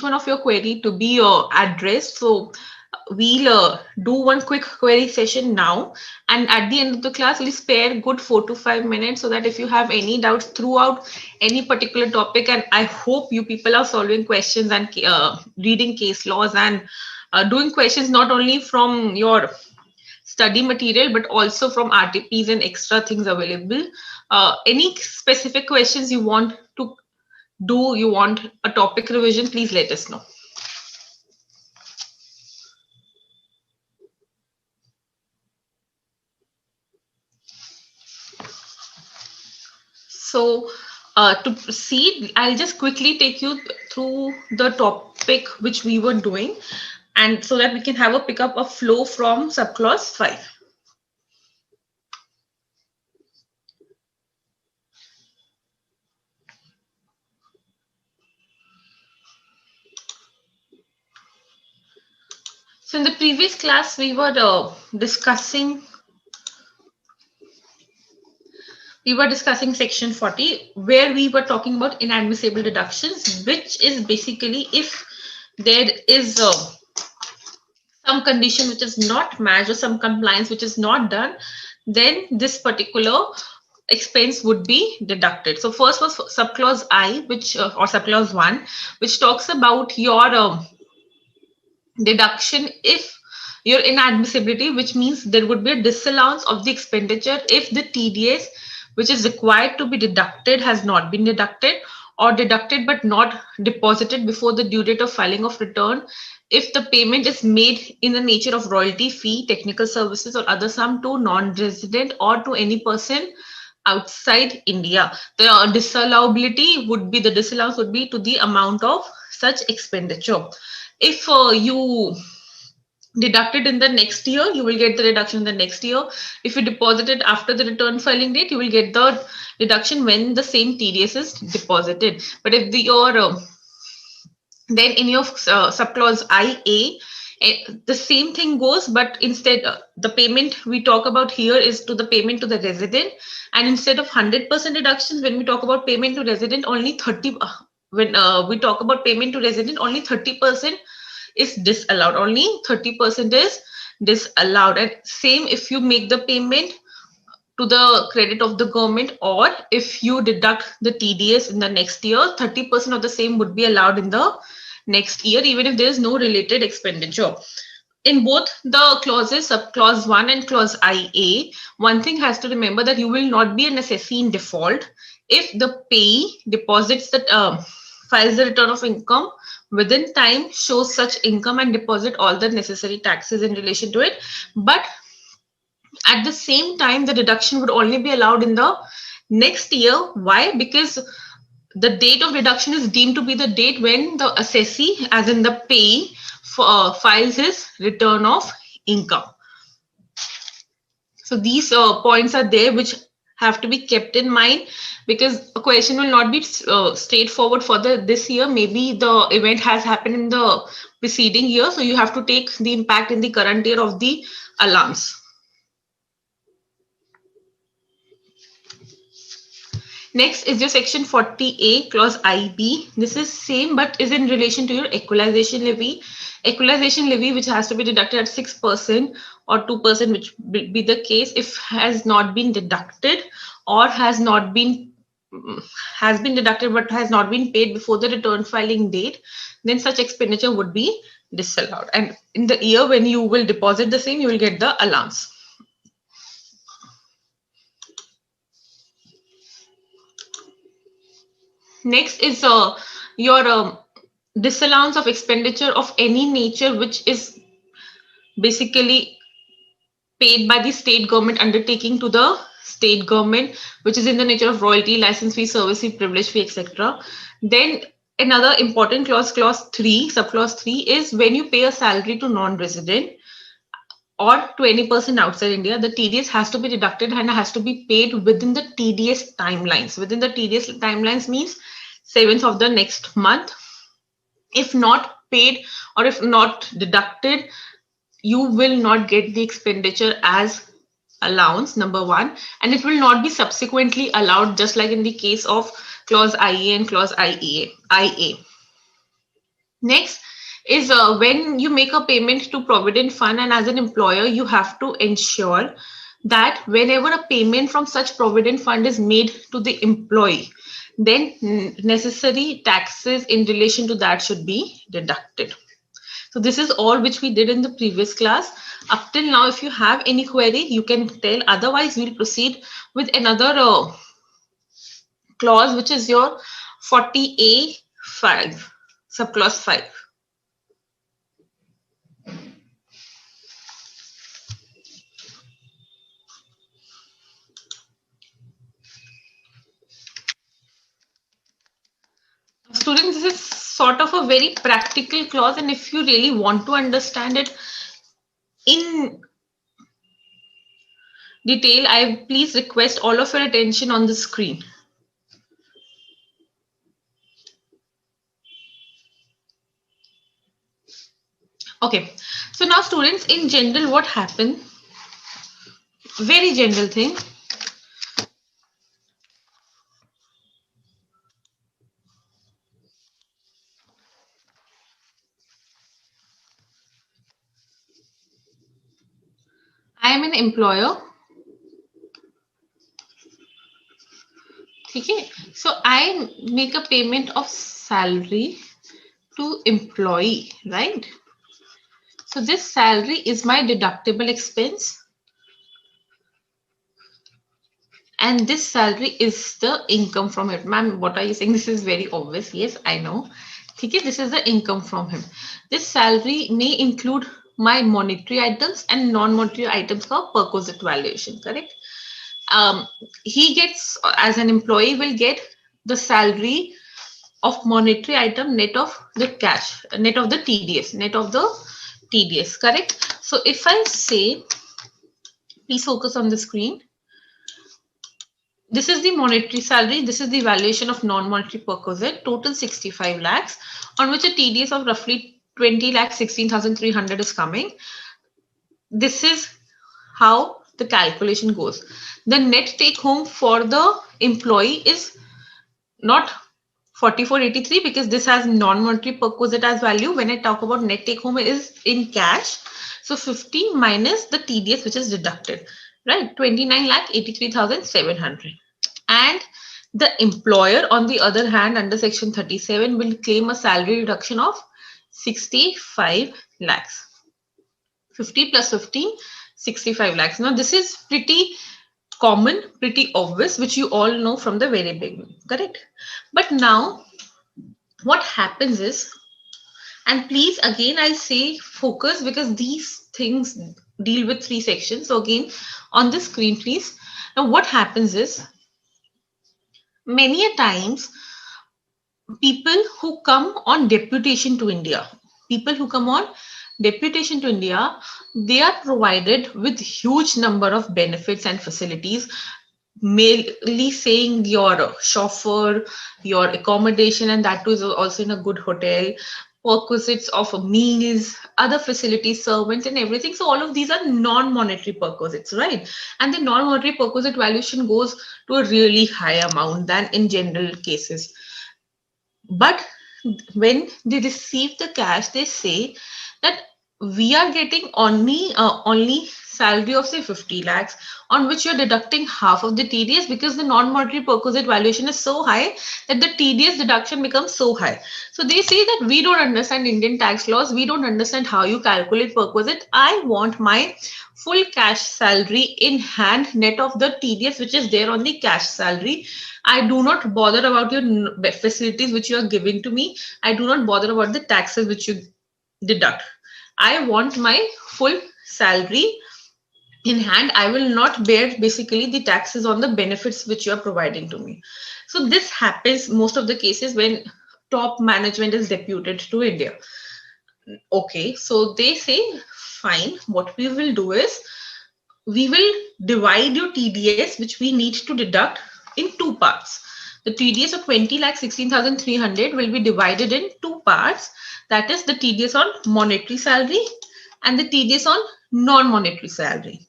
one of your query to be addressed. So we'll do one quick query session now, and at the end of the class we'll spare good 4 to 5 minutes so that if you have any doubts throughout any particular topic, and I hope you people are solving questions and reading case laws and doing questions not only from your study material but also from RTPs and extra things available. Any specific questions you want to do, you want a topic revision, please let us know. So to proceed, I'll just quickly take you through the topic which we were doing, and so that we can have a pick up a flow from subclause 5. So in the previous class, we were discussing section 40, where we were talking about inadmissible deductions, which is basically if there is some condition which is not matched or some compliance which is not done, then this particular expense would be deducted. So first was subclause I, which or subclause 1, which talks about your deduction if your inadmissibility, which means there would be a disallowance of the expenditure if the TDS which is required to be deducted has not been deducted, or deducted but not deposited before the due date of filing of return, if the payment is made in the nature of royalty, fee, technical services or other sum to non-resident or to any person outside India. The disallowability would be, the disallowance would be to the amount of such expenditure. If you deducted in the next year, you will get the reduction in the next year. If you deposited after the return filing date, you will get the deduction when the same TDS is deposited. But if then in your subclause IA, the same thing goes, but instead the payment we talk about here is to the payment to the resident, and instead of 100% deductions, when we talk about payment to resident, only 30. When we talk about payment to resident, only 30% is disallowed. Only 30% is disallowed. And same if you make the payment to the credit of the government, or if you deduct the TDS in the next year, 30% of the same would be allowed in the next year, even if there is no related expenditure. In both the clauses, subclause 1 and clause IA, one thing has to remember, that you will not be an assessee in default if the payee deposits the files the return of income within time, shows such income and deposit all the necessary taxes in relation to it. But at the same time, the deduction would only be allowed in the next year. Why? Because the date of deduction is deemed to be the date when the assessee, as in the payee, files his return of income. So these points are there which have to be kept in mind, because a question will not be straightforward for this year. Maybe the event has happened in the preceding year, so you have to take the impact in the current year of the allowance. Next is your section 40A, clause IB. This is same but is in relation to your equalization levy. Equalization levy, which has to be deducted at 6% or 2%, which will be the case if has not been deducted, or has been deducted but has not been paid before the return filing date, then such expenditure would be disallowed. And in the year when you will deposit the same, you will get the allowance. Next is your disallowance of expenditure of any nature, which is basically paid by the state government undertaking to the state government, which is in the nature of royalty, license fee, service fee, privilege fee, etc. Then another important clause, clause 3, subclause 3, is when you pay a salary to non-resident or to any person outside India, the TDS has to be deducted and has to be paid within the TDS timelines. Within the TDS timelines means 7th of the next month. If not paid or if not deducted, you will not get the expenditure as allowance, number 1, and it will not be subsequently allowed, just like in the case of clause IA and clause IA. Next is when you make a payment to Provident Fund, and as an employer, you have to ensure that whenever a payment from such Provident Fund is made to the employee, then necessary taxes in relation to that should be deducted. So this is all which we did in the previous class. Up till now, if you have any query, you can tell. Otherwise, we'll proceed with another clause, which is your 40A5, subclause 5. Students, this is sort of a very practical clause, and if you really want to understand it in detail, I please request all of your attention on the screen. Okay, so now students, in general, what happened? Very general thing. I am an employer. Okay, so I make a payment of salary to employee, right? So this salary is my deductible expense, and this salary is the income from it. Ma'am, what are you saying? This is very obvious. Yes, I know. Okay, this is the income from him. This salary may include my monetary items and non-monetary items for perquisite valuation, correct? He gets, as an employee, will get the salary of monetary item net of the cash, net of the TDS, net of the TDS, correct? So if I say, please focus on the screen. This is the monetary salary. This is the valuation of non-monetary perquisite, total 65 lakhs, on which a TDS of roughly 20 lakhs 16,300 is coming. This is how the calculation goes. The net take home for the employee is not 4483 because this has non-monetary perquisite as value. When I talk about net take home, is in cash. So 50 minus the TDS which is deducted, right? 29 lakh 83,700. And the employer, on the other hand, under section 37 will claim a salary reduction of 65 lakhs. 50 plus 15, 65 lakhs. Now this is pretty common, pretty obvious, which you all know from the very beginning, correct? But now what happens is, and please again I say focus because these things deal with 3 sections. So again on the screen, please. Now what happens is, many a times people who come on deputation to India, they are provided with huge number of benefits and facilities, mainly saying your chauffeur, your accommodation, and that too is also in a good hotel, perquisites of meals, other facilities, servants, and everything. So all of these are non-monetary perquisites, right? And the non-monetary perquisite valuation goes to a really high amount than in general cases. But when they receive the cash, they say that we are getting only salary of say 50 lakhs, on which you're deducting half of the TDS because the non-monetary perquisite valuation is so high that the TDS deduction becomes so high. So they say that we don't understand Indian tax laws, we don't understand how you calculate perquisite. I want my full cash salary in hand, net of the TDS which is there on the cash salary. I do not bother about your facilities which you are giving to me. I do not bother about the taxes which you deduct. I want my full salary in hand. I will not bear basically the taxes on the benefits which you are providing to me. So this happens most of the cases when top management is deputed to India. Okay, so they say, fine, what we will do is, we will divide your TDS which we need to deduct in 2 parts. The TDS of 20 lakh 16,300 will be divided in 2 parts. That is the TDS on monetary salary and the TDS on non-monetary salary.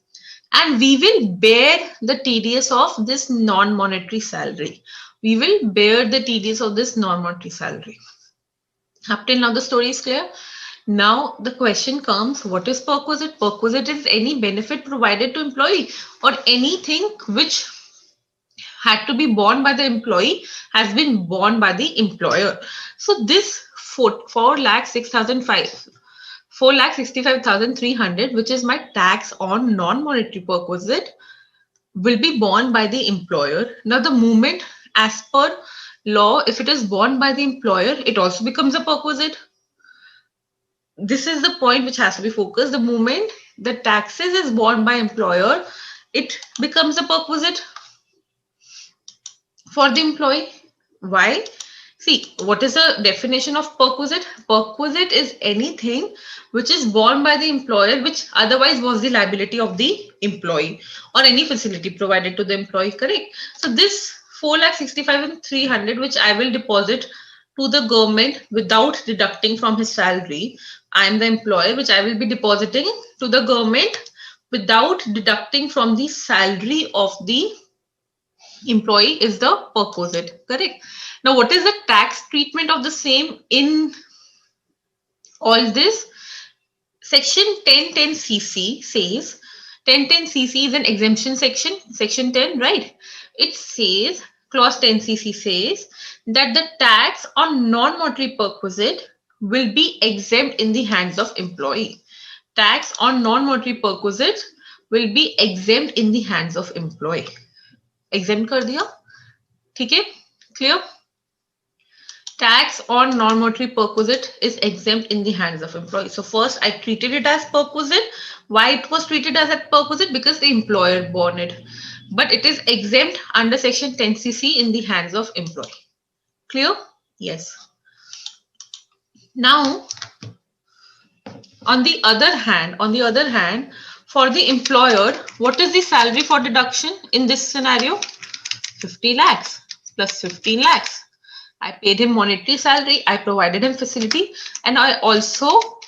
And we will bear the TDS of this non-monetary salary. We will bear the TDS of this non-monetary salary. Up till now, the story is clear. Now the question comes, what is perquisite? Perquisite is any benefit provided to employee or anything which had to be borne by the employee has been borne by the employer. So this 4,65,300, which is my tax on non-monetary perquisite, will be borne by the employer. Now the moment, as per law, if it is borne by the employer, it also becomes a perquisite. This is the point which has to be focused. The moment the taxes is borne by employer, it becomes a perquisite for the employee. Why? See, what is the definition of perquisite? Perquisite is anything which is borne by the employer, which otherwise was the liability of the employee or any facility provided to the employee, correct? So this 4,65,300, which I will deposit to the government without deducting from his salary. I am the employer, which I will be depositing to the government without deducting from the salary of the employee is the perquisite, correct? Now, what is the tax treatment of the same in all this? Section 1010CC says, 1010CC is an exemption section, section 10, right? It says, clause 10CC says that the tax on non-monetary perquisite will be exempt in the hands of employee. Tax on non-monetary perquisite will be exempt in the hands of employee. Exempt कर दिया, ठीक है, clear? Tax on non-monetary perquisite is exempt in the hands of employee. So first I treated it as perquisite. Why it was treated as a perquisite? Because the employer bore it. But it is exempt under section 10CC in the hands of employee. Clear? Yes. Now, on the other hand, for the employer, what is the salary for deduction in this scenario? 50 lakhs plus 15 lakhs. I paid him monetary salary, I provided him facility, and I also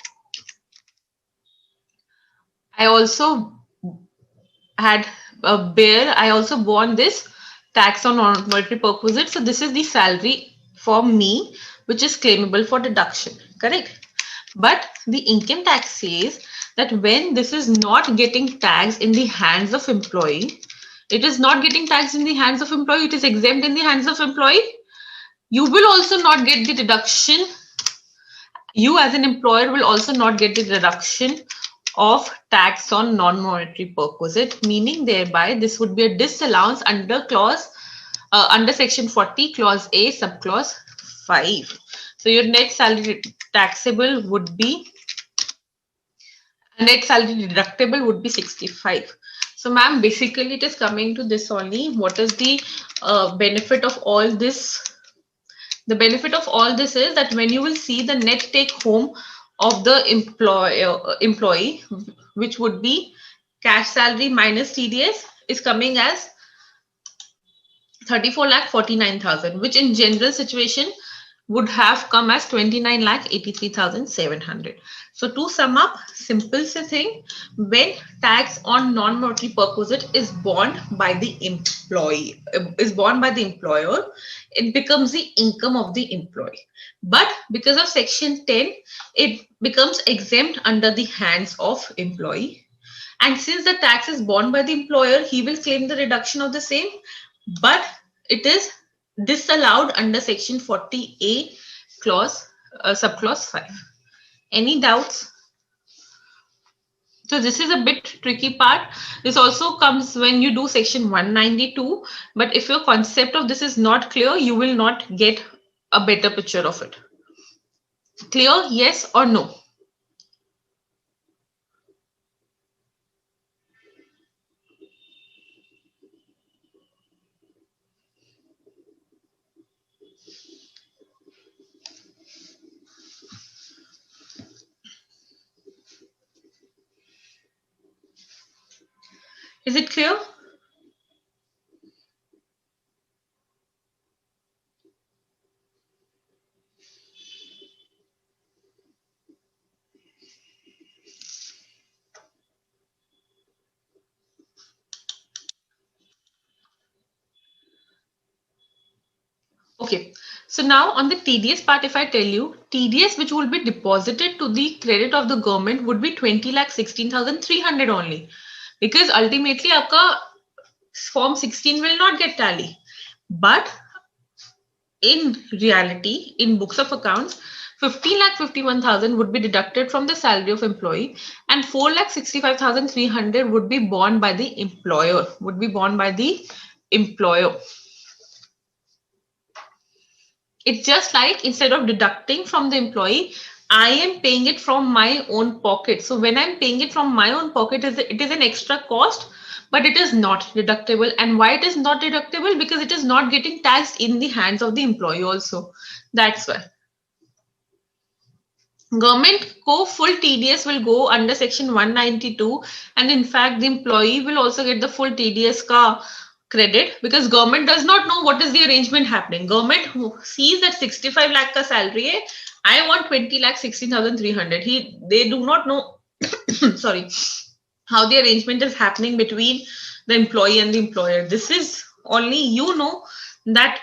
had I also borne this tax on non-monetary perquisite. So this is the salary for me, which is claimable for deduction, correct? But the income tax says that when this is not getting taxed in the hands of employee, it is not getting taxed in the hands of employee, it is exempt in the hands of employee. You will also not get the deduction. You as an employer will also not get the deduction of tax on non-monetary perquisite, meaning thereby this would be a disallowance under under section 40, clause A, subclause 5. So your net salary taxable would be, net salary deductible would be 65. So ma'am, basically it is coming to this only. What is the benefit of all this? The benefit of all this is that when you will see the net take home of the employee, which would be cash salary minus TDS, is coming as 34,49,000, which in general situation would have come as 29,83,700. So to sum up, simple se thing, when tax on non-monetary perquisite is borne by the employee, it becomes the income of the employee. But because of section 10, it becomes exempt under the hands of employee. And since the tax is borne by the employer, he will claim the reduction of the same, but it is disallowed under section 40A subclause 5. Any doubts? So this is a bit tricky part. This also comes when you do section 192, but if your concept of this is not clear, you will not get a better picture of it. Clear? Yes or no? Is it clear? Okay, So now on the TDS part, if I tell you, TDS which will be deposited to the credit of the government would be 20,16,300 only, because ultimately आपका form 16 will not get tally. But in reality, in books of accounts, 15,51,000 would be deducted from the salary of employee, and 4,65,300 would be borne by the employer. It's just like instead of deducting from the employee, I am paying it from my own pocket. So when I'm paying it from my own pocket, it is an extra cost, but it is not deductible. And why it is not deductible? Because it is not getting taxed in the hands of the employee also. That's why. Government co full TDS will go under section 192, and in fact the employee will also get the full TDS ka credit, because government does not know what is the arrangement happening. Government sees that 65 lakh ka salary hai, I want 20 lakh 16,300. They do not know sorry, how the arrangement is happening between the employee and the employer. This is only you know that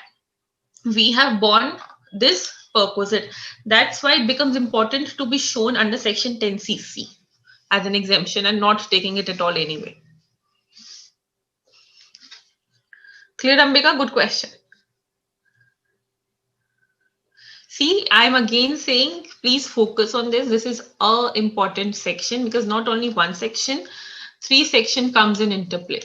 we have borne this perquisite. That's why it becomes important to be shown under section 10cc as an exemption and not taking it at all anyway. Clear, Ambika? Good question. See, I'm again saying, please focus on this. This is an important section, because not only one section, 3 section comes in interplay.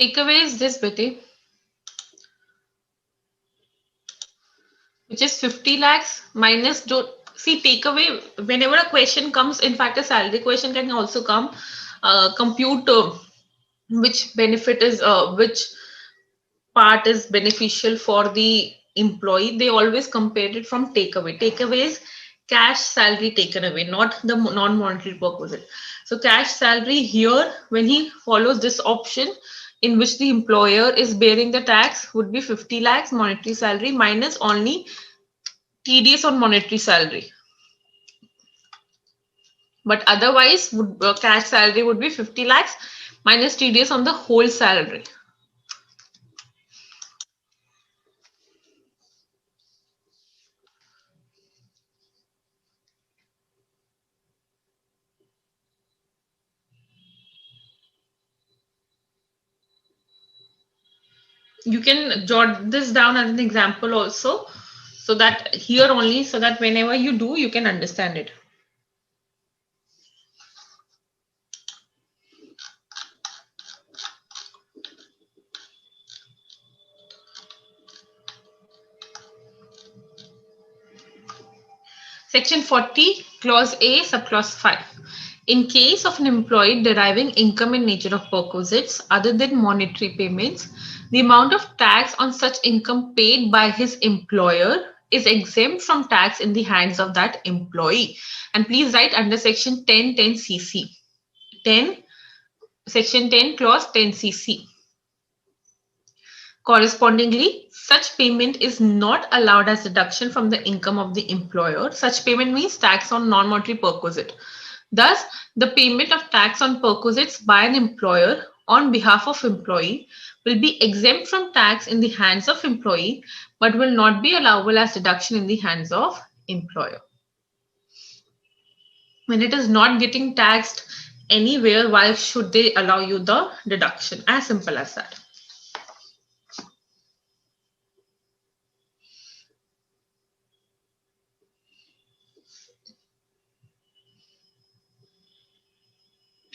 Takeaway is this, Betty, which is 50 lakhs minus, see, takeaway, whenever a question comes, in fact, a salary question can also come, compute which benefit is, which part is beneficial for the employee. They always compare it from takeaway. Takeaway is cash salary taken away, not the non-monetary perquisite. So cash salary here, when he follows this option in which the employer is bearing the tax, would be 50 lakhs monetary salary minus only TDS on monetary salary. But otherwise, cash salary would be 50 lakhs minus TDS on the whole salary. You can jot this down as an example also, so that here only, so that whenever you do, you can understand it. Section 40, clause A, subclause 5. In case of an employee deriving income in nature of perquisites other than monetary payments, the amount of tax on such income paid by his employer is exempt from tax in the hands of that employee. And please write under section 10(10)cc. 10, section 10, clause 10cc. Correspondingly, such payment is not allowed as deduction from the income of the employer. Such payment means tax on non-monetary perquisite. Thus, the payment of tax on perquisites by an employer on behalf of employee will be exempt from tax in the hands of employee, but will not be allowable as deduction in the hands of employer. When it is not getting taxed anywhere, why should they allow you the deduction? As simple as that.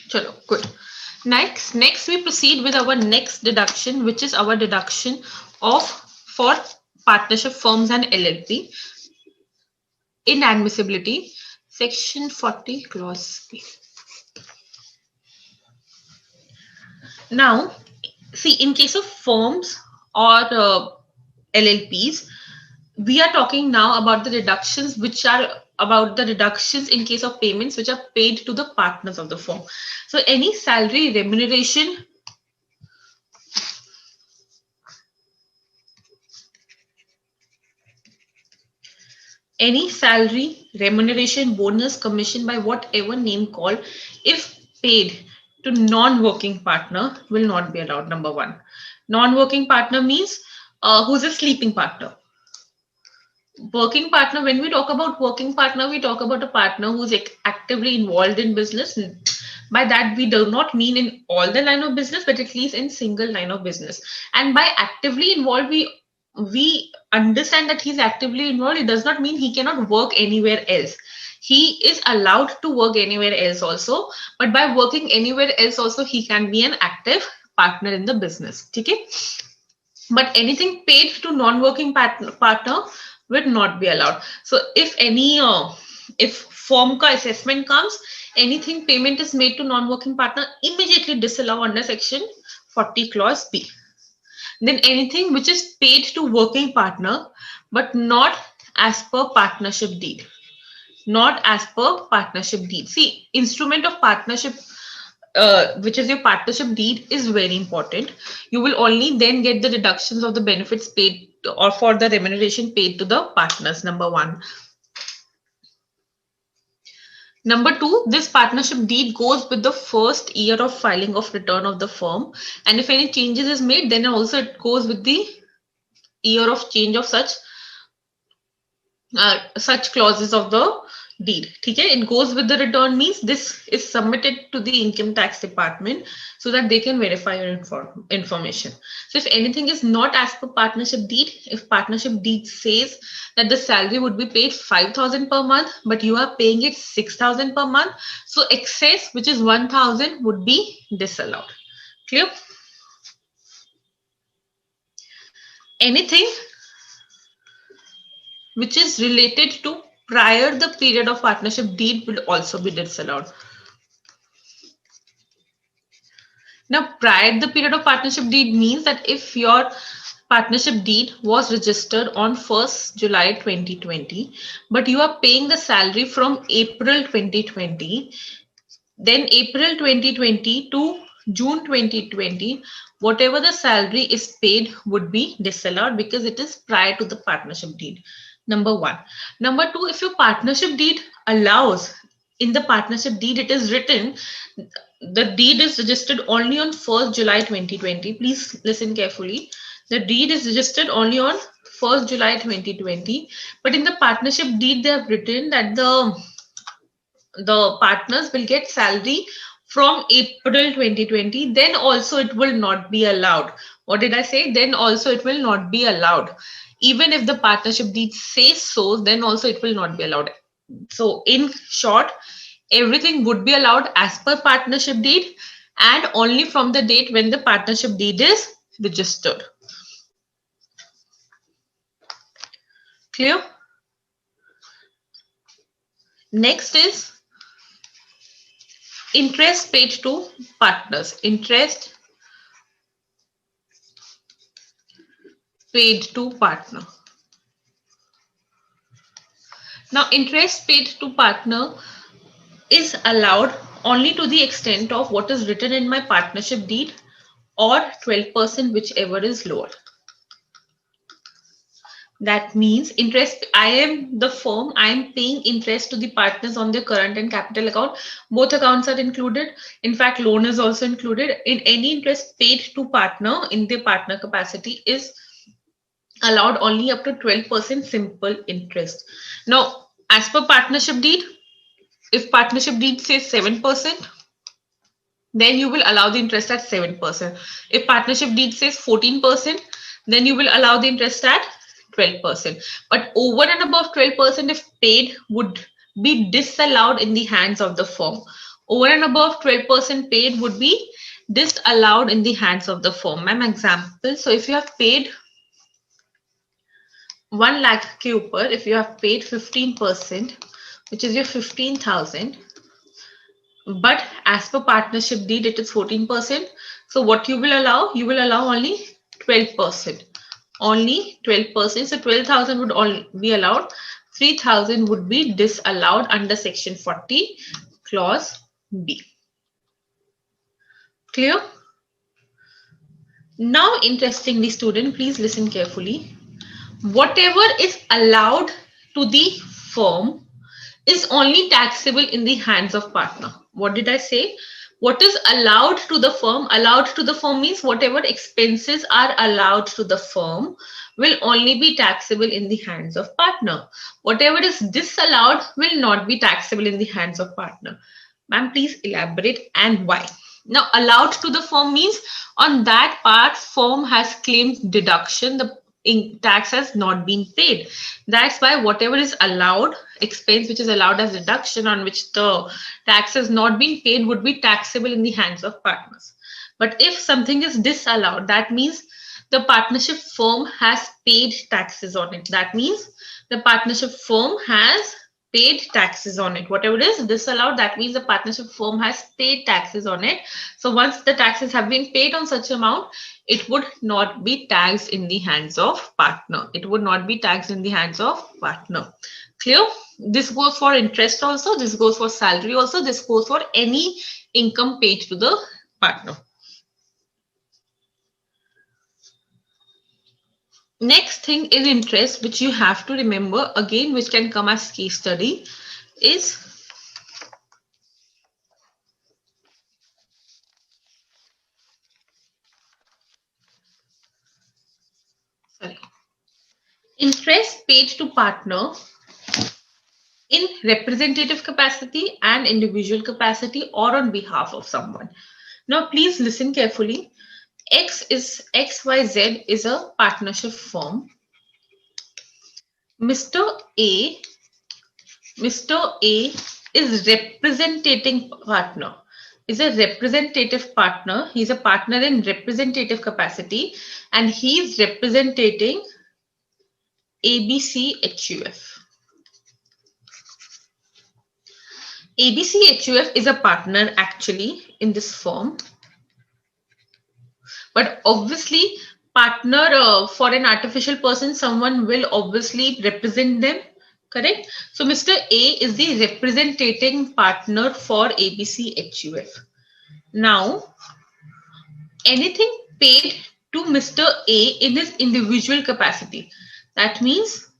Chalo, good. Next we proceed with our next deduction, which is our deduction for partnership firms and LLP. Inadmissibility, section 40, clause B. Now, see, in case of firms or LLPs, we are talking now about the deductions which are about the reductions in case of payments which are paid to the partners of the firm. So any salary, remuneration, bonus, commission, by whatever name called, if paid to non-working partner, will not be allowed. Number one. Non-working partner means who's a sleeping partner. Working partner, when we talk about working partner, we talk about a partner who's actively involved in business. By that, we do not mean in all the line of business, but at least in single line of business. And by actively involved, we understand that he's actively involved. It does not mean he cannot work anywhere else. He is allowed to work anywhere else also, but by working anywhere else also, he can be an active partner in the business. Okay? But anything paid to non-working partner would not be allowed. So if any, if firm ka assessment comes, anything payment is made to non-working partner, immediately disallow under section 40 clause B. Then anything which is paid to working partner, but not as per partnership deed. Not as per partnership deed. See, instrument of partnership, which is your partnership deed, is very important. You will only then get the deductions of the benefits paid or for the remuneration paid to the partners. Number one. Number two, this partnership deed goes with the first year of filing of return of the firm. And if any changes is made, then also it goes with the year of change of such clauses of the deed. Okay? It goes with the return means this is submitted to the income tax department so that they can verify your information. So if anything is not as per partnership deed, if partnership deed says that the salary would be paid 5,000 per month, but you are paying it 6,000 per month, so excess, which is 1,000, would be disallowed. Clear? Anything which is related to prior the period of partnership deed will also be disallowed. Now, prior the period of partnership deed means that if your partnership deed was registered on 1st July 2020, but you are paying the salary from April 2020, then April 2020 to June 2020, whatever the salary is paid would be disallowed because it is prior to the partnership deed. Number one. Number two, if your partnership deed allows, in the partnership deed, it is written, the deed is registered only on 1st July 2020. Please listen carefully. The deed is registered only on 1st July 2020. But in the partnership deed, they have written that the partners will get salary from April 2020. Then also it will not be allowed. What did I say? Then also it will not be allowed. Even if the partnership deed says so, then also it will not be allowed. So in short, everything would be allowed as per partnership deed and only from the date when the partnership deed is registered. Clear? Next is interest paid to partners. Interest paid to partner. Now, interest paid to partner is allowed only to the extent of what is written in my partnership deed or 12%, whichever is lower. That means interest, I am the firm, I am paying interest to the partners on their current and capital account. Both accounts are included. In fact, loan is also included. In any interest paid to partner in the partner capacity is allowed only up to 12% simple interest. Now, as per partnership deed, if partnership deed says 7%, then you will allow the interest at 7%. If partnership deed says 14%, then you will allow the interest at 12%. But over and above 12%, if paid, would be disallowed in the hands of the firm. Over and above 12% paid would be disallowed in the hands of the firm. Ma'am, example. So if you have paid 1 lakh ke upar, if you have paid 15%, which is your 15,000, but as per partnership deed, it is 14%. So what you will allow? You will allow only 12%. Only 12%. So 12,000 would all be allowed. 3,000 would be disallowed under section 40 clause B. Clear? Now, interestingly, student, please listen carefully. Whatever is allowed to the firm is only taxable in the hands of partner. What did I say? What is allowed to the firm? Allowed to the firm means whatever expenses are allowed to the firm will only be taxable in the hands of partner. Whatever is disallowed will not be taxable in the hands of partner. Ma'am, please elaborate and why. Now, allowed to the firm means on that part, firm has claimed deduction. The tax has not been paid. That's why whatever is allowed, expense which is allowed as deduction on which the tax has not been paid would be taxable in the hands of partners. But if something is disallowed, that means the partnership firm has paid taxes on it. That means the partnership firm has paid taxes on it. Whatever is disallowed, that means the partnership firm has paid taxes on it. So once the taxes have been paid on such amount, it would not be taxed in the hands of partner. It would not be taxed in the hands of partner. Clear? This goes for interest also. This goes for salary also. This goes for any income paid to the partner. Next thing is interest, which you have to remember again, which can come as case study, is interest paid to partner in representative capacity and individual capacity or on behalf of someone. Now, please listen carefully. XYZ is a partnership firm. Mr. A is representating partner. Is a representative partner. He's a partner in representative capacity, and he's representing ABCHUF. ABCHUF is a partner actually in this firm. But obviously, partner for an artificial person, someone will obviously represent them, correct? So Mr. A is the representing partner for ABCHUF. Now, anything paid to Mr. A in his individual capacity, that means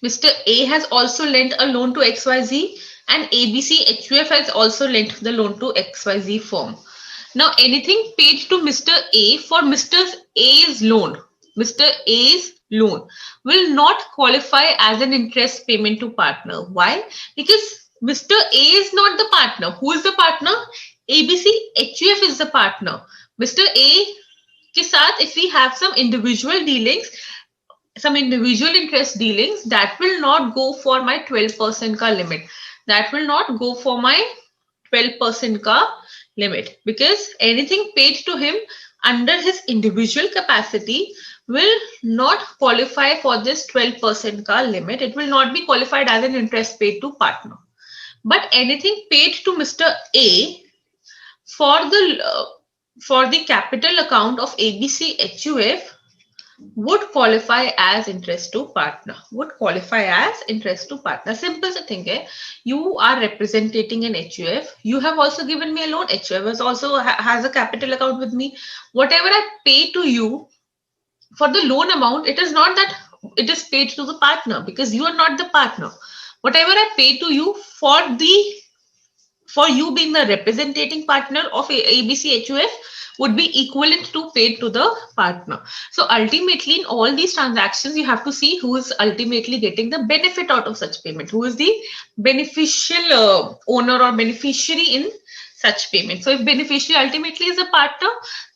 Mr. A has also lent a loan to XYZ and ABCHUF has also lent the loan to XYZ firm. Now, anything paid to Mr. A for Mr. A's loan, will not qualify as an interest payment to partner. Why? Because Mr. A is not the partner. Who is the partner? ABCHUF is the partner. Mr. A के साथ if we have some individual dealings, some individual interest dealings, that will not go for my 12% ka limit. That will not go for my 12% ka limit, because anything paid to him under his individual capacity will not qualify for this 12% ka limit. It will not be qualified as an interest paid to partner. But anything paid to Mr. A for the capital account of ABCHUF would qualify as interest to partner. Simple thing hai. You are representing an HUF. You have also given me a loan. HUF also has a capital account with me. Whatever I pay to you for the loan amount, it is not that it is paid to the partner, because you are not the partner. Whatever I pay to you for you being the representing partner of ABCHUF would be equivalent to paid to the partner. So ultimately, in all these transactions, you have to see who is ultimately getting the benefit out of such payment. Who is the beneficial owner or beneficiary in such payment. So if beneficiary ultimately is a partner,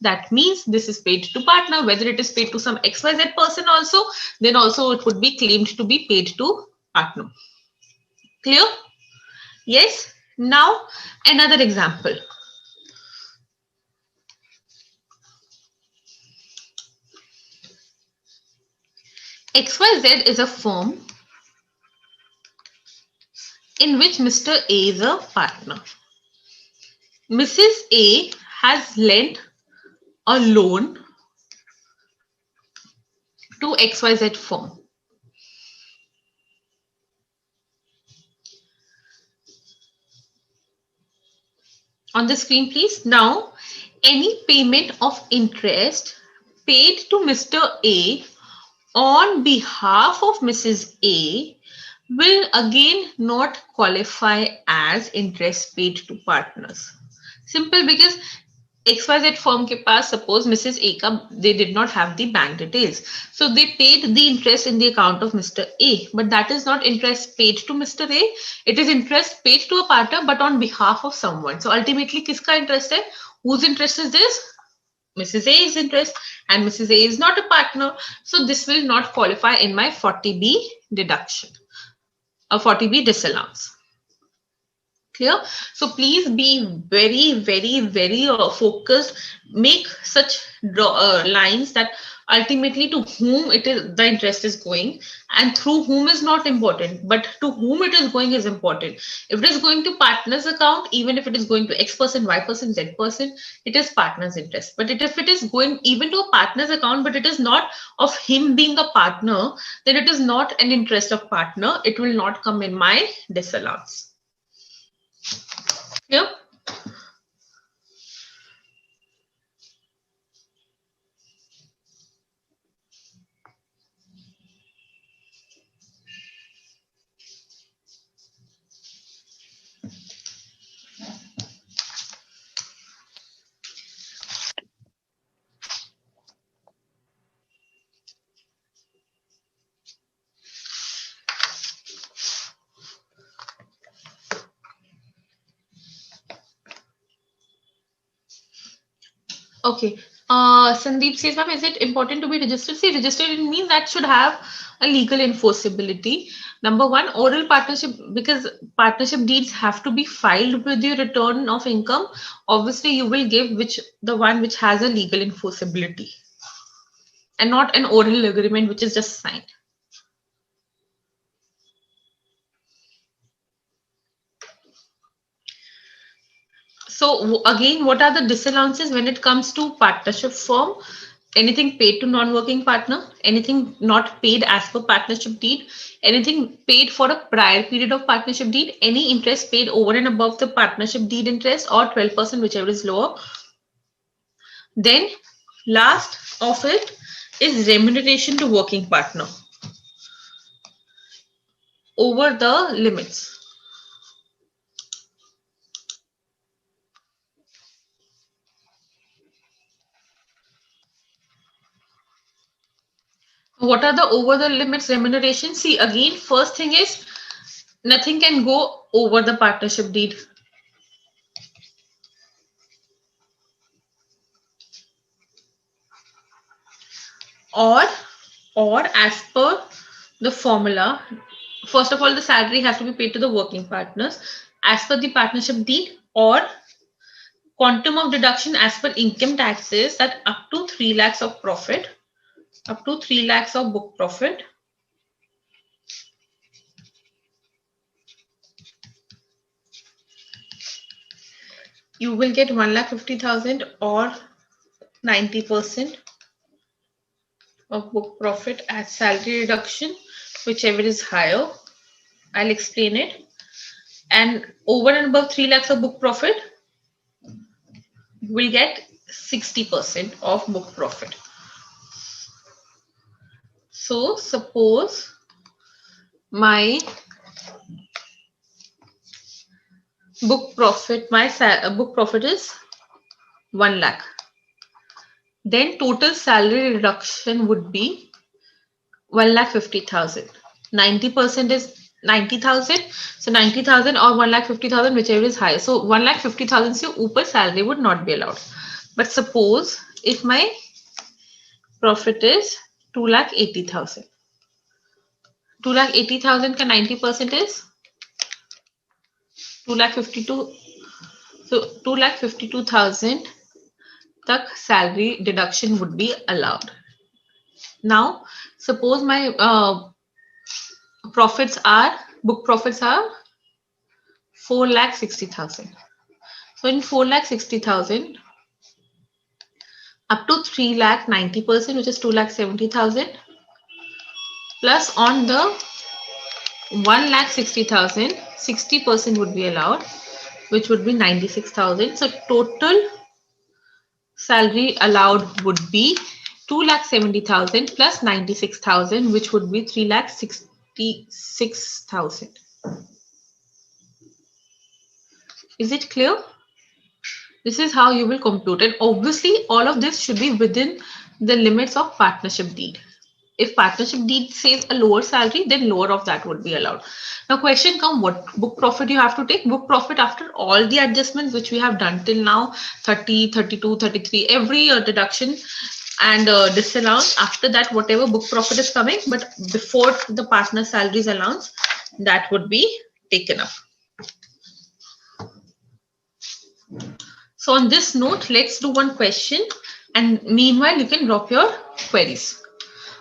that means this is paid to partner. Whether it is paid to some XYZ person also, then also it would be claimed to be paid to partner. Clear? Yes. Now another example. XYZ is a firm in which Mr. A is a partner. Mrs. A has lent a loan to XYZ firm. On the screen, please. Now, any payment of interest paid to Mr. A on behalf of Mrs. A will again not qualify as interest paid to partners. Simple, because XYZ firm के पास suppose Mrs. A का they did not have the bank details. So they paid the interest in the account of Mr. A, but that is not interest paid to Mr. A. It is interest paid to a partner but on behalf of someone. So ultimately किसका interest है? Whose interest is this? Mrs. A's interest, and Mrs. A is not a partner. So this will not qualify in my 40B deduction, a 40B disallowance. Clear? So please be very, very, very focused. Make such lines that ultimately to whom it is the interest is going, and through whom is not important, but to whom it is going is important. If it is going to partner's account, even if it is going to X person, Y person, Z person, it is partner's interest. But if it is going even to a partner's account, but it is not of him being a partner, then it is not an interest of partner. It will not come in my disallowance. Yeah. Okay. Sandeep says, ma'am, is it important to be registered? See, registered, it means that should have a legal enforceability. Number one, oral partnership, because partnership deeds have to be filed with your return of income. Obviously, you will give the one which has a legal enforceability, and not an oral agreement which is just signed. So again, what are the disallowances when it comes to partnership firm? Anything paid to non-working partner, anything not paid as per partnership deed, anything paid for a prior period of partnership deed, any interest paid over and above the partnership deed interest, or 12%, whichever is lower. Then last of it is remuneration to working partner over the limits. What are the over the limits remuneration? See, again, first thing is nothing can go over the partnership deed. Or as per the formula, first of all, the salary has to be paid to the working partners as per the partnership deed, or quantum of deduction as per income taxes, that up to 3 lakhs of profit, up to 3 lakhs of book profit, you will get 1,50,000 or 90% of book profit as salary reduction, whichever is higher. I'll explain it. And over and above 3 lakhs of book profit, you will get 60% of book profit. So suppose my book profit, book profit is 1 lakh. Then total salary reduction would be 1,50,000. 90% is 90,000. So 90,000 or 1,50,000, whichever is higher. So 1,50,000 se upar salary would not be allowed. But suppose if my profit is 2,80,000. 2,80,000 ka 90% is 2,52,000. So 2,52,000 tak salary deduction would be allowed. Now, suppose my book profits are 4,60,000. So in 4,60,000, up to 3 lakh 90%, which is 2,70,000, plus on the 1,60,000, 60% would be allowed. which would be 96,000. So total salary allowed would be 2,70,000 plus 96,000, which would be 3,66,000. Is it clear? This is how you will compute it. Obviously, all of this should be within the limits of partnership deed. If partnership deed says a lower salary, then lower of that would be allowed. Now question come, what book profit you have to take? Book profit after all the adjustments which we have done till now, 30, 32, 33, every deduction and disallowance. After that, whatever book profit is coming, but before the partner salaries allowance, that would be taken up. So on this note, let's do one question, and meanwhile you can drop your queries.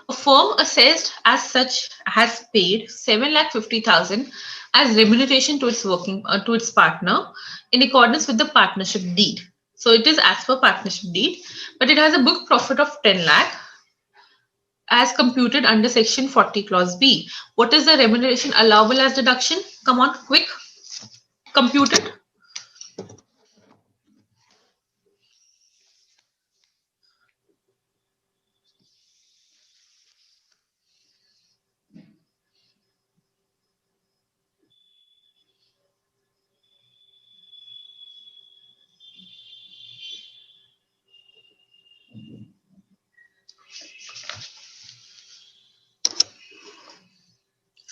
A firm assessed as such has paid 7,50,000 as remuneration to its to its partner in accordance with the partnership deed. So it is as per partnership deed, but it has a book profit of 10 lakh as computed under section 40 clause B. What is the remuneration allowable as deduction? Come on, quick, compute it.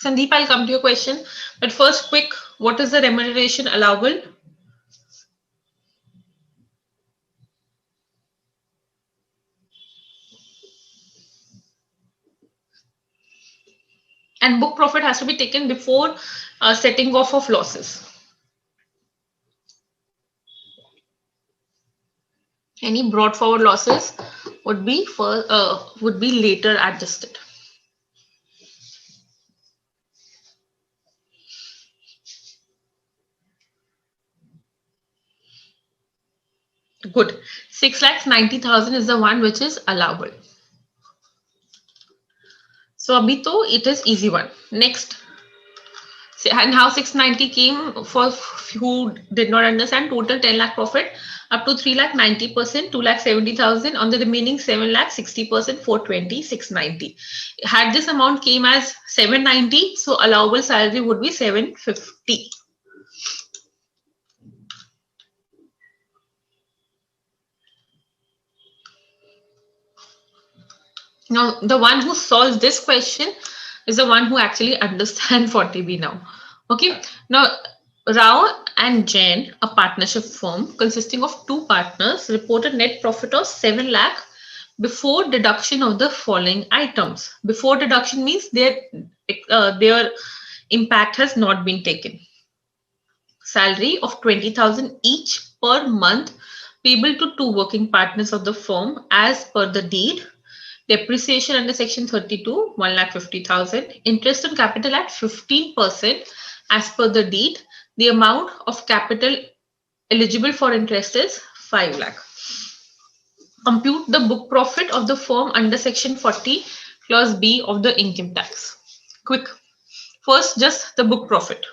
Sandeep, I'll come to your question, but first, quick, what is the remuneration allowable? And book profit has to be taken before setting off of losses. Any brought forward losses would be later adjusted. Good. 6,90,000 is the one which is allowable. So abhi to it is easy one. Next. And how 690 came for who did not understand, total 10 lakh profit up to 3 lakh 90%, 2 lakh 70,000 on the remaining 7 lakh 60%, 420, 690. Had this amount came as 790, so allowable salary would be 750. Now, the one who solves this question is the one who actually understands 40B now. Okay. Now, Rao and Jain, a partnership firm consisting of two partners, reported net profit of 7 lakh before deduction of the following items. Before deduction means their impact has not been taken. Salary of 20,000 each per month payable to two working partners of the firm as per the deed. Depreciation under section 32, 1,50,000. Interest on capital at 15% as per the deed. The amount of capital eligible for interest is 5 lakh. Compute the book profit of the firm under section 40 clause B of the income tax. Quick. First, just the book profit.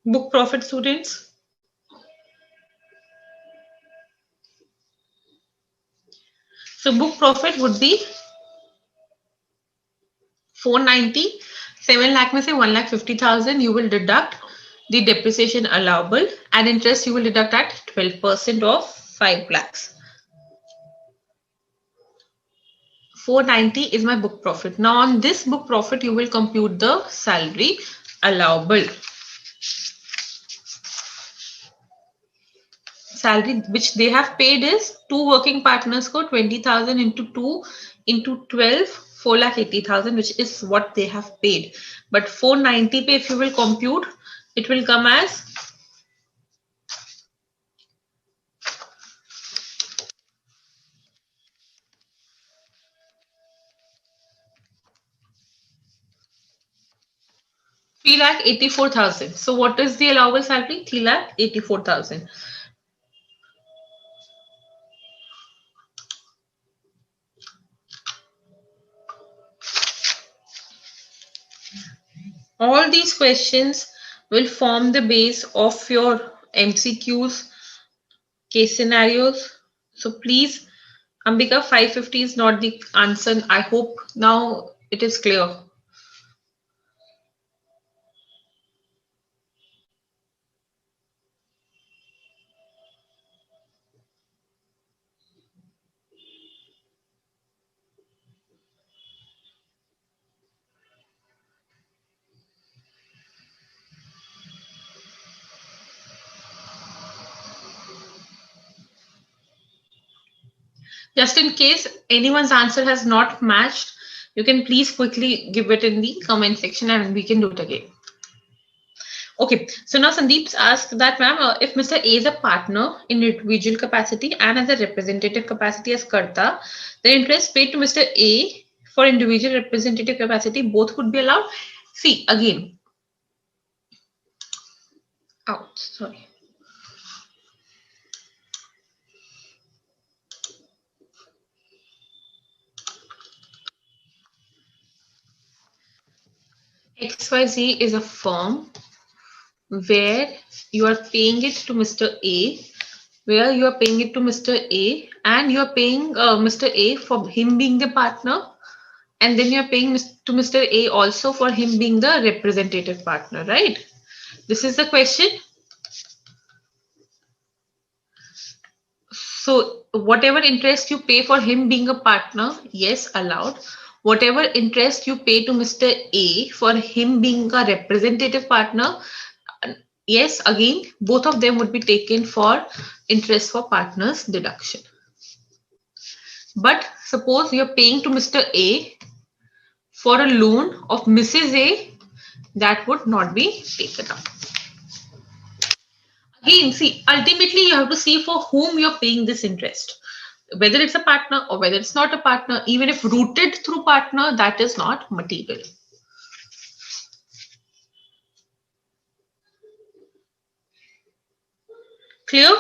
Book profit, students. So book profit would be 490. 7 lakh में से 1,50,000 you will deduct the depreciation allowable, and interest you will deduct at 12% of 5 lakhs. 490 is my book profit. Now on this book profit you will compute the salary allowable. Salary which they have paid is two working partners ko 20,000 into 2 into 12, 4,80,000, which is what they have paid. But 490 pe if you will compute It will come as 3,84,000. So what is the allowable salary? 3,84,000. All these questions will form the base of your MCQs, case scenarios. So please, Ambika, 550 is not the answer. I hope now it is clear. Just in case anyone's answer has not matched, you can please quickly give it in the comment section and we can do it again. Okay, so now Sandeep's asked that, ma'am, if Mr. A is a partner in individual capacity and as a representative capacity as Karta, the interest paid to Mr. A for individual representative capacity both would be allowed. See, again, sorry. XYZ is a firm where you are paying it to Mr. A, and you are paying Mr. A for him being the partner, and then you are paying to Mr. A also for him being the representative partner, right? This is the question. So whatever interest you pay for him being a partner, yes, allowed. Whatever interest you pay to Mr. A for him being a representative partner, yes, again, both of them would be taken for interest for partners deduction. But suppose you're paying to Mr. A for a loan of Mrs. A, that would not be taken up. Again, see, ultimately you have to see for whom you're paying this interest. Whether it's a partner or whether it's not a partner, even if routed through partner, that is not material. Clear?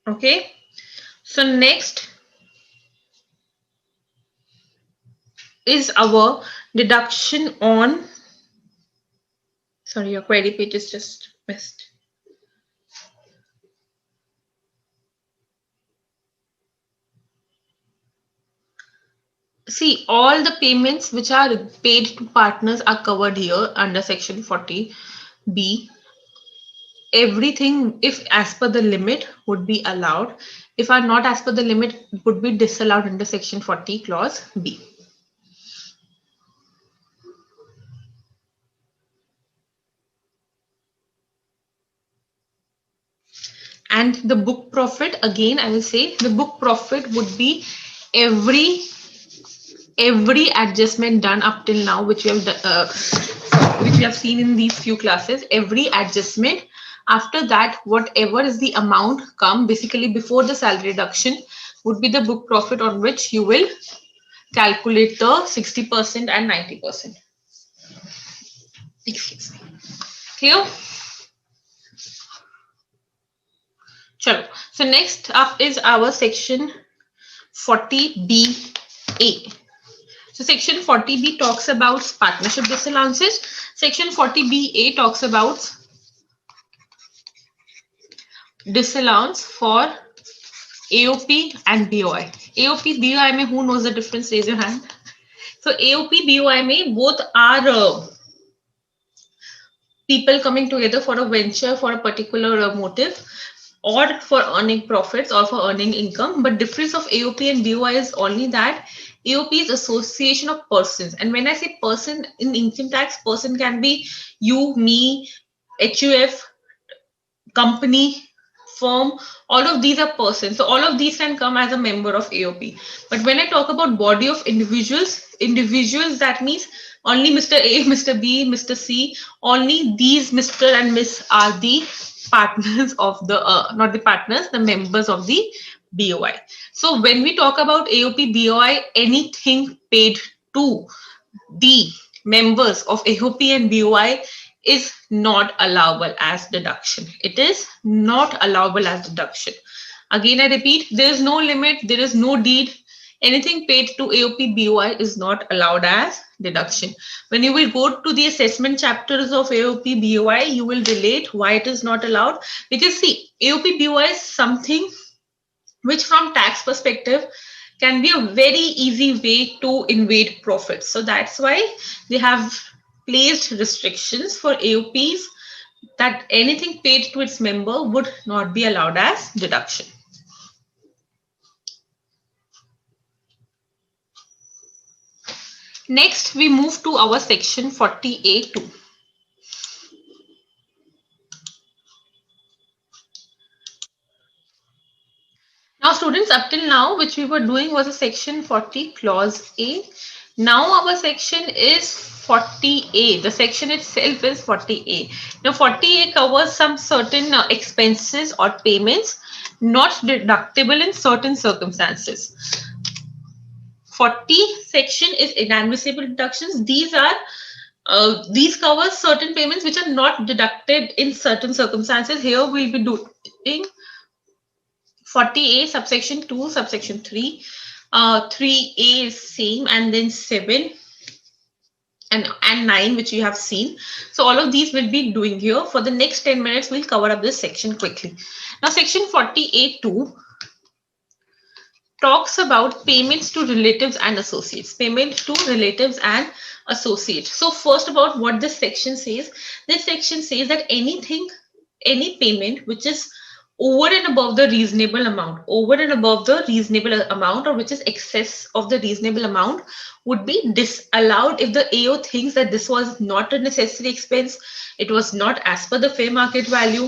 Okay. So next is our deduction on, sorry, your query page is just missed. See, all the payments which are paid to partners are covered here under section 40B. Everything, if as per the limit, would be allowed. If are not as per the limit, would be disallowed under section 40 clause B. And the book profit, again, I will say the book profit would be every adjustment done up till now, which we have seen in these few classes. Every adjustment, after that, whatever is the amount come basically before the salary reduction would be the book profit on which you will calculate the 60% and 90%. Excuse me. Clear? Chalo. So next up is our section 40BA. So section 40B talks about partnership disallowances. Section 40BA talks about disallowance for AOP and BOI. AOP, BOI mein who knows the difference? Raise your hand. So AOP, BOI mein both are people coming together for a venture for a particular motive, or for earning profits or for earning income. But difference of AOP and BOI is only that AOP is association of persons. And when I say person in income tax, person can be you, me, HUF, company, firm, all of these are persons. So all of these can come as a member of AOP. But when I talk about body of individuals, that means only Mr. A, Mr. B, Mr. C, only these Mr. and Miss are the partners of the, not the partners, the members of the BOI. So when we talk about AOP, BOI, anything paid to the members of AOP and BOI is not allowable as deduction. It is not allowable as deduction. Again, I repeat, there is no limit, there is no deed. Anything paid to AOP BOI is not allowed as deduction. When you will go to the assessment chapters of AOP BOI, you will relate why it is not allowed. Because see, AOP BOI is something which from tax perspective can be a very easy way to invade profits. So that's why they have placed restrictions for AOPs that anything paid to its member would not be allowed as deduction. Next, we move to our section 40A2. Now, students, up till now, which we were doing was a section 40 clause A. Now our section is 40A. The section itself is 40A. Now 40A covers some certain expenses or payments not deductible in certain circumstances. 40 section is inadmissible deductions. These cover certain payments which are not deducted in certain circumstances. Here we'll be doing 40A subsection 2, subsection 3. 3A is same, and then 7 and 9, which you have seen. So all of these will be doing here. For the next 10 minutes, we'll cover up this section quickly. Now section 40A2 talks about payments to relatives and associates. Payment to relatives and associates. So first about what this section says. This section says that any payment which is over and above the reasonable amount, or which is excess of the reasonable amount, would be disallowed if the AO thinks that this was not a necessary expense, it was not as per the fair market value,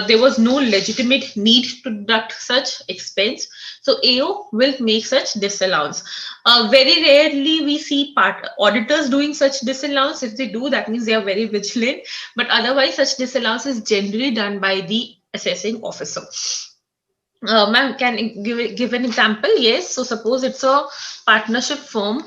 there was no legitimate need to deduct such expense. So AO will make such disallowance. Very rarely we see auditors doing such disallowance. If they do, that means they are very vigilant. But otherwise, such disallowance is generally done by the assessing officer. Ma'am, can you give an example? Yes. So suppose it's a partnership firm.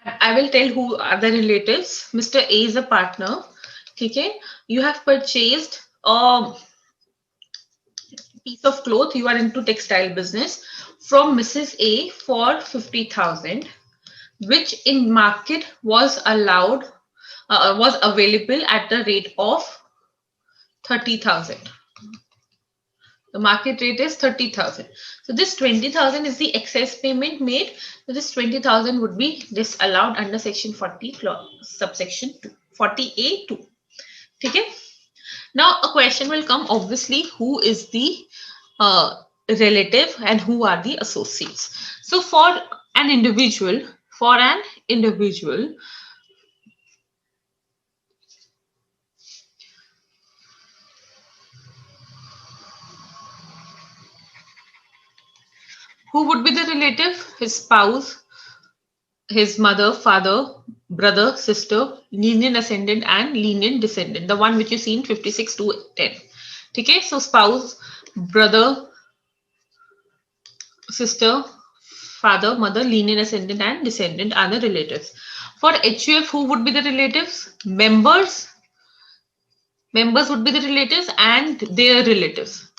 I will tell who are the relatives. Mr. A is a partner. Okay. You have purchased a piece of cloth. You are into textile business from Mrs. A for 50,000, which in market was allowed, was available at the rate of 30,000. The market rate is 30,000. So this 20,000 is the excess payment made. So this 20,000 would be disallowed under section 40 subsection 2, 40A2. Okay. Now a question will come, obviously, who is the relative and who are the associates. So for an individual, who would be the relative? His spouse, his mother, father, brother, sister, lenient ascendant and lenient descendant. The one which you see in 56 to 10. Okay, so spouse, brother, sister, father, mother, lenient ascendant and descendant are the relatives. For HUF, who would be the relatives? Members would be the relatives and their relatives.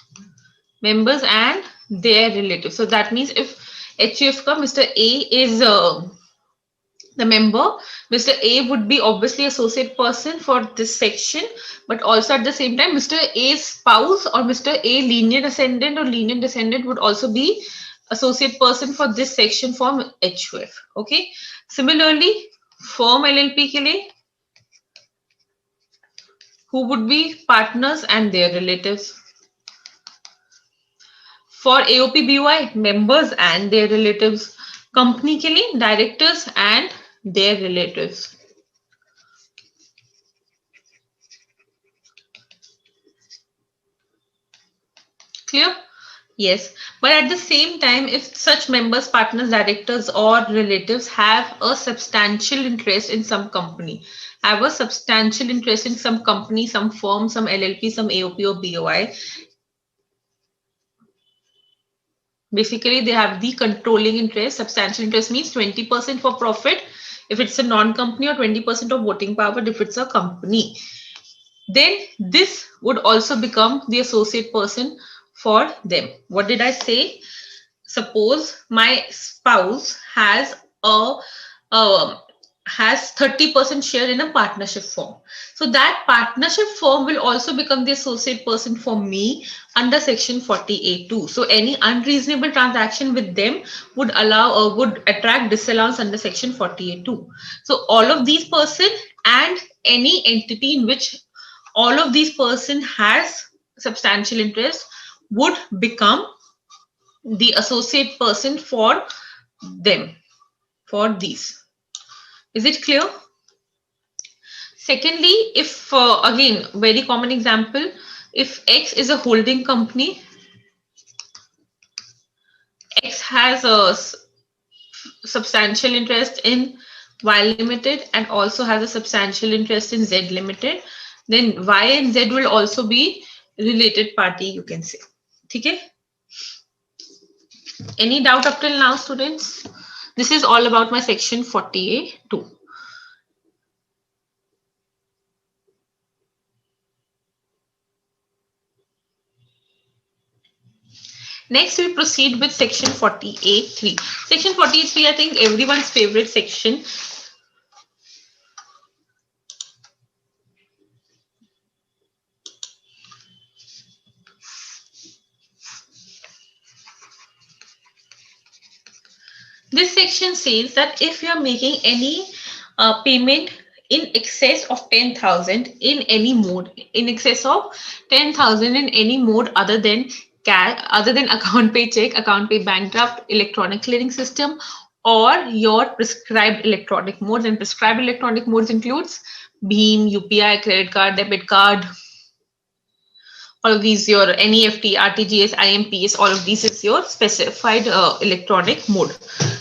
Members and their relatives. So that means if HUF ka Mr. A is the member, Mr. A would be obviously associate person for this section, but also at the same time Mr. A's spouse or Mr. A lenient ascendant or lenient descendant would also be associate person for this section from HUF. Okay. Similarly, firm LLP ke liye, who would be partners and their relatives. For AOP BOI, members and their relatives. Company के लिए directors and their relatives. Clear? Yes. But at the same time, if such members, partners, directors, or relatives have a substantial interest in some company, some firm, some LLP, some AOP or BOI, basically they have the controlling interest. Substantial interest means 20% for profit if it's a non-company, or 20% of voting power if it's a company. Then this would also become the associate person for them. What did I say? Suppose my spouse has has 30% share in a partnership firm. So that partnership firm will also become the associate person for me under section 48(2). So any unreasonable transaction with them would would attract disallowance under section 48(2). So all of these person and any entity in which all of these person has substantial interest would become the associate person for them, for these. Is it clear? Secondly, if again, very common example, if X is a holding company, X has a substantial interest in Y Limited and also has a substantial interest in Z Limited, then Y and Z will also be related party, you can say. Okay? Any doubt up till now, students? This is all about my section 48(2). Next, we proceed with section 48(3). Section 48(3), I think everyone's favorite section. This section says that if you are making any payment in excess of 10,000 in any mode, in excess of 10,000 in any mode other than account pay check, account pay bank draft, electronic clearing system, or your prescribed electronic modes. And prescribed electronic modes includes BHIM, UPI, credit card, debit card, all of these, your NEFT, RTGS, IMPS, all of these is your specified electronic mode.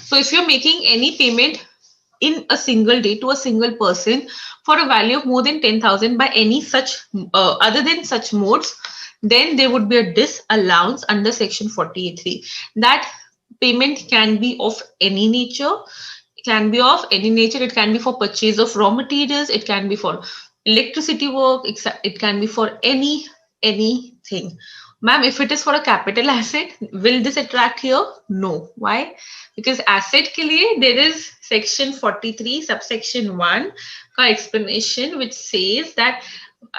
So if you're making any payment in a single day to a single person for a value of more than 10,000 by any such other than such modes, then there would be a disallowance under section 48(3). That payment can be of any nature. It can be of any nature. It can be for purchase of raw materials. It can be for electricity work. It can be for anything. Ma'am, if it is for a capital asset, will this attract here? No. Why? Because asset के लिए there is section 43 subsection 1 का explanation which says that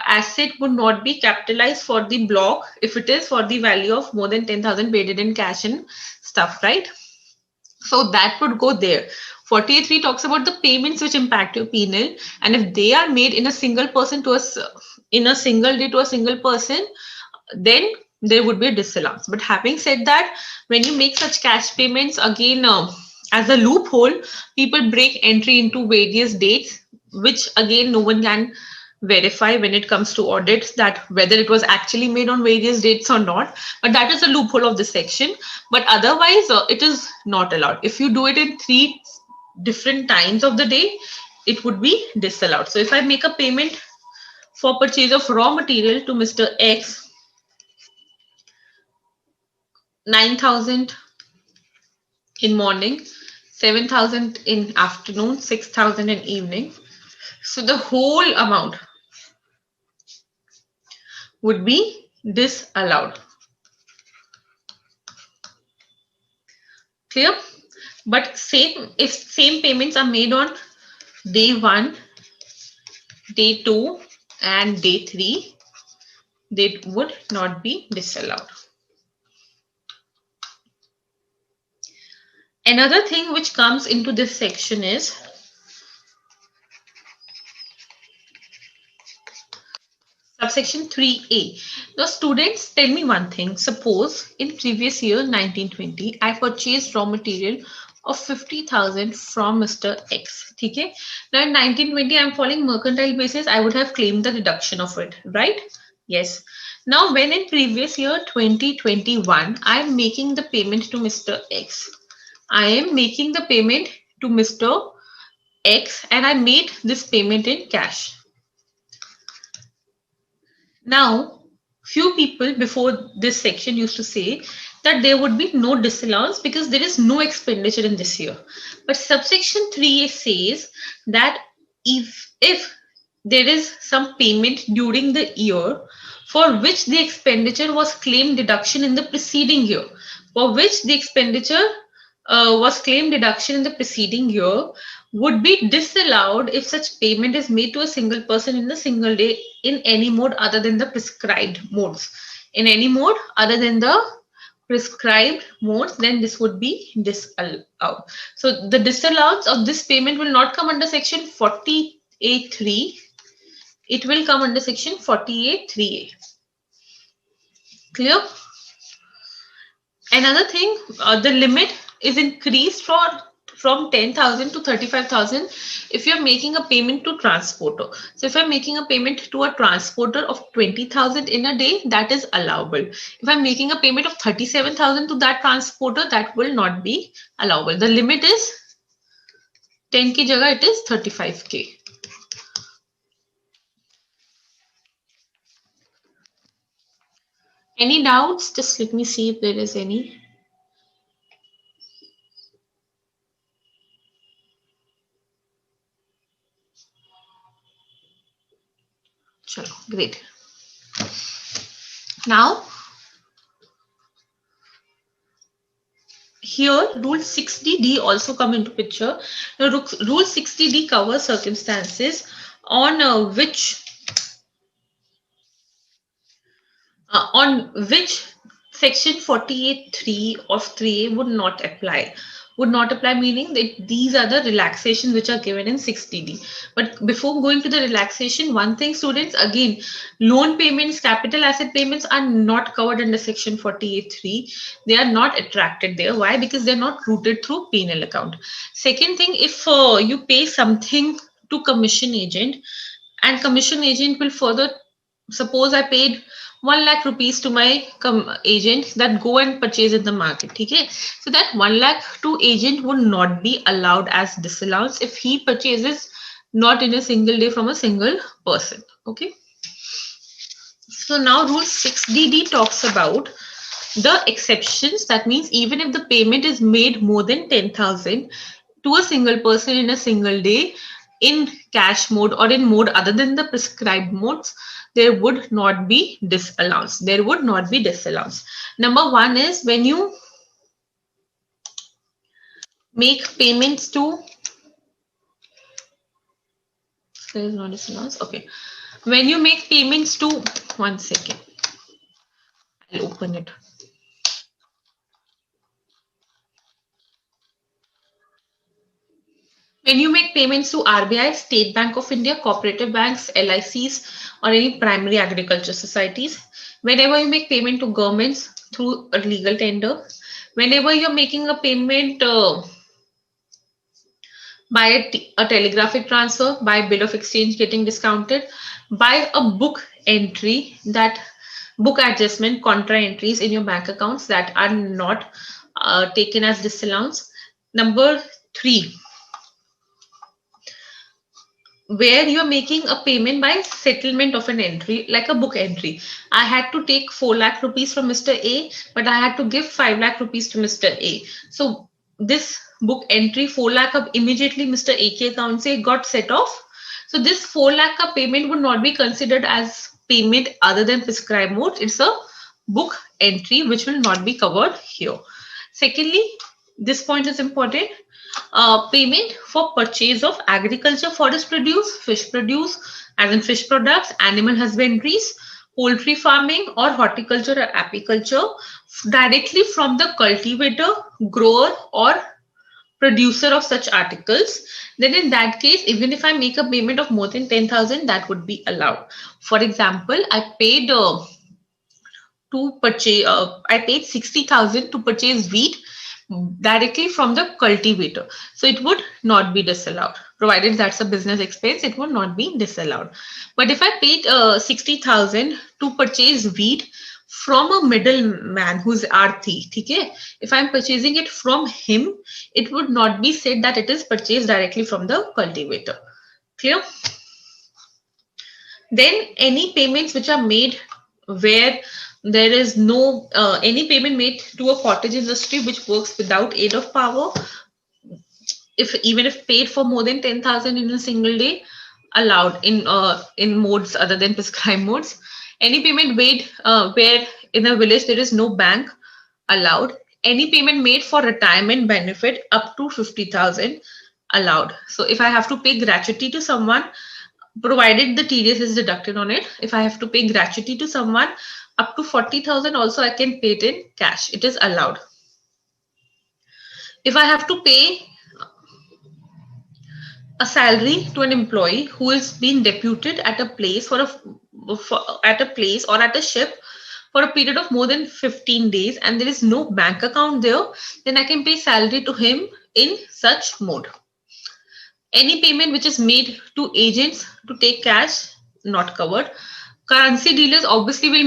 asset would not be capitalized for the block if it is for the value of more than 10,000 paid in cash and stuff, right? So that would go there. 48(3) talks about the payments which impact your P&L, and if they are made in a single person to in a single day to a single person, then there would be a disallowance. But having said that, when you make such cash payments, again, as a loophole, people break entry into various dates, which again, no one can verify when it comes to audits that whether it was actually made on various dates or not. But that is a loophole of this section. But otherwise, it is not allowed. If you do it in 3 different times of the day, it would be disallowed. So if I make a payment for purchase of raw material to Mr. X, 9,000 in morning, 7,000 in afternoon, 6,000 in evening. So the whole amount would be disallowed. Clear? But if same payments are made on day 1, day 2, and day 3, they would not be disallowed. Another thing which comes into this section is Subsection 3A. Now, students, tell me one thing. Suppose in previous year, 1920, I purchased raw material of 50,000 from Mr. X. Okay? Now, in 1920, I'm following mercantile basis. I would have claimed the deduction of it, right? Yes. Now, when in previous year, 2021, I'm making the payment to Mr. X. I am making the payment to Mr. X and I made this payment in cash. Now, few people before this section used to say that there would be no disallowance because there is no expenditure in this year. But subsection 3A says that if there is some payment during the year for which the expenditure was claimed deduction in the preceding year, for which the expenditure was claimed deduction in the preceding year, would be disallowed if such payment is made to a single person in a single day in any mode other than the prescribed modes. In any mode other than the prescribed modes, then this would be disallowed. So the disallowance of this payment will not come under section 48.3. It will come under section 48.3A. Clear? Another thing, the limit is increased from 10,000 to 35,000 if you're making a payment to transporter. So if I'm making a payment to a transporter of 20,000 in a day, that is allowable. If I'm making a payment of 37,000 to that transporter, that will not be allowable. The limit is 10K jaga, it is 35K. Any doubts? Just let me see if there is any. Chalo, great. Now, here rule 60D also come into picture. Now, rule 60D covers circumstances on which section 48.3 of 3A would not apply. Would not apply meaning that these are the relaxations which are given in 60D. But before going to the relaxation, one thing, students, again, loan payments, capital asset payments are not covered under section 48.3. They are not attracted there. Why? Because they're not routed through penal account. Second thing, if you pay something to commission agent and commission agent will further, suppose I paid 1 lakh rupees to my agent that go and purchase in the market. Okay, so that 1 lakh to agent would not be allowed as disallowance if he purchases not in a single day from a single person. Okay, so now rule 6DD talks about the exceptions. That means even if the payment is made more than 10,000 to a single person in a single day in cash mode or in mode other than the prescribed modes, there would not be disallowance. There would not be disallowance. Number one is when you make payments to, there is no disallowance. Okay. When you make payments to, one second, I'll open it. When you make payments to RBI, State Bank of India, cooperative banks, LICs, or any primary agriculture societies, whenever you make payment to governments through a legal tender, whenever you're making a payment by a telegraphic transfer, by bill of exchange getting discounted, by a book entry, that book adjustment, contra entries in your bank accounts that are not taken as disallowance. Number 3, where you're making a payment by settlement of an entry, like a book entry. I had to take 4 lakh rupees from Mr. A, but I had to give 5 lakh rupees to Mr. A. So this book entry, 4 lakh up immediately Mr. A ke account se got set off. So this 4 lakh ka payment would not be considered as payment other than prescribed mode. It's a book entry which will not be covered here. Secondly, this point is important. Payment for purchase of agriculture, forest produce, fish produce, as in fish products, animal husbandries, poultry farming, or horticulture or apiculture directly from the cultivator, grower, or producer of such articles, then in that case, even if I make a payment of more than 10,000, that would be allowed. For example, I paid to purchase, I paid 60,000 to purchase wheat directly from the cultivator. So it would not be disallowed. Provided that's a business expense, it would not be disallowed. But if I paid 60,000 to purchase wheat from a middleman who's Arthi, okay? If I'm purchasing it from him, it would not be said that it is purchased directly from the cultivator. Clear? Then any payments which are made where there is no any payment made to a cottage industry which works without aid of power, if even if paid for more than 10,000 in a single day, allowed in modes other than prescribed modes. Any payment made where in a village there is no bank, allowed. Any payment made for retirement benefit up to 50,000, allowed. So if I have to pay gratuity to someone, provided the TDS is deducted on it, if I have to pay gratuity to someone up to 40,000, also I can pay it in cash. It is allowed. If I have to pay a salary to an employee who is being deputed at a place at a place or at a ship for a period of more than 15 days and there is no bank account there, then I can pay salary to him in such mode. Any payment which is made to agents to take cash, not covered. Currency dealers obviously will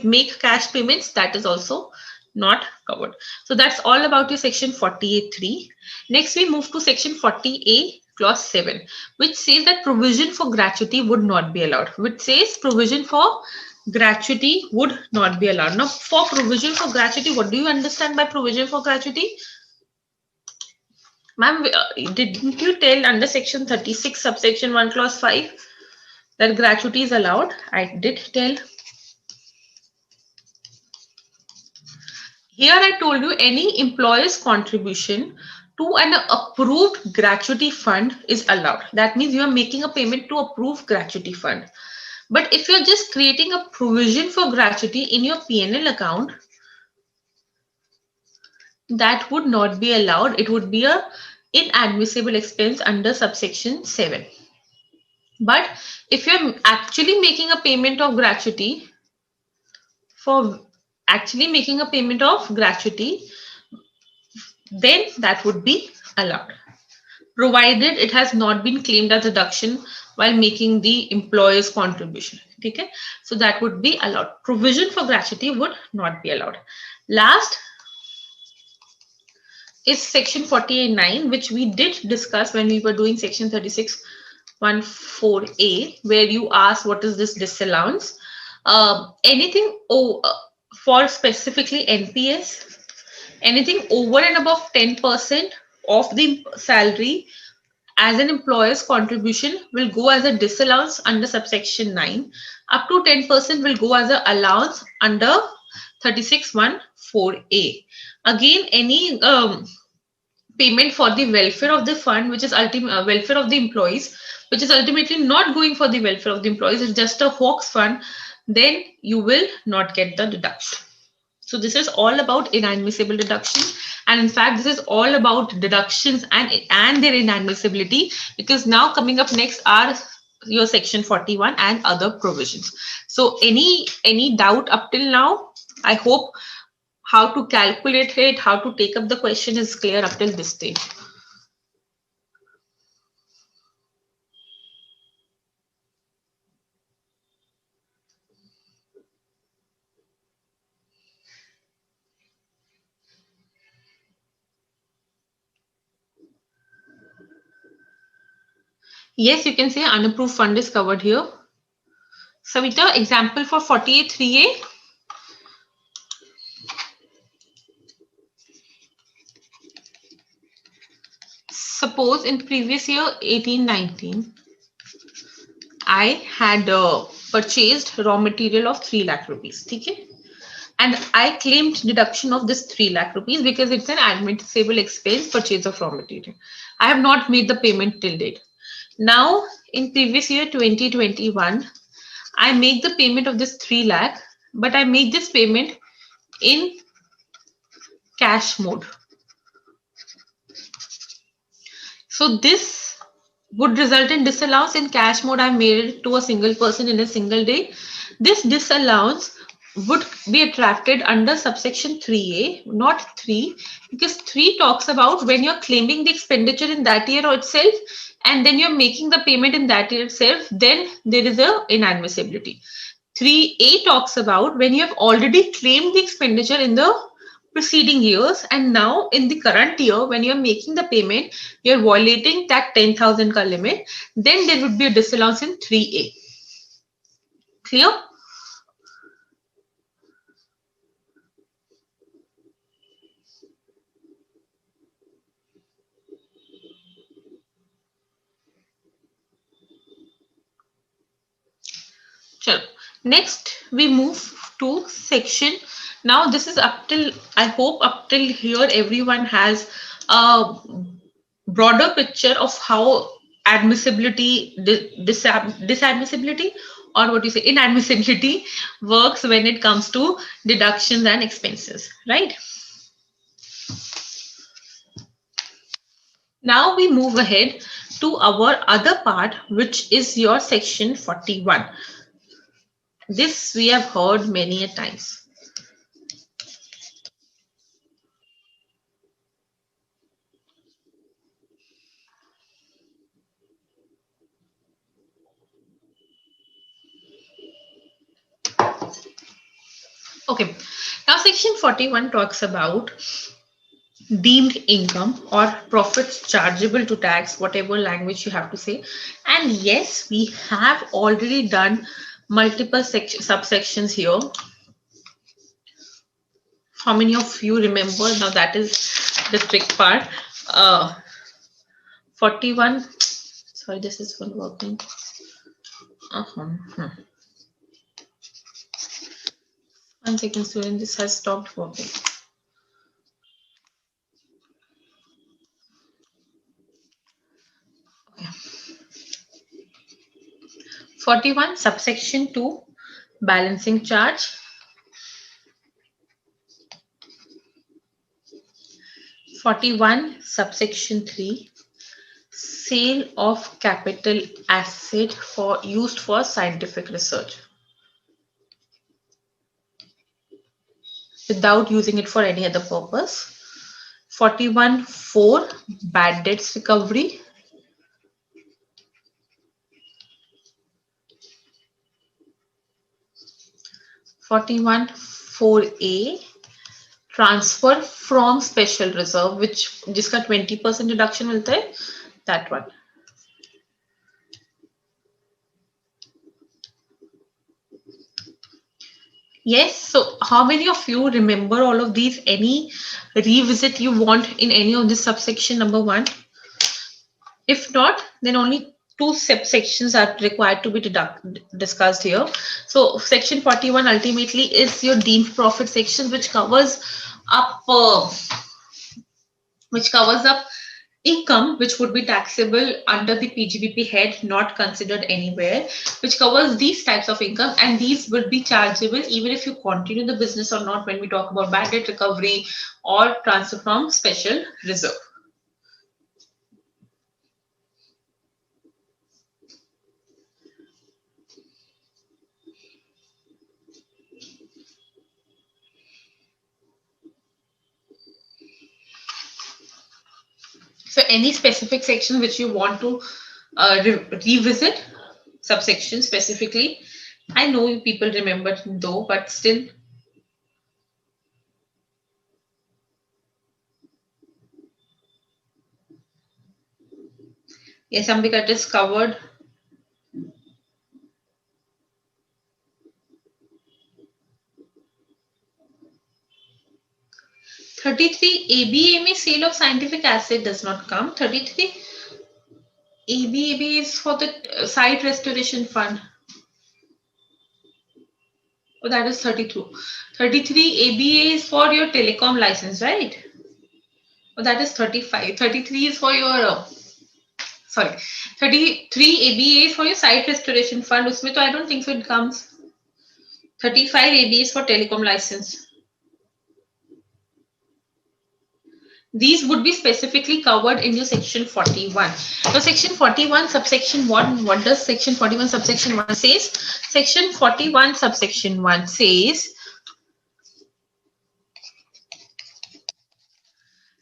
make cash payments, that is also not covered. So that's all about your section 48.3. Next we move to section 40A clause 7, which says that provision for gratuity would not be allowed. Which says provision for gratuity would not be allowed. Now for provision for gratuity, what do you understand by provision for gratuity? Ma'am, didn't you tell under section 36 subsection 1 clause 5 that gratuity is allowed? I did tell. Here I told you any employer's contribution to an approved gratuity fund is allowed. That means you are making a payment to approved gratuity fund. But if you're just creating a provision for gratuity in your P&L account, that would not be allowed. It would be a inadmissible expense under subsection 7. But if you're actually making a payment of gratuity then that would be allowed, provided it has not been claimed as deduction while making the employer's contribution. Okay, so that would be allowed. Provision for gratuity would not be allowed. Last is section 48.9, which we did discuss when we were doing section 36.14a, where you asked what is this disallowance. Anything for specifically NPS, anything over and above 10% of the salary as an employer's contribution will go as a disallowance under subsection 9. Up to 10% will go as an allowance under 36.14a. Again, any payment for the welfare of the fund, which is welfare of the employees, which is ultimately not going for the welfare of the employees, it's just a hoax fund, then you will not get the deduction. So this is all about inadmissible deduction, and in fact this is all about deductions and their inadmissibility, because now coming up next are your section 41 and other provisions. So any doubt up till now? I hope how to calculate it, how to take up the question is clear up till this stage. Yes, you can say unapproved fund is covered here. Savita, example for 48.3a. Suppose in previous year 18-19, I had purchased raw material of 3 lakh rupees. Okay? And I claimed deduction of this 3 lakh rupees because it's an admissible expense, purchase of raw material. I have not made the payment till date. Now, in previous year 2021, I make the payment of this 3 lakh, but I make this payment in cash mode. So this would result in disallowance in cash mode. I've made it to a single person in a single day. This disallowance would be attracted under subsection 3A, not 3, because 3 talks about when you're claiming the expenditure in that year itself and then you're making the payment in that year itself, then there is a inadmissibility. 3A talks about when you have already claimed the expenditure in the preceding years and now in the current year when you're making the payment, you're violating that 10,000 ka limit, then there would be a disallowance in 3A. Clear? Sure. Next, we move to section. Now, this is up till, I hope up till here, everyone has a broader picture of how admissibility, disadmissibility, or what you say, inadmissibility works when it comes to deductions and expenses, right? Now we move ahead to our other part, which is your section 41. This we have heard many a times. Okay, now section 41 talks about deemed income or profits chargeable to tax, whatever language you have to say. And yes, we have already done multiple subsections here. How many of you remember? Now that is the trick part. 41. Sorry, this is not working. One second, student. This has stopped working. Okay. 41 subsection 2 balancing charge. 41 subsection 3 sale of capital asset for used for scientific research without using it for any other purpose. 41.4 bad debts recovery. 41.4A transfer from special reserve, which जिसका 20% deduction मिलता है, that one. Yes, so how many of you remember all of these? Any revisit you want in any of this subsection number 1? If not, then only 2 subsections are required to be discussed here. So section 41 ultimately is your deemed profit section, which covers up income which would be taxable under the PGBP head, not considered anywhere, which covers these types of income, and these would be chargeable even if you continue the business or not when we talk about bad debt recovery or transfer from special reserve. So any specific section which you want to revisit, subsection specifically? I know you people remember though, but still. Yes, Ambika, it is covered. ABA में sale of scientific asset does not come. 33 ABA is for the site restoration fund. Oh, that is 32. 33 ABA is for your telecom license, right? Oh, that is 35. 33 is for your 33 ABA is for your site restoration fund. Usme to I don't think so it comes. 35 ABA is for telecom license. These would be specifically covered in your section 41. So section 41 subsection 1, what does section 41 subsection 1 says? Section 41 subsection 1 says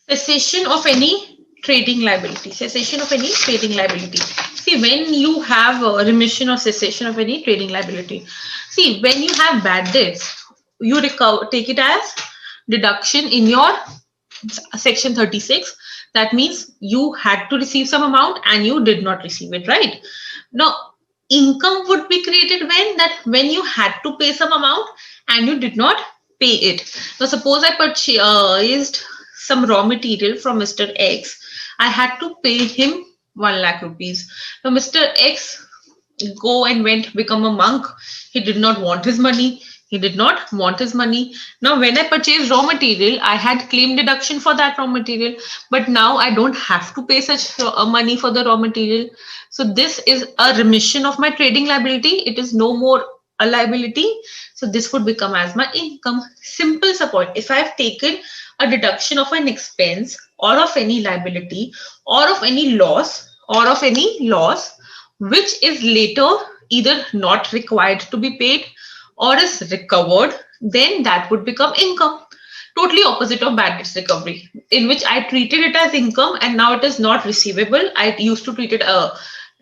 cessation of any trading liability. Cessation of any trading liability. See, when you have a remission or cessation of any trading liability. See, when you have bad debts, you take it as deduction in your section 36. That means you had to receive some amount and you did not receive it, right? Now, income would be created when you had to pay some amount and you did not pay it. Now, suppose I purchased some raw material from Mr. X. I had to pay him 1 lakh rupees. Now, Mr. X go and become a monk. He did not want his money. He did not want his money. Now, when I purchased raw material, I had claim deduction for that raw material, but now I don't have to pay such money for the raw material. So this is a remission of my trading liability. It is no more a liability. So this would become as my income. Simple support. If I have taken a deduction of an expense or of any liability or of any loss which is later either not required to be paid or is recovered, then that would become income. Totally opposite of bad debts recovery, in which I treated it as income and now it is not receivable. I used to treat it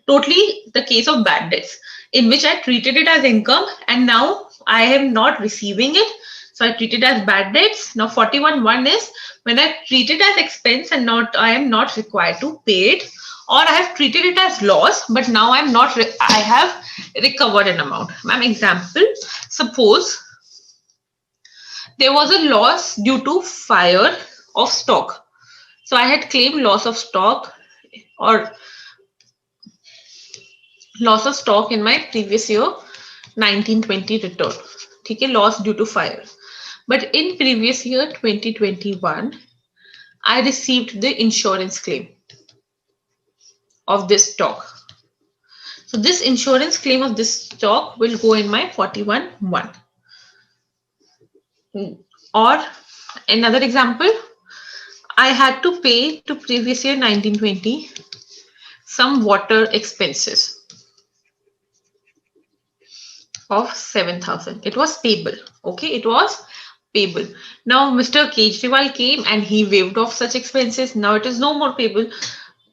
totally the case of bad debts, in which I treated it as income and now I am not receiving it. So I treat it as bad debts. Now 41(1) is when I treat it as expense and I am not required to pay it, or I have treated it as loss, but now I have recovered an amount. Ma'am, example, suppose there was a loss due to fire of stock. So I had claimed loss of stock or loss of stock in my previous year 1920 return. Okay, loss due to fire. But in previous year 2021, I received the insurance claim of this stock. So this insurance claim of this stock will go in my 41(1). Or another example, I had to pay to previous year 1920 some water expenses of 7,000. It was payable. Okay, it was payable. Now Mr. Kejriwal came and he waived off such expenses. Now it is no more payable.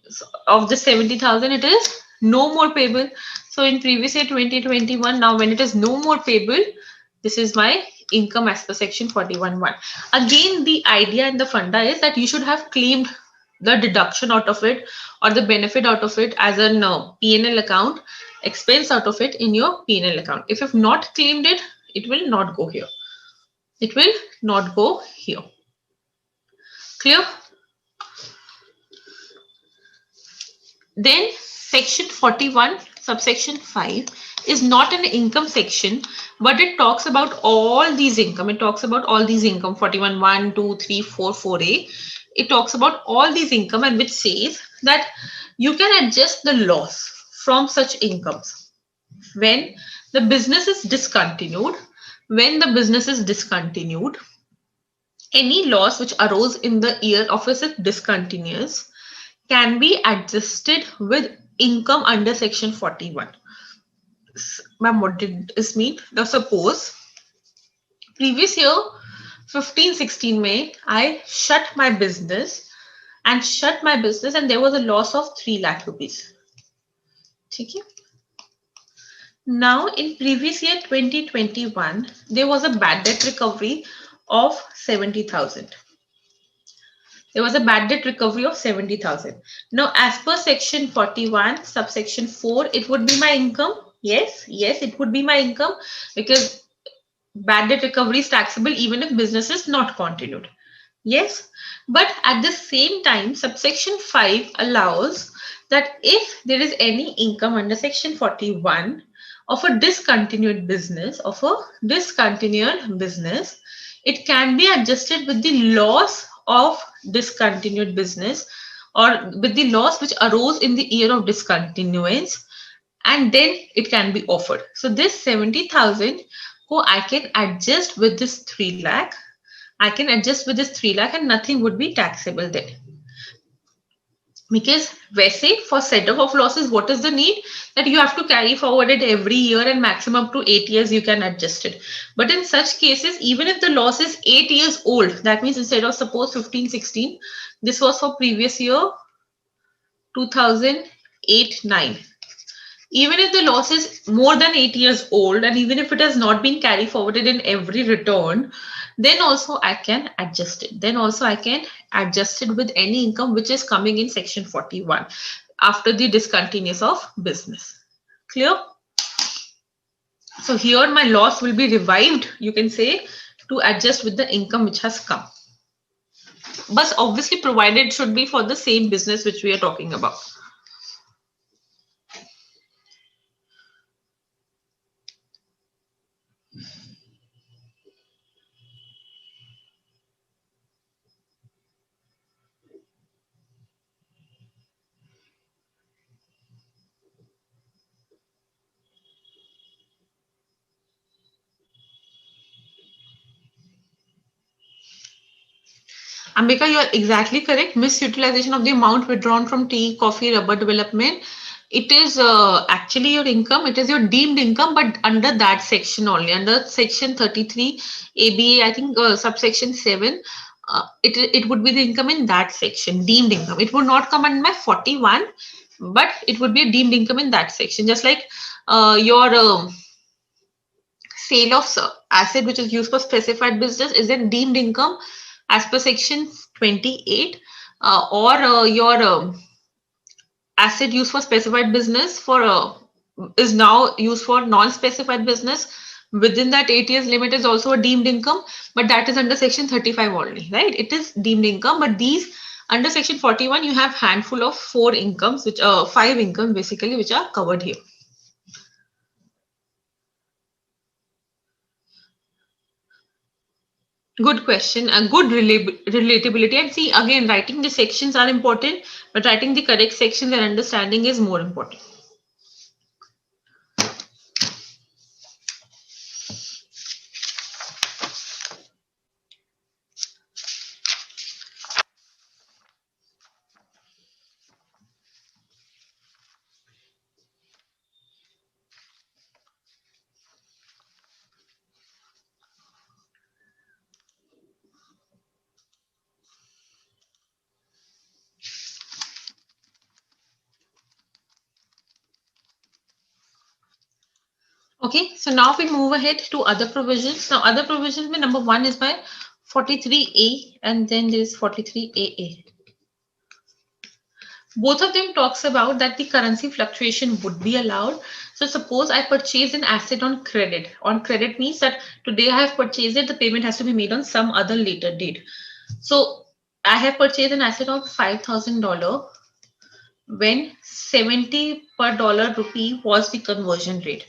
So of the 70,000, it is no more payable. So in previous year 2021, now when it is no more payable, this is my income as per section 41(1). Again, the idea and the funda is that you should have claimed the deduction out of it or the benefit out of it as a P&L account, expense out of it in your P&L account. If you have not claimed it, it will not go here. It will not go here. Clear? Then section 41 subsection 5 is not an income section, but it talks about all these income. It talks about all these income 41(1), 2, 3, 4, 4A. It talks about all these income and which says that you can adjust the loss from such incomes when the business is discontinued. When the business is discontinued, any loss which arose in the year of its discontinuance can be adjusted with income under section 41. Ma'am, what did this mean? Now suppose previous year 15-16 May, I shut my business and there was a loss of 3 lakh rupees. Okay. Now in previous year 2021, there was a bad debt recovery of 70,000. There was a bad debt recovery of 70,000. Now, as per section 41, subsection 4, it would be my income. Yes, it would be my income because bad debt recovery is taxable even if business is not continued. Yes, but at the same time, subsection 5 allows that if there is any income under section 41 of a discontinued business, it can be adjusted with the loss of discontinued business or with the loss which arose in the year of discontinuance, and then it can be offered. So this 70,000 I can adjust with this 3 lakh I can adjust with this 3 lakh and nothing would be taxable then. Because वैसे for setup of losses, what is the need? That you have to carry forward it every year and maximum up to 8 years you can adjust it. But in such cases, even if the loss is 8 years old, that means instead of suppose 15, 16, this was for previous year 2008, 9. Even if the loss is more than 8 years old and even if it has not been carry forwarded in every return, then also I can adjust it. Then also I can adjust it with any income which is coming in section 41 after the discontinuance of business. Clear? So here my loss will be revived, you can say, to adjust with the income which has come. But obviously provided should be for the same business which we are talking about. Ambika, you are exactly correct. Misutilization of the amount withdrawn from tea, coffee, rubber development. It is actually your income. It is your deemed income, but under that section only. Under section 33 ABA, I think subsection 7, it would be the income in that section, deemed income. It would not come under my 41, but it would be a deemed income in that section. Just like your sale of asset which is used for specified business is a deemed income as per section 28, or your asset used for specified business for is now used for non-specified business within that 8 years limit is also a deemed income, but that is under section 35 only, right? It is deemed income, but these under section 41 you have handful of 4 incomes which 5 incomes basically which are covered here. Good question, a good relatability. And see, again, writing the sections are important, but writing the correct sections and understanding is more important. Okay, so now we move ahead to other provisions. Now, other provisions, number 1 is by 43A and then there is 43AA. Both of them talks about that the currency fluctuation would be allowed. So suppose I purchase an asset on credit. On credit means that today I have purchased it, the payment has to be made on some other later date. So I have purchased an asset of $5,000 when 70 per dollar rupee was the conversion rate.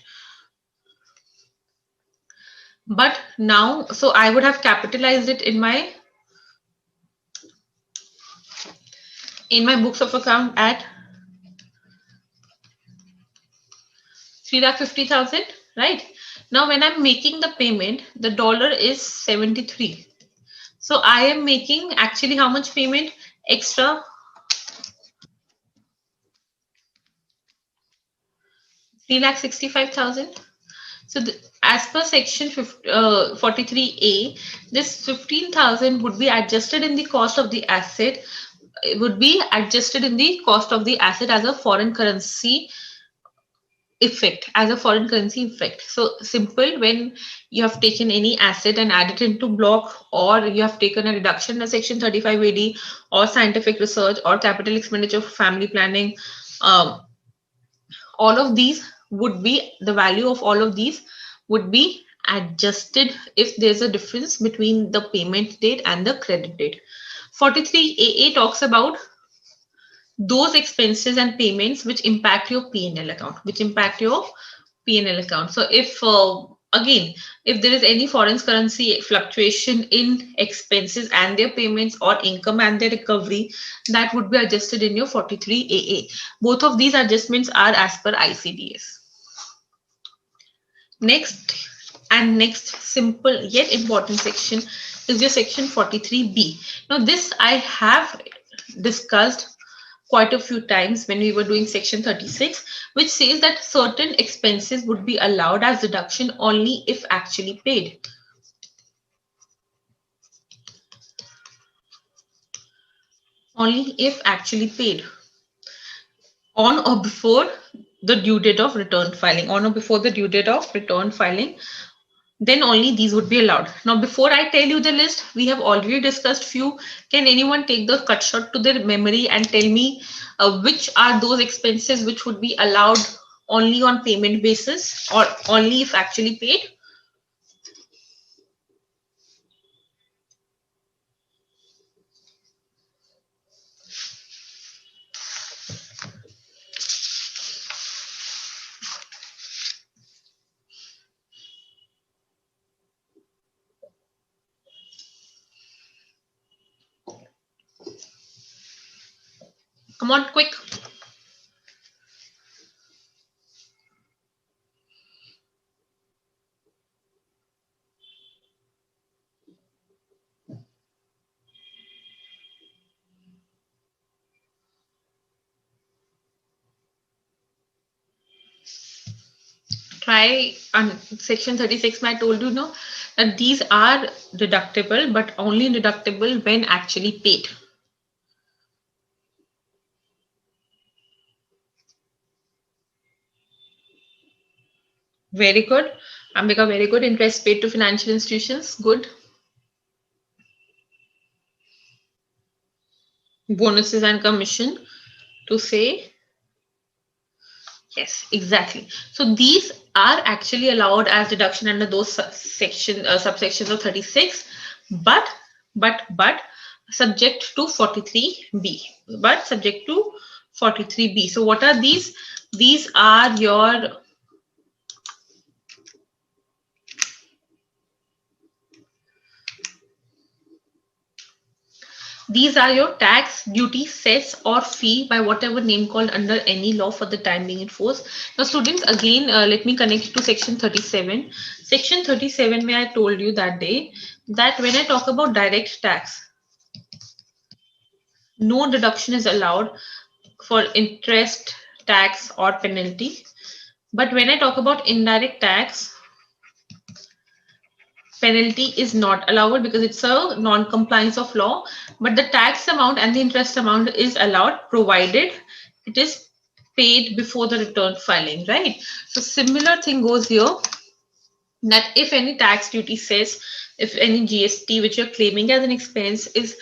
But now, so I would have capitalized it in my books of account at 3,50,000, right? Now, when I'm making the payment, the dollar is 73. So I am making actually how much payment extra? 3,65,000. So as per section 43A, this 15,000 would be adjusted in the cost of the asset. It would be adjusted in the cost of the asset as a foreign currency effect, So simple, when you have taken any asset and added it into block, or you have taken a reduction in section 35 AD, or scientific research, or capital expenditure for family planning, all of these would be, the value of all of these would be adjusted if there's a difference between the payment date and the credit date. 43AA talks about those expenses and payments which impact your P&L account, So if, again, if there is any foreign currency fluctuation in expenses and their payments, or income and their recovery, that would be adjusted in your 43AA. Both of these adjustments are as per ICDS. Next, And next simple yet important section is your section 43B. Now this I have discussed quite a few times when we were doing section 36, which says that certain expenses would be allowed as deduction only if actually paid. Only if actually paid on or before the due date of return filing. On or before the due date of return filing, then only these would be allowed. Now, before I tell you the list, we have already discussed few. Can anyone take the cut shot to their memory and tell me which are those expenses which would be allowed only on payment basis or only if actually paid? Come on, quick. Try on section 36. I told you no that these are deductible, but only deductible when actually paid. Very good. Ambika, very good. Interest paid to financial institutions. Good. Bonuses and commission to say. Yes, exactly. So these are actually allowed as deduction under those subsections of 36, but subject to 43B. But subject to 43B. So what are these? These are your tax, duty, cess or fee by whatever name called under any law for the time being in force. Now students, again, let me connect to section 37. Section 37 where I told you that day that when I talk about direct tax, no deduction is allowed for interest, tax or penalty. But when I talk about indirect tax, penalty is not allowed because it's a non-compliance of law, but the tax amount and the interest amount is allowed provided it is paid before the return filing, right? So similar thing goes here that if any tax duty says, if any GST which you're claiming as an expense is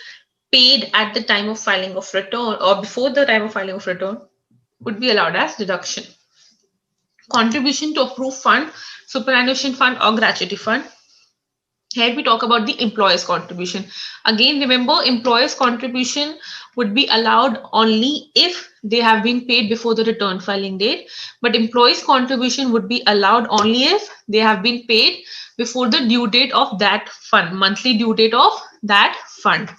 paid at the time of filing of return or before the time of filing of return, would be allowed as deduction. Contribution to approved fund, superannuation fund or gratuity fund. Here we talk about the employer's contribution. Again, remember, employer's contribution would be allowed only if they have been paid before the return filing date. But employee's contribution would be allowed only if they have been paid before the due date of that fund, monthly due date of that fund.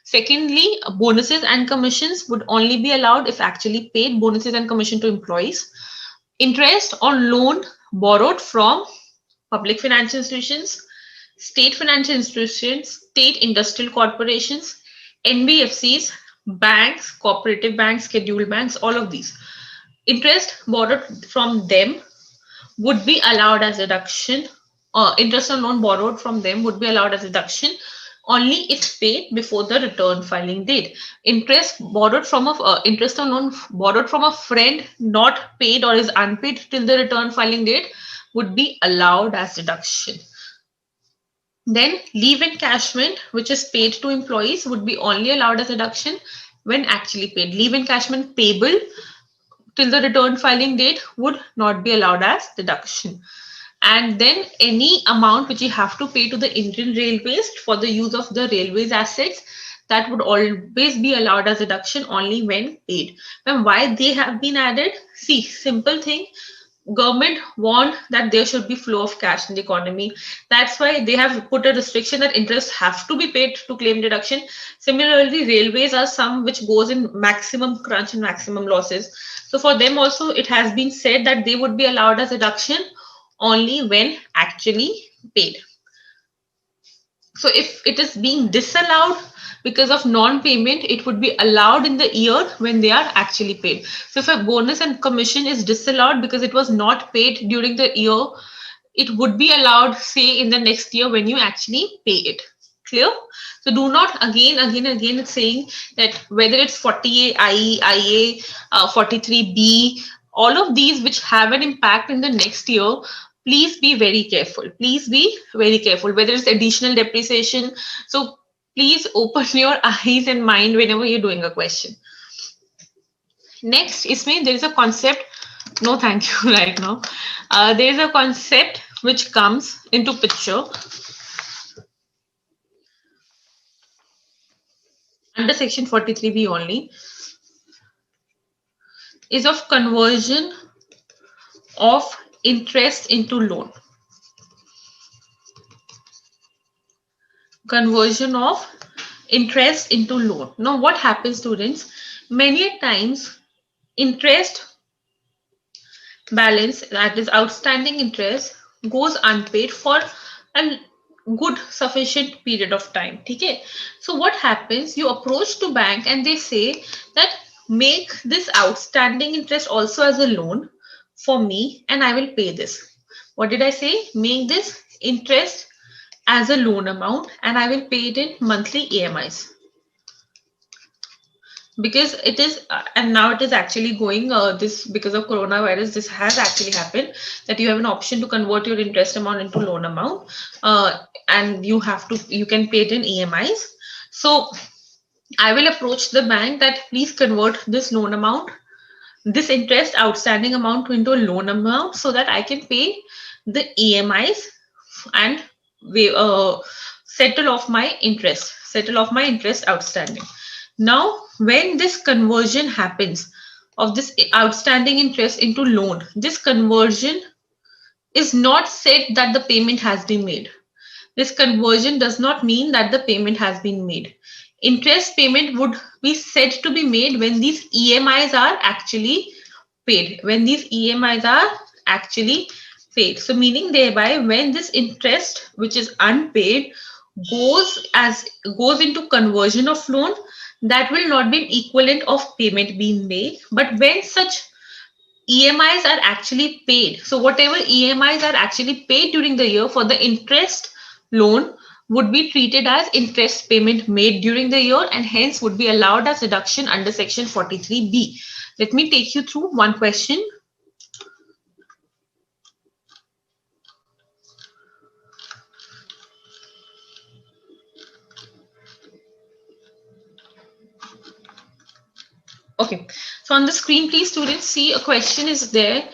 Secondly, bonuses and commissions would only be allowed if actually paid, bonuses and commission to employees. Interest on loan borrowed from public financial institutions, state financial institutions, state industrial corporations, NBFCs, banks, cooperative banks, scheduled banks, all of these. Interest borrowed from them would be allowed as deduction, or interest on loan borrowed from them would be allowed as deduction only if paid before the return filing date. Interest borrowed from interest on loan borrowed from a friend not paid or is unpaid till the return filing date would be allowed as deduction. Then leave encashment, which is paid to employees, would be only allowed as deduction when actually paid. Leave encashment payable till the return filing date would not be allowed as deduction. And then any amount which you have to pay to the Indian Railways for the use of the railways assets, that would always be allowed as deduction only when paid. And why they have been added? See, simple thing. Government want that there should be flow of cash in the economy. That's why they have put a restriction that interest have to be paid to claim deduction. Similarly, railways are some which goes in maximum crunch and maximum losses. So for them also, it has been said that they would be allowed as deduction only when actually paid. So if it is being disallowed because of non-payment, it would be allowed in the year when they are actually paid. So if a bonus and commission is disallowed because it was not paid during the year, it would be allowed, say, in the next year when you actually pay it. Clear? So do not again it's saying that whether it's 40A, IE, IA, 43B, all of these which have an impact in the next year, please be very careful. Please be very careful. Whether it's additional depreciation, so please open your eyes and mind whenever you're doing a question. Next, Ismail, there is a concept. No, thank you. Right now, there is a concept which comes into picture under section 43B only, is of conversion of interest into loan. Conversion of interest into loan. Now, what happens, students? Many times, interest balance, that is outstanding interest, goes unpaid for a good sufficient period of time. Okay, so what happens? You approach to bank and they say that make this outstanding interest also as a loan for me and I will pay this. What did I say? Make this interest as a loan amount and I will pay it in monthly EMIs. Because it is and now it is actually going this, because of coronavirus, this has actually happened, that you have an option to convert your interest amount into loan amount, and you can pay it in EMIs. So I will approach the bank that please convert this loan amount, this interest outstanding amount into a loan amount so that I can pay the EMIs and settle off my interest outstanding. Now, when this conversion happens of this outstanding interest into loan, this conversion is not said that the payment has been made. This conversion does not mean that the payment has been made. Interest payment would be said to be made when these EMIs are actually paid. When these EMIs are actually paid. So meaning thereby, when this interest which is unpaid goes into conversion of loan, that will not be an equivalent of payment being made. But when such EMIs are actually paid, so whatever EMIs are actually paid during the year for the interest loan would be treated as interest payment made during the year and hence would be allowed as deduction under section 43B. Let me take you through one question. Okay, so on the screen, please students see a question is there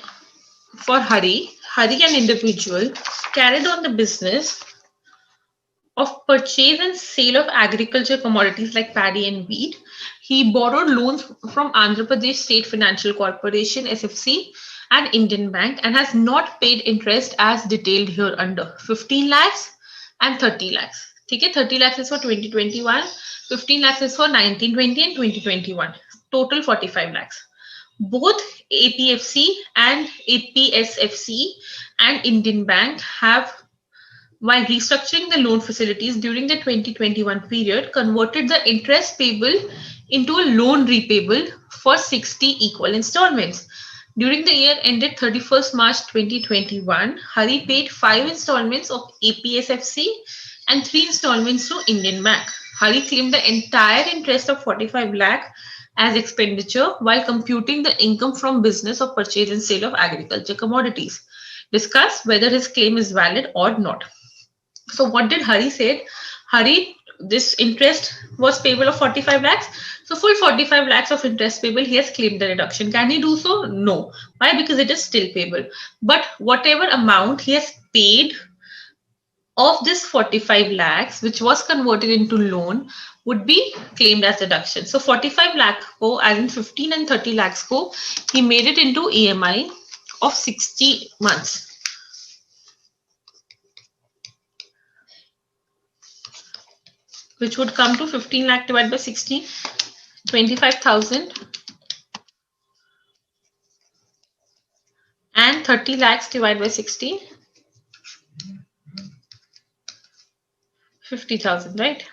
for Hari. Hari, an individual, carried on the business of purchase and sale of agriculture commodities like paddy and wheat. He borrowed loans from Andhra Pradesh State Financial Corporation, SFC, and Indian Bank and has not paid interest as detailed here under 15 lakhs and 30 lakhs. Okay, 30 lakhs is for 2021, 15 lakhs is for 1920 and 2021. Total 45 lakhs. Both APFC and APSFC and Indian Bank have, while restructuring the loan facilities during the 2021 period, converted the interest payable into a loan repayable for 60 equal installments. During the year ended 31st March 2021, Hari paid 5 installments of APSFC and 3 installments to Indian Bank. Hari claimed the entire interest of 45 lakh as expenditure while computing the income from business of purchase and sale of agriculture commodities. Discuss whether his claim is valid or not. So what did Hari said? Hari, this interest was payable of 45 lakhs. So full 45 lakhs of interest payable, he has claimed the reduction. Can he do so? No. Why? Because it is still payable. But whatever amount he has paid of this 45 lakhs, which was converted into loan, would be claimed as deduction. So 45 lakh ko, as in 15 and 30 lakhs ko, he made it into EMI of 60 months. Which would come to 15 lakh divided by 60, 25,000, and 30 lakhs divided by 60, 50,000, right?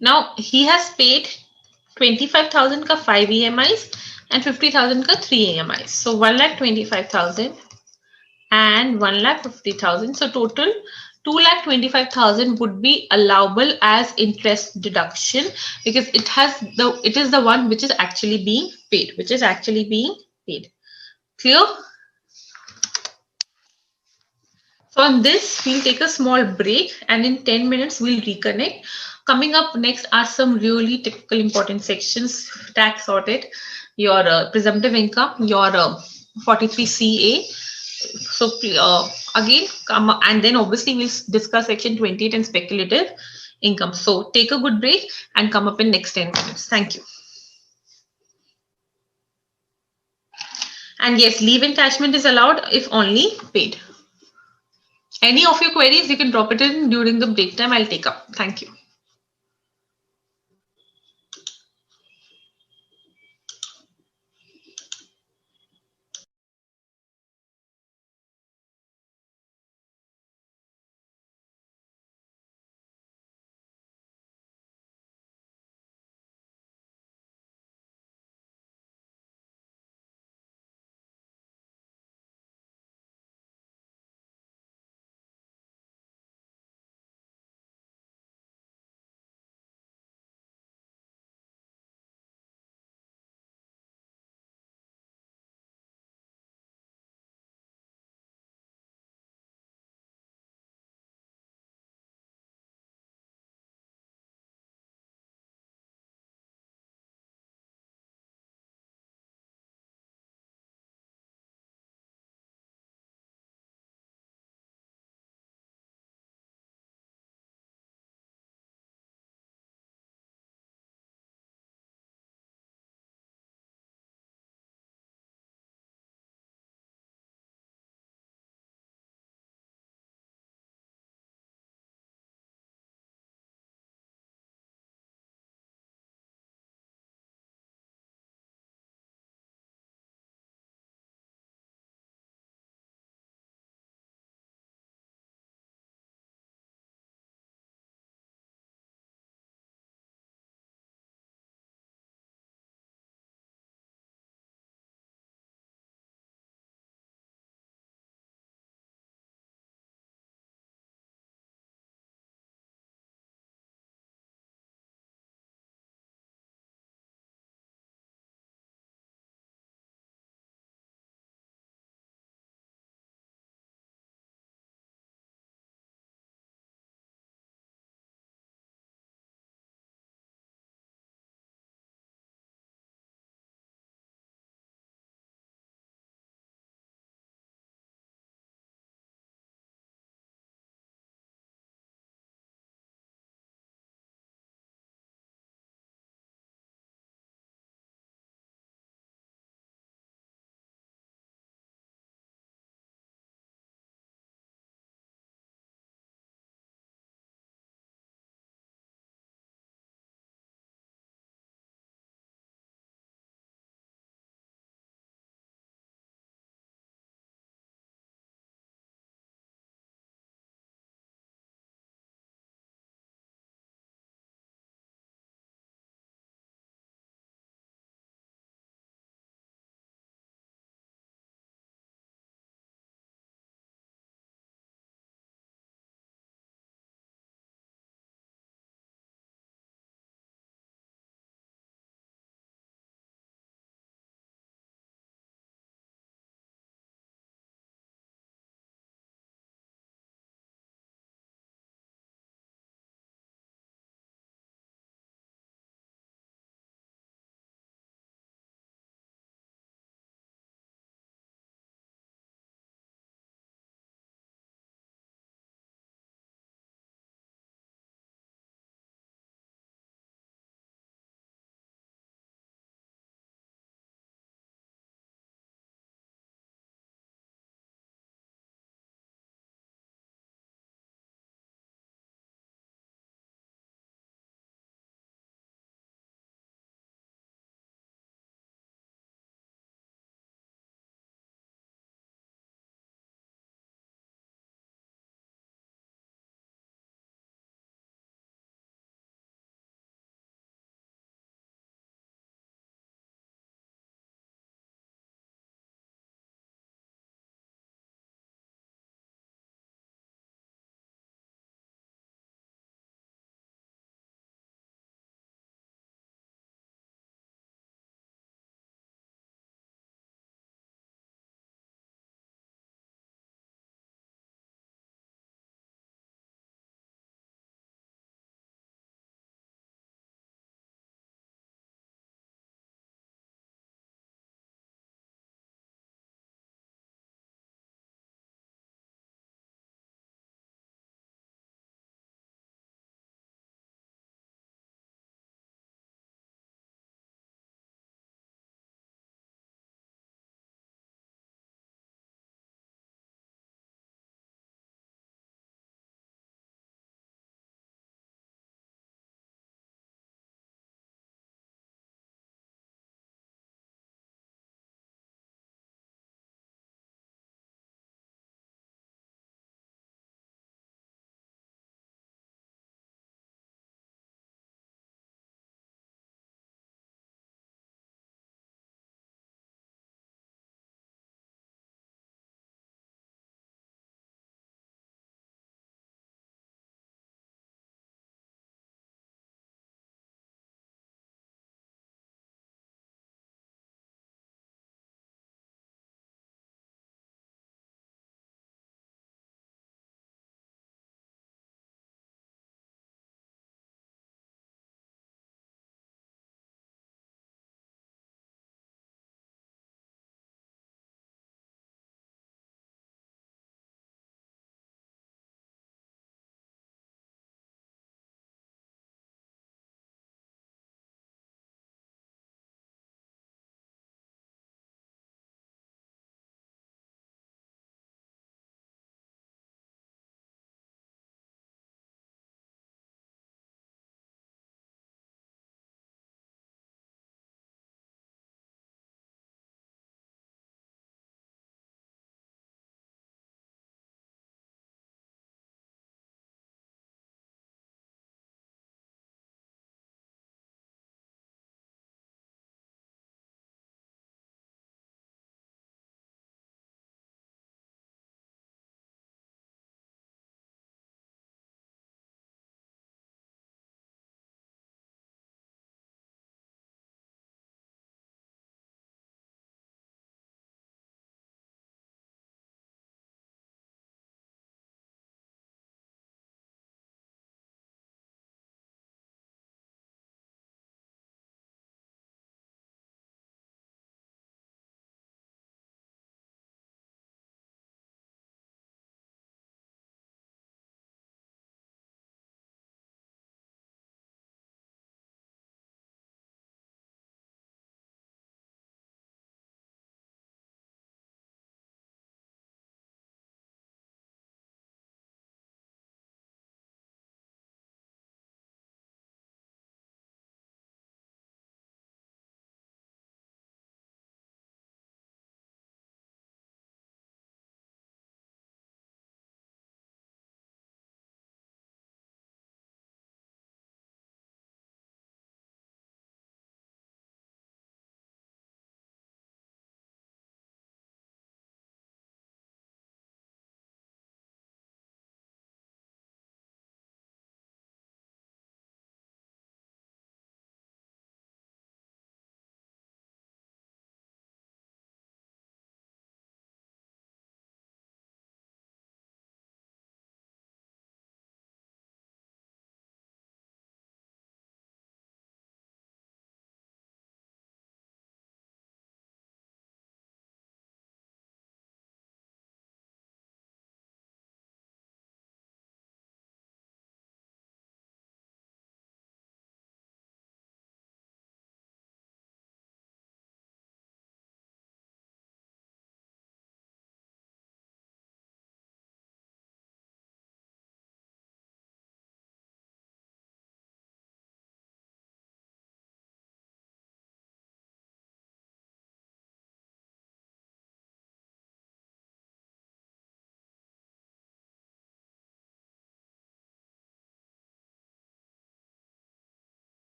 Now he has paid 25,000 ka 5 EMIs and 50,000 ka 3 EMIs. So 1,25,000 and 1,50,000. So total 2,25,000 would be allowable as interest deduction because it is the one which is actually being paid, Clear? So on this, we'll take a small break and in 10 minutes, we'll reconnect. Coming up next are some really typical important sections, tax audit, your presumptive income, your 43CA. So again, come and then obviously we'll discuss section 28 and speculative income. So take a good break and come up in next 10 minutes. Thank you. And yes, leave encashment is allowed if only paid. Any of your queries, you can drop it in during the break time. I'll take up. Thank you.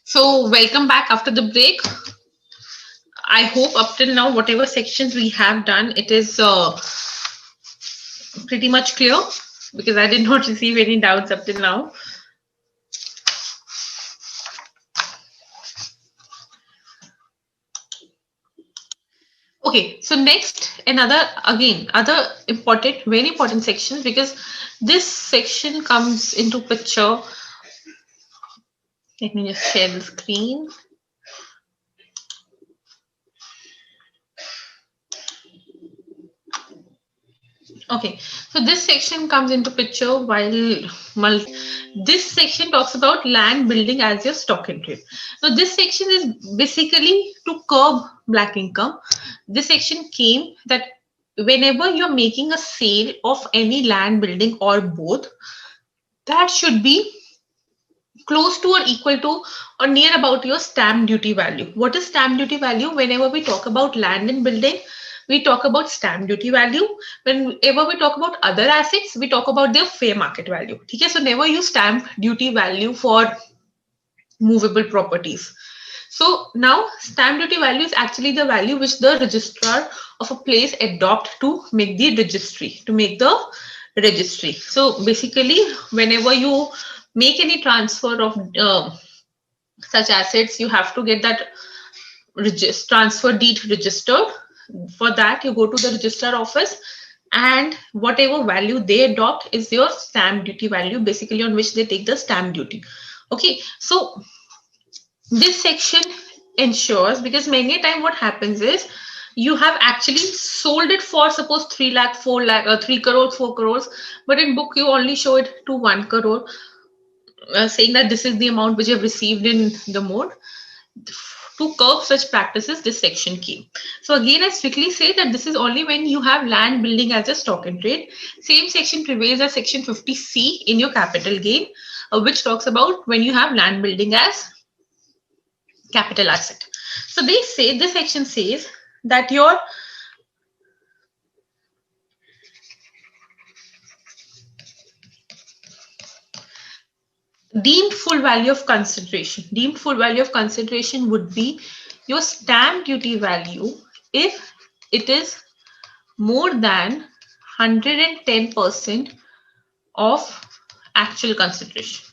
So welcome back after the break. I hope up till now, whatever sections we have done, it is pretty much clear because I did not receive any doubts up till now. Okay, so next other important, very important sections, because this section comes into picture. Let me just share the screen. Okay, so this section comes into picture while this section talks about land building as your stock in trade. So this section is basically to curb black income. This section came that whenever you're making a sale of any land building or both, that should be close to or equal to or near about your stamp duty value. What is stamp duty value? Whenever we talk about land and building, we talk about stamp duty value. Whenever we talk about other assets, we talk about their fair market value. Okay, so never use stamp duty value for movable properties. So now stamp duty value is actually the value which the registrar of a place adopt to make the registry, So basically, whenever you make any transfer of such assets, you have to get that transfer deed registered. For that, you go to the registrar office, and whatever value they adopt is your stamp duty value, basically on which they take the stamp duty. Okay, so this section ensures, because many a time what happens is you have actually sold it for suppose 3 lakh, 4 lakh, 3 crore, 4 crores, but in book you only show it to 1 crore, saying that this is the amount which you have received in the mode. To curb such practices, this section came. So again, I strictly say that this is only when you have land building as a stock in trade. Same section prevails as section 50C in your capital gain, which talks about when you have land building as capital asset. So they say, this section says that your deemed full value of consideration would be your stamp duty value if it is more than 110% of actual consideration.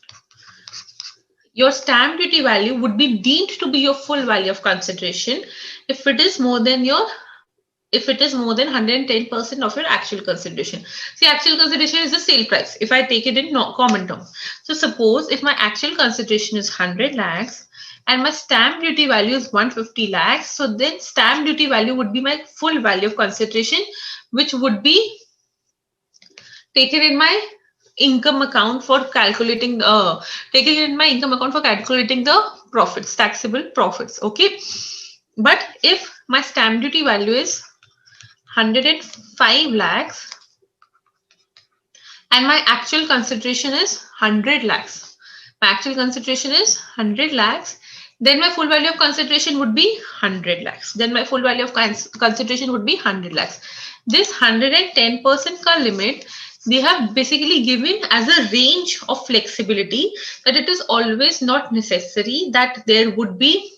Your stamp duty value would be deemed to be your full value of consideration if it is more than 110% of your actual consideration. See, actual consideration is the sale price. If I take it in common terms. So suppose if my actual consideration is 100 lakhs and my stamp duty value is 150 lakhs, so then stamp duty value would be my full value of consideration, which would be taken in my income account for calculating the profits, taxable profits. Okay, but if my stamp duty value is 105 lakhs and my actual consideration is 100 lakhs, then my full value of consideration would be 100 lakhs. This 110% limit, they have basically given as a range of flexibility, that it is always not necessary that there would be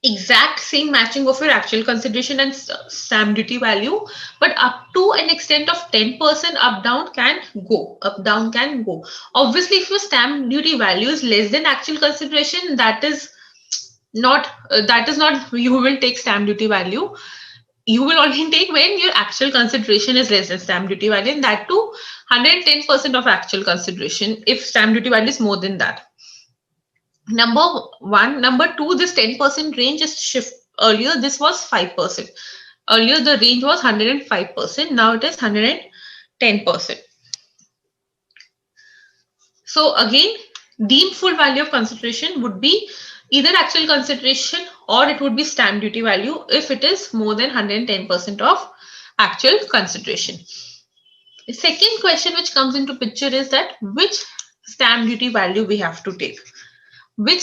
exact same matching of your actual consideration and stamp duty value, but up to an extent of 10% up down can go. Obviously, if your stamp duty value is less than actual consideration, that is not you will take stamp duty value. You will only take when your actual consideration is less than stamp duty value, and that too 110% of actual consideration if stamp duty value is more than that. Number one. Number two, this 10% range is shift. Earlier, this was 5%. Earlier, the range was 105%. Now it is 110%. So again, deemed full value of consideration would be either actual consideration or it would be stamp duty value if it is more than 110% of actual consideration. The second question which comes into picture is that which stamp duty value we have to take. There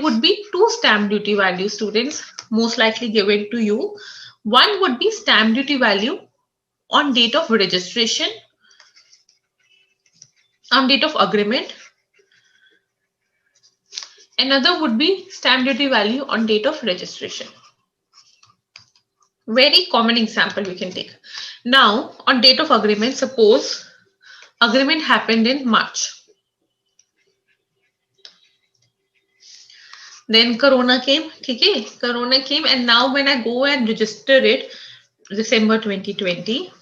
would be two stamp duty values, students, most likely given to you. One would be stamp duty value on date of registration, on date of agreement, Another would be stamp duty value on date of registration. Very common example we can take. Now, on date of agreement, suppose agreement happened in March. Then Corona came, okay? Corona came, and now when I go and register it, December 2020,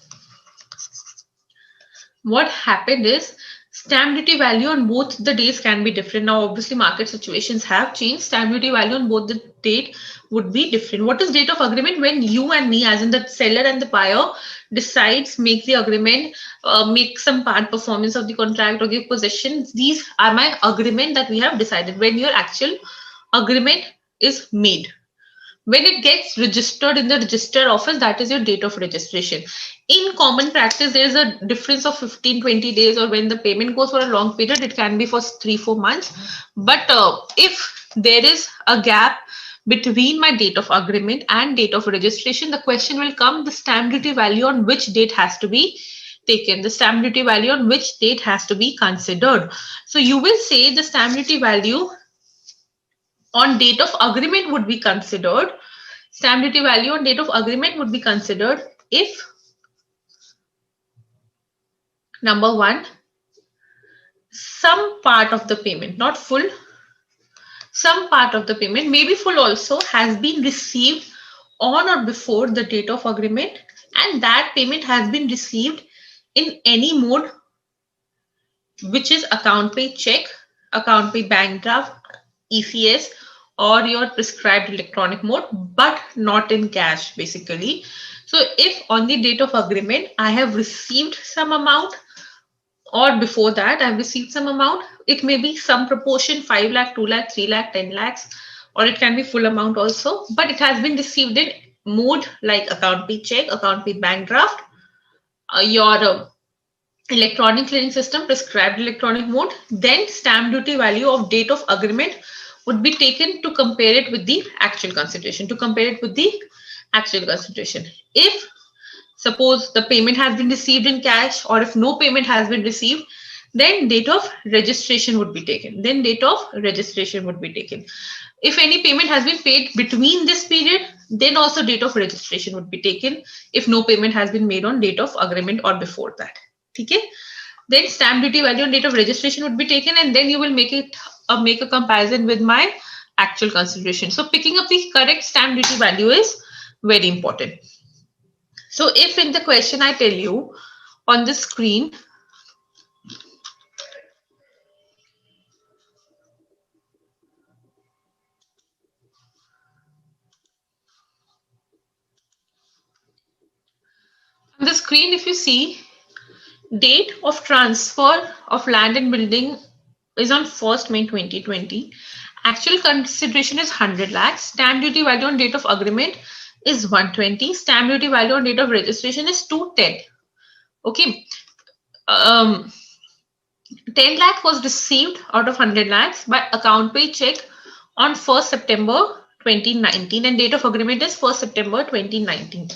what happened is stamp duty value on both the dates can be different. Now, obviously, market situations have changed. Stamp duty value on both the date would be different. What is date of agreement? When you and me, as in the seller and the buyer, decides, make the agreement, make some part performance of the contract or give possession. These are my agreement that we have decided. When your actual agreement is made. When it gets registered in the register office, that is your date of registration. In common practice, there is a difference of 15-20 days, or when the payment goes for a long period, it can be for 3-4 months. But if there is a gap between my date of agreement and date of registration, the question will come, the stamp duty value on which date has to be taken, the stamp duty value on which date has to be considered. So you will say the stamp duty value on date of agreement would be considered. Stamp duty value on date of agreement would be considered if, number one, some part of the payment, not full, some part of the payment, maybe full also, has been received on or before the date of agreement, and that payment has been received in any mode, which is account pay check, account pay bank draft, ECS, or your prescribed electronic mode, but not in cash, basically. So if on the date of agreement, I have received some amount, or before that, I've received some amount, it may be some proportion, 5 lakh, 2 lakh, 3 lakh, 10 lakhs, or it can be full amount also, but it has been received in mode like account pay check, account pay bank draft, your electronic clearing system, prescribed electronic mode, then stamp duty value of date of agreement would be taken to compare it with the actual consideration, If suppose the payment has been received in cash, or if no payment has been received, then date of registration would be taken. If any payment has been paid between this period, then also date of registration would be taken if no payment has been made on date of agreement or before that. Okay? Then stamp duty value on date of registration would be taken, and then you will make a comparison with my actual consideration. So picking up the correct stamp duty value is very important. So if in the question I tell you on the screen, if you see, date of transfer of land and building is on 1st May 2020. Actual consideration is 100 lakhs. Stamp duty value on date of agreement is 120. Stamp duty value on date of registration is 210. Okay. 10 lakh was received out of 100 lakhs by account pay check on 1st September 2019, and date of agreement is 1st September 2019.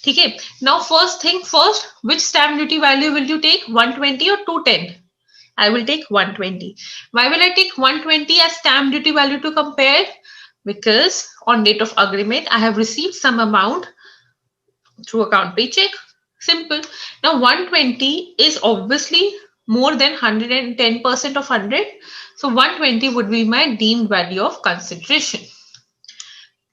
Okay. Now, first thing first, which stamp duty value will you take, 120 or 210? I will take 120. Why will I take 120 as stamp duty value to compare? Because on date of agreement, I have received some amount through account pay check. Simple. Now, 120 is obviously more than 110% of 100. So, 120 would be my deemed value of consideration.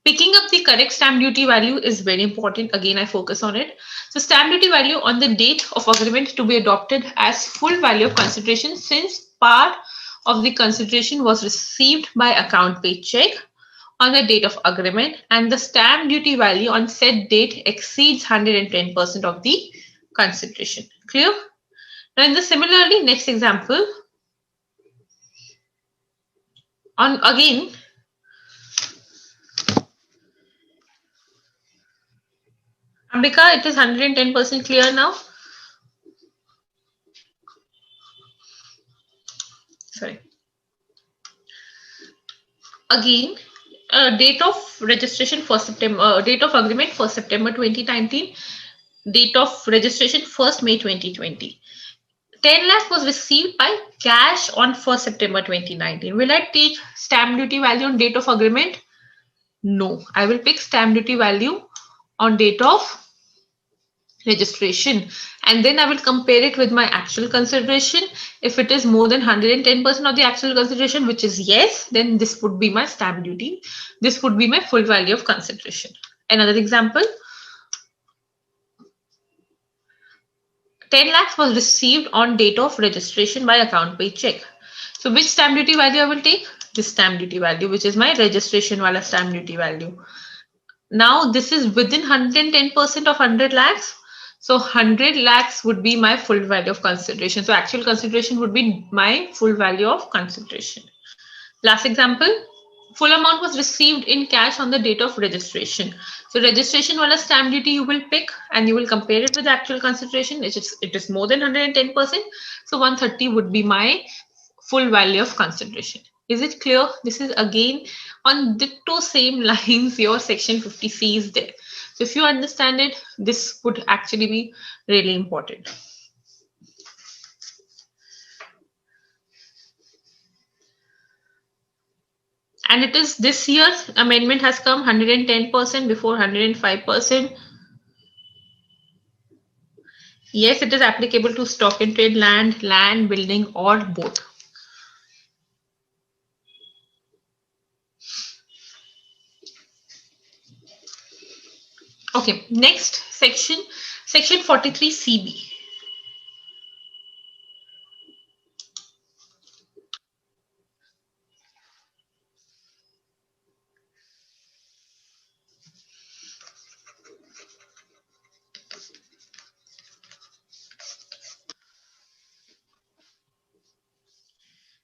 Picking up the correct stamp duty value is very important. Again, I focus on it. So stamp duty value on the date of agreement to be adopted as full value of consideration, since part of the consideration was received by account pay check on the date of agreement, and the stamp duty value on said date exceeds 110% of the consideration. Clear? Now, in the similarly, next example, on again, Ambika, it is 110% clear now. Sorry. Again, date of registration 1st September, date of agreement 1st September 2019, date of registration 1st May 2020. 10 lakh was received by cash on 1st September 2019. Will I take stamp duty value on date of agreement? No, I will pick stamp duty value on date of registration, and then I will compare it with my actual consideration. If it is more than 110% of the actual consideration, which is yes, then this would be my stamp duty. This would be my full value of consideration. Another example, 10 lakhs was received on date of registration by account paid check. So which stamp duty value I will take? This stamp duty value, which is my registration wala stamp duty value. Now this is within 110% of 100 lakhs. So 100 lakhs would be my full value of consideration. So actual consideration would be my full value of consideration. Last example, full amount was received in cash on the date of registration. So registration wala stamp duty you will pick and you will compare it with the actual consideration. It is more than 110%. So 130 would be my full value of consideration. Is it clear? This is again on ditto same lines your section 50C is there. So if you understand it, this would actually be really important. And it is this year's amendment has come 110% before 105%. Yes, it is applicable to stock in trade, land, building, or both. Okay, next section, section 43CB.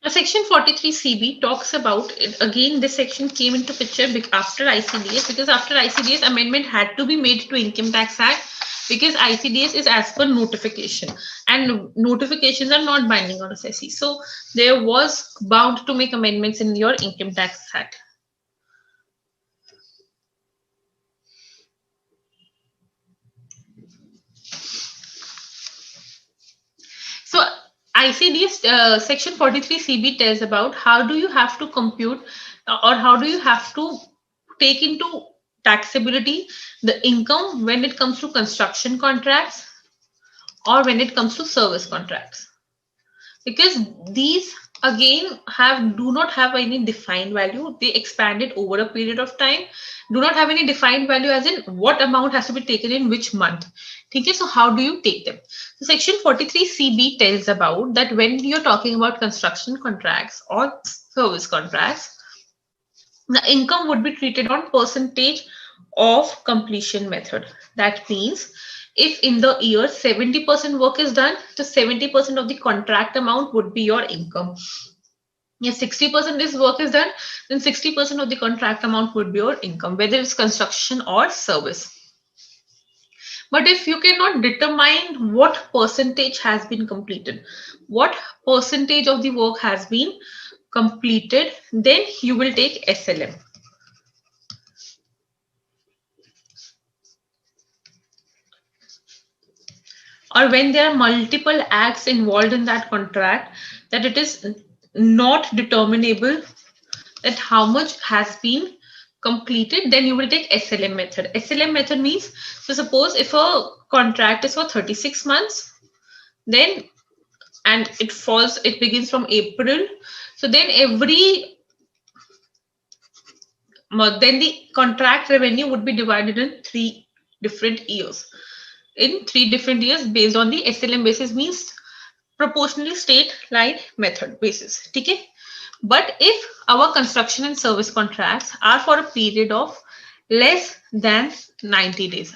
Now, section 43CB talks about it. Again, this section came into picture after ICDS, because after ICDS amendment had to be made to Income Tax Act, because ICDS is as per notification and notifications are not binding on assessee. So there was bound to make amendments in your Income Tax Act. So ICDS section 43CB tells about how do you have to compute or how do you have to take into taxability the income when it comes to construction contracts or when it comes to service contracts, because these again do not have any defined value. They expanded over a period of time, do not have any defined value as in what amount has to be taken in which month. Okay, so how do you take them? So section 43CB tells about that when you're talking about construction contracts or service contracts, the income would be treated on percentage of completion method. That means if in the year 70% work is done, so 70% of the contract amount would be your income. If 60% this work is done, then 60% of the contract amount would be your income, whether it's construction or service. But if you cannot determine what percentage has been completed, what percentage of the work has been completed, then you will take SLM. Or when there are multiple acts involved in that contract, that it is not determinable that how much has been completed, then you will take SLM method. SLM method means, so suppose if a contract is for 36 months, then and it begins from April, so then then the contract revenue would be divided in 3 different years. In 3 different years based on the SLM basis, means proportionally state line method basis. Okay? But if our construction and service contracts are for a period of less than 90 days,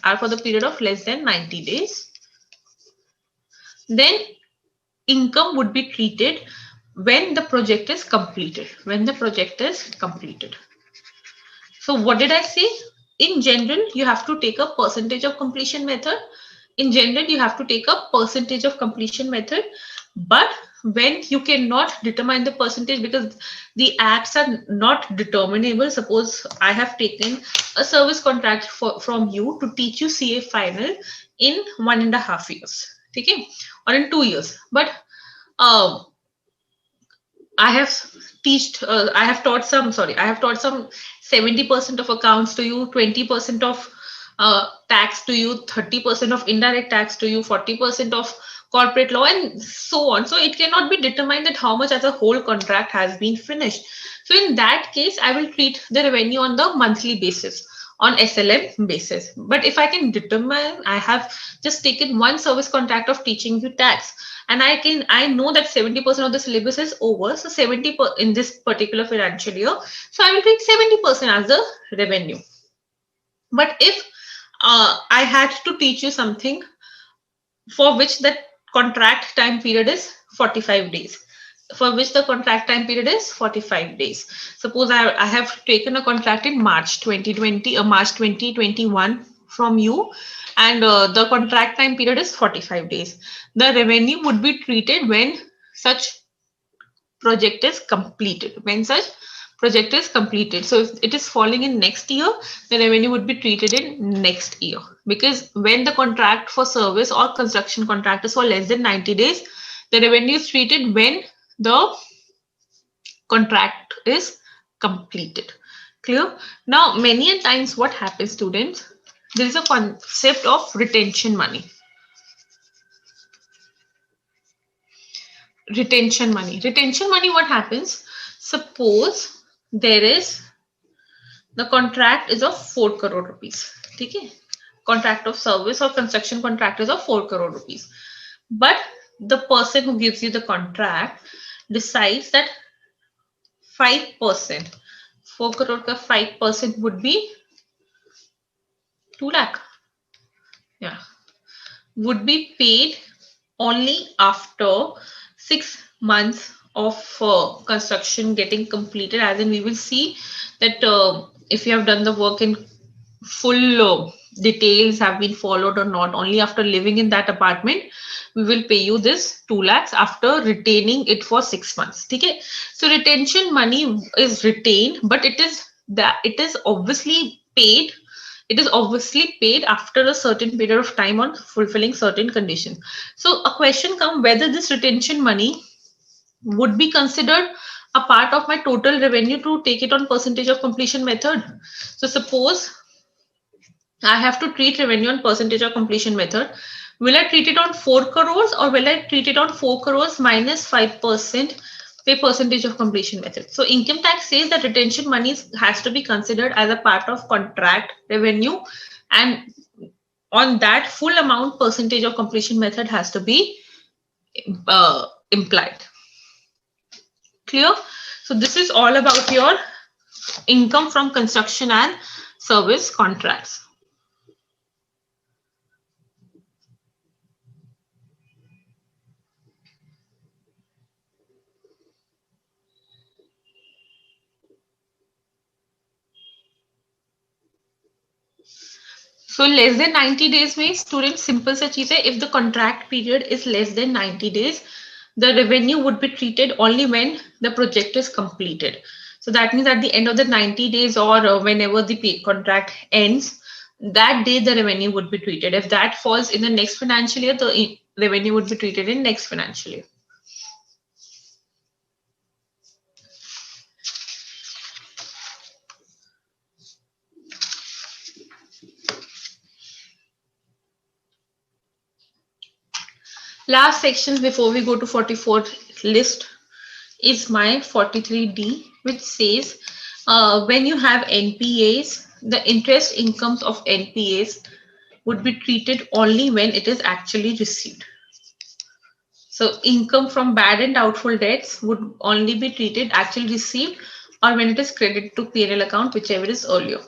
then income would be treated when the project is completed. So what did I say? In general, you have to take a percentage of completion method. But when you cannot determine the percentage because the acts are not determinable, suppose I have taken a service contract from you to teach you CA final in 1.5 years, okay, or in 2 years, but I have I have taught some, sorry, I have taught some 70% of accounts to you, 20% of tax to you, 30% of indirect tax to you, 40% of corporate law, and so on. So it cannot be determined that how much as a whole contract has been finished. So in that case, I will treat the revenue on the monthly basis, on SLM basis. But if I can determine, I have just taken one service contract of teaching you tax, and I know that 70% of the syllabus is over, so 70 in this particular financial year, so I will take 70% as the revenue. But if I had to teach you something for which the contract time period is 45 days, for which the contract time period is 45 days. Suppose I have taken a contract in March 2020 or March 2021 from you, and the contract time period is 45 days. The revenue would be treated when such project is completed. When such project is completed. So if it is falling in next year, the revenue would be treated in next year. Because when the contract for service or construction contract is for less than 90 days, the revenue is treated when the contract is completed. Clear? Now, many a times what happens, students, there is a concept of retention money. Retention money. Retention money, what happens? Suppose there is the contract is of 4 crore rupees. Okay? Contract of service or construction contract is of 4 crore rupees. But the person who gives you the contract decides that 5%, 4 crore ka 5% would be 2 lakh. Yeah. Would be paid only after 6 months of construction getting completed, as in we will see that if you have done the work in full, details have been followed or not. Only after living in that apartment we will pay you this 2 lakhs after retaining it for 6 months. Okay, so retention money is retained, but it is obviously paid. It is obviously paid after a certain period of time on fulfilling certain conditions. So a question comes whether this retention money would be considered a part of my total revenue to take it on percentage of completion method. So suppose I have to treat revenue on percentage of completion method. Will I treat it on 4 crores or will I treat it on 4 crores minus 5% pay percentage of completion method? So income tax says that retention money has to be considered as a part of contract revenue, and on that full amount percentage of completion method has to be implied. Clear? So this is all about your income from construction and service contracts. So less than 90 days means, students, simple सा चीज है, if the contract period is less than 90 days, the revenue would be treated only when the project is completed. So that means at the end of the 90 days or whenever the contract ends, that day the revenue would be treated. If that falls in the next financial year, the revenue would be treated in next financial year. Last section before we go to 44th list is my 43D, which says when you have NPAs, the interest incomes of NPAs would be treated only when it is actually received. So income from bad and doubtful debts would only be treated actually received or when it is credited to P&L account, whichever is earlier.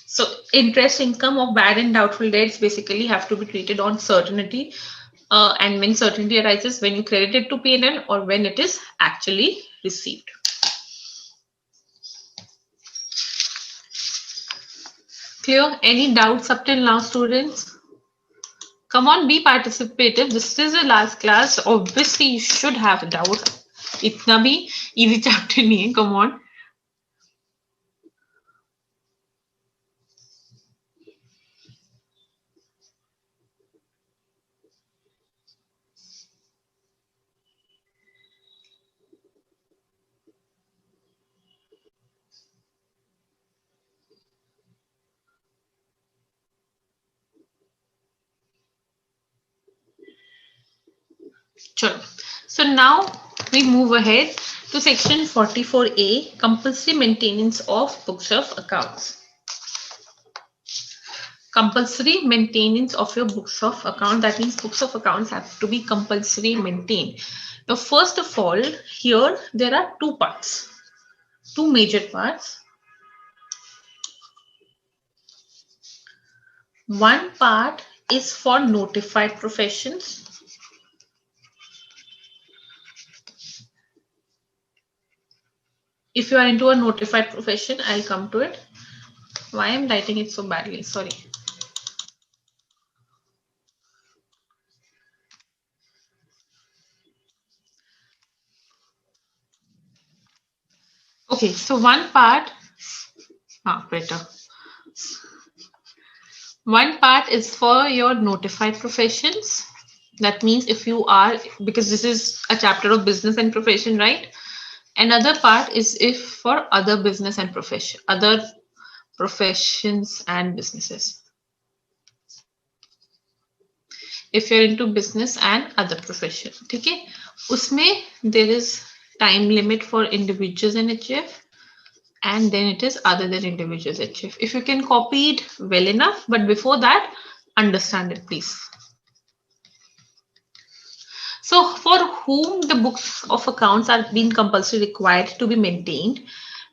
So interest income of bad and doubtful debts basically have to be treated on certainty. And when certainty arises, when you credit it to P&L or when it is actually received. Clear? Any doubts up till now, students? Come on, be participative. This is the last class. Obviously, you should have doubts. Itna bhi easy chapter nahi hai. Come on. Sure. So now we move ahead to section 44A, compulsory maintenance of books of accounts. Compulsory maintenance of your books of account. That means books of accounts have to be compulsory maintained. Now, first of all, here there are two parts, two major parts. One part is for notified professions. If you are into a notified profession, I'll come to it. Why I'm writing it so badly? Sorry. Okay, so one part, better. One part is for your notified professions. That means if you are, because this is a chapter of business and profession, right? Another part is if for other business and profession, other professions and businesses. If you're into business and other profession, okay? Usme there is time limit for individuals and HF, and then it is other than individuals HF. If you can copy it well enough, but before that, understand it, please. So for whom the books of accounts are being compulsory required to be maintained,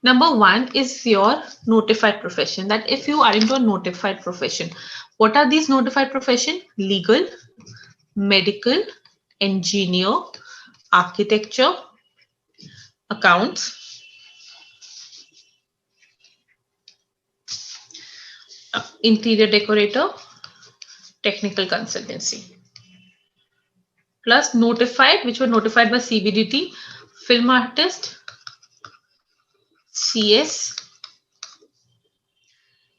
number one is your notified profession. That if you are into a notified profession, what are these notified profession? Legal, medical, engineer, architecture, accounts, interior decorator, technical consultancy. Plus notified, which were notified by CBDT, film artist, CS,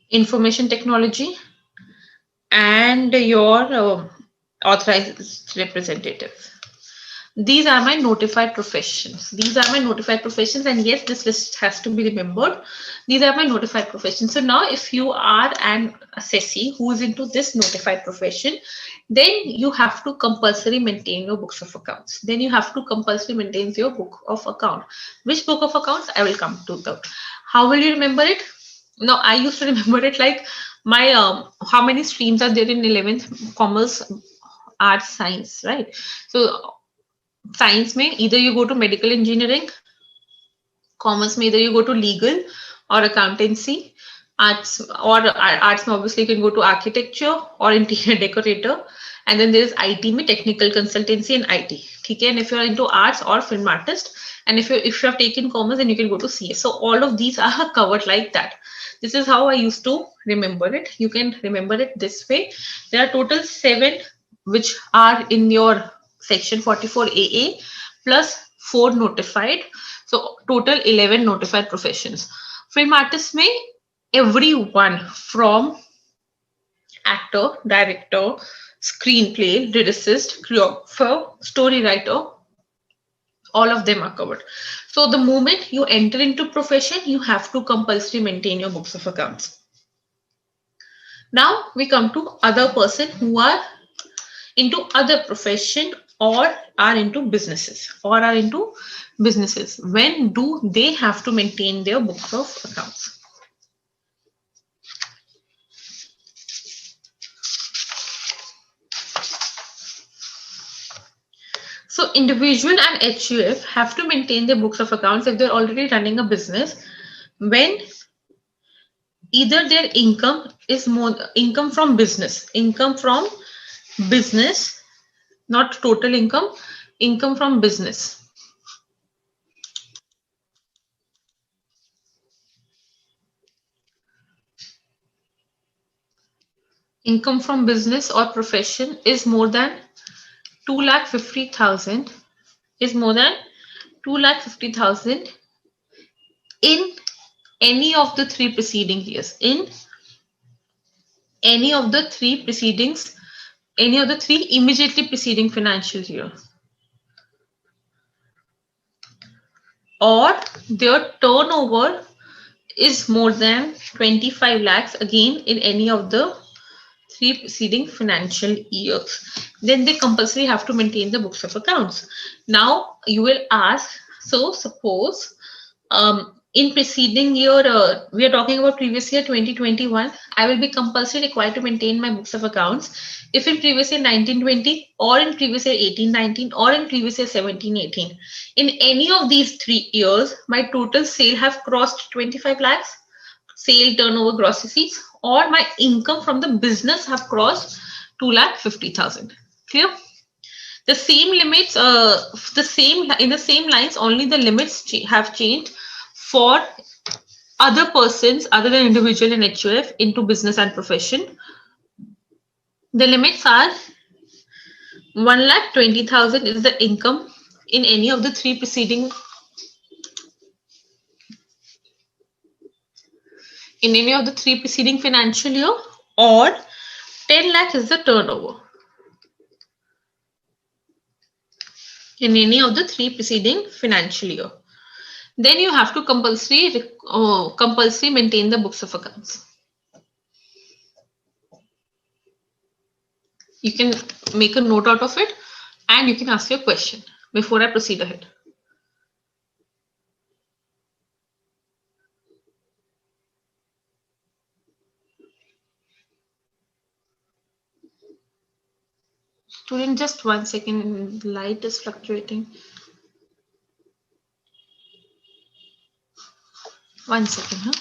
information technology, and your authorized representative. These are my notified professions. These are my notified professions, and yes, this list has to be remembered. These are my notified professions. So now if you are an assessee who is into this notified profession, then you have to compulsory maintain your books of accounts. Then you have to compulsory maintain your book of account. Which book of accounts? I will come to that. How will you remember it? Now, I used to remember it like my how many streams are there in 11th? Commerce, arts, science, right? So science में either you go to medical engineering, commerce में either you go to legal or accountancy, arts में obviously you can go to architecture or interior decorator, and then there is IT में technical consultancy and IT. ठीक है? And if you are into arts or film artist, and if you have taken commerce, then you can go to CS. So all of these are covered like that. This is how I used to remember it. You can remember it this way. There are total 7 which are in your section 44AA plus 4 notified. So total 11 notified professions. Film artists may everyone from actor, director, screenplay, lyricist, choreographer, story writer, all of them are covered. So the moment you enter into profession, you have to compulsory maintain your books of accounts. Now we come to other person who are into other profession or are into businesses. When do they have to maintain their books of accounts? So individual and HUF have to maintain their books of accounts if they're already running a business when either their income is more income from business, not total income from business. Income from business or profession is more than 2,50,000 in any of the 3 preceding years. In any of the 3 proceedings, any of the 3 immediately preceding financial year, or their turnover is more than 25 lakhs, again in any of the 3 preceding financial years. Then they compulsory have to maintain the books of accounts. Now you will ask, so suppose in preceding year, we are talking about previous year 2021, I will be compulsory required to maintain my books of accounts if in previous year 1920 or in previous year 1819 or in previous year 1718. In any of these 3 years, my total sale have crossed 25 lakhs, sale turnover gross receipts, or my income from the business have crossed 2,50,000. Clear? The same limits, the same in the same lines, only the limits have changed for other persons other than individual and HUF into business and profession. The limits are 1,20,000 is the income in any of the three preceding financial year, or 10 lakh is the turnover in any of the three preceding financial year. Then you have to compulsory maintain the books of accounts. You can make a note out of it and you can ask your question before I proceed ahead. Student, just 1 second, light is fluctuating. 1 second, huh?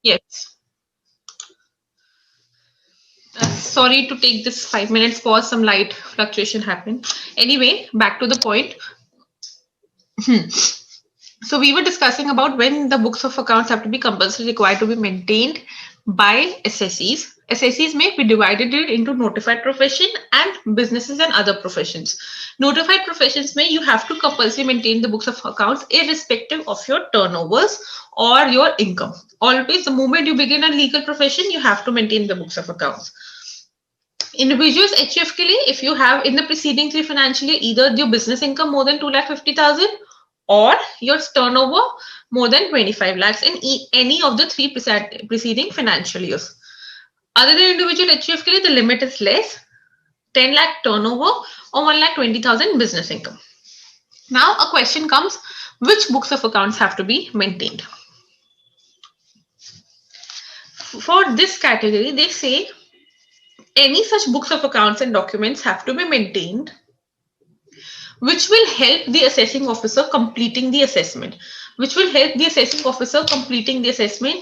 Yes. Sorry to take this 5 minutes pause, some light fluctuation happened. Anyway, back to the point. So we were discussing about when the books of accounts have to be compulsory required to be maintained by SSEs. SSEs may be divided into notified profession and businesses and other professions. Notified professions may you have to compulsory maintain the books of accounts irrespective of your turnovers or your income. Always the moment you begin a legal profession, you have to maintain the books of accounts. Individuals HUF के लिए, if you have in the preceding 3 financial year either your business income more than 2,50,000 or your turnover more than 25 lakhs in any of the 3 preceding financial years. Other than individual HUF के लिए, the limit is less, 10 lakh turnover or 1,20,000 business income. Now a question comes, which books of accounts have to be maintained? For this category, they say any such books of accounts and documents have to be maintained which will help the assessing officer completing the assessment,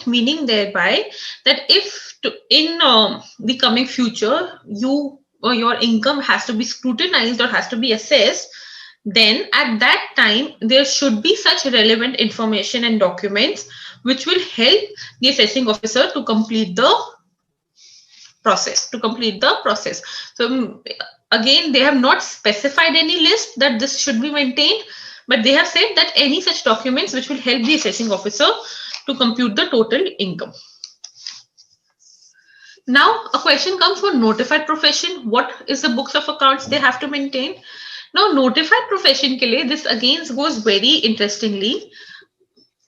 meaning thereby that if in the coming future you or your income has to be scrutinized or has to be assessed, then at that time there should be such relevant information and documents which will help the assessing officer to complete the process. So again, they have not specified any list that this should be maintained, but they have said that any such documents which will help the assessing officer to compute the total income. Now a question comes for notified profession. What is the books of accounts they have to maintain? Now notified profession ke liye, this again goes very interestingly.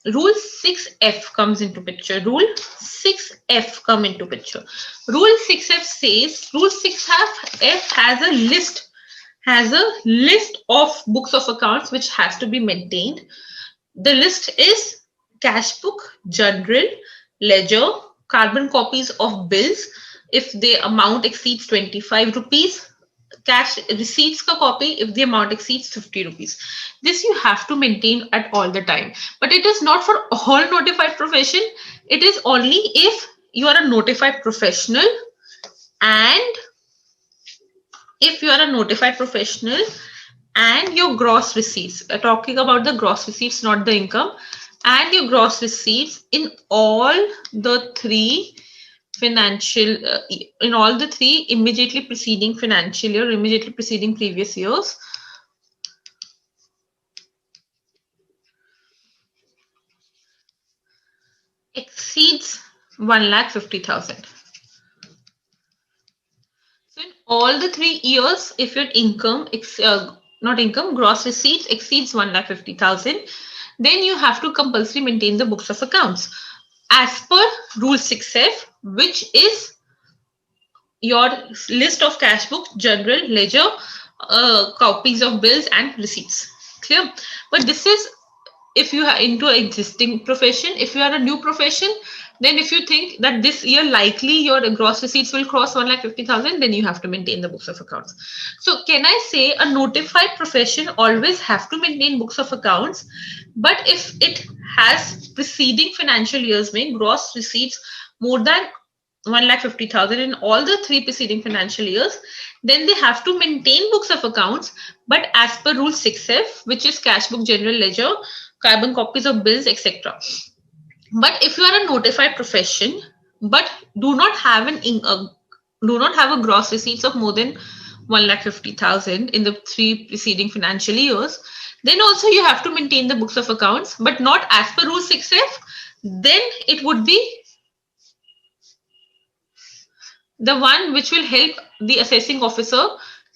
Rule 6F comes into picture. Rule 6F come into picture. Rule 6F says, Rule 6F has a list of books of accounts which has to be maintained. The list is cash book, journal, ledger, carbon copies of bills if the amount exceeds 25 rupees, cash receipts ka copy if the amount exceeds 50 rupees. This you have to maintain at all the time, but it is not for all notified profession. It is only if you are a notified professional and your gross receipts, talking about the gross receipts, not the income, and your gross receipts in all the three immediately preceding financial year, immediately preceding previous years, exceeds 1,50,000. So in all the 3 years, if your gross receipts exceeds 1,50,000, then you have to compulsory maintain the books of accounts as per Rule 6F, which is your list of cash book, journal, ledger, copies of bills and receipts. Clear? But this is if you are into an existing profession. If you are a new profession, then if you think that this year likely your gross receipts will cross 1,50,000, then you have to maintain the books of accounts. So can I say a notified profession always have to maintain books of accounts, but if it has preceding financial years में gross receipts more than 1,50,000 in all the 3 preceding financial years, then they have to maintain books of accounts, but as per Rule 6F, which is cash book, general ledger, carbon copies of bills, etc. But if you are a notified profession, but do not have a gross receipts of more than 1,50,000 in the 3 preceding financial years, then also you have to maintain the books of accounts, but not as per Rule 6F. Then it would be the one which will help the assessing officer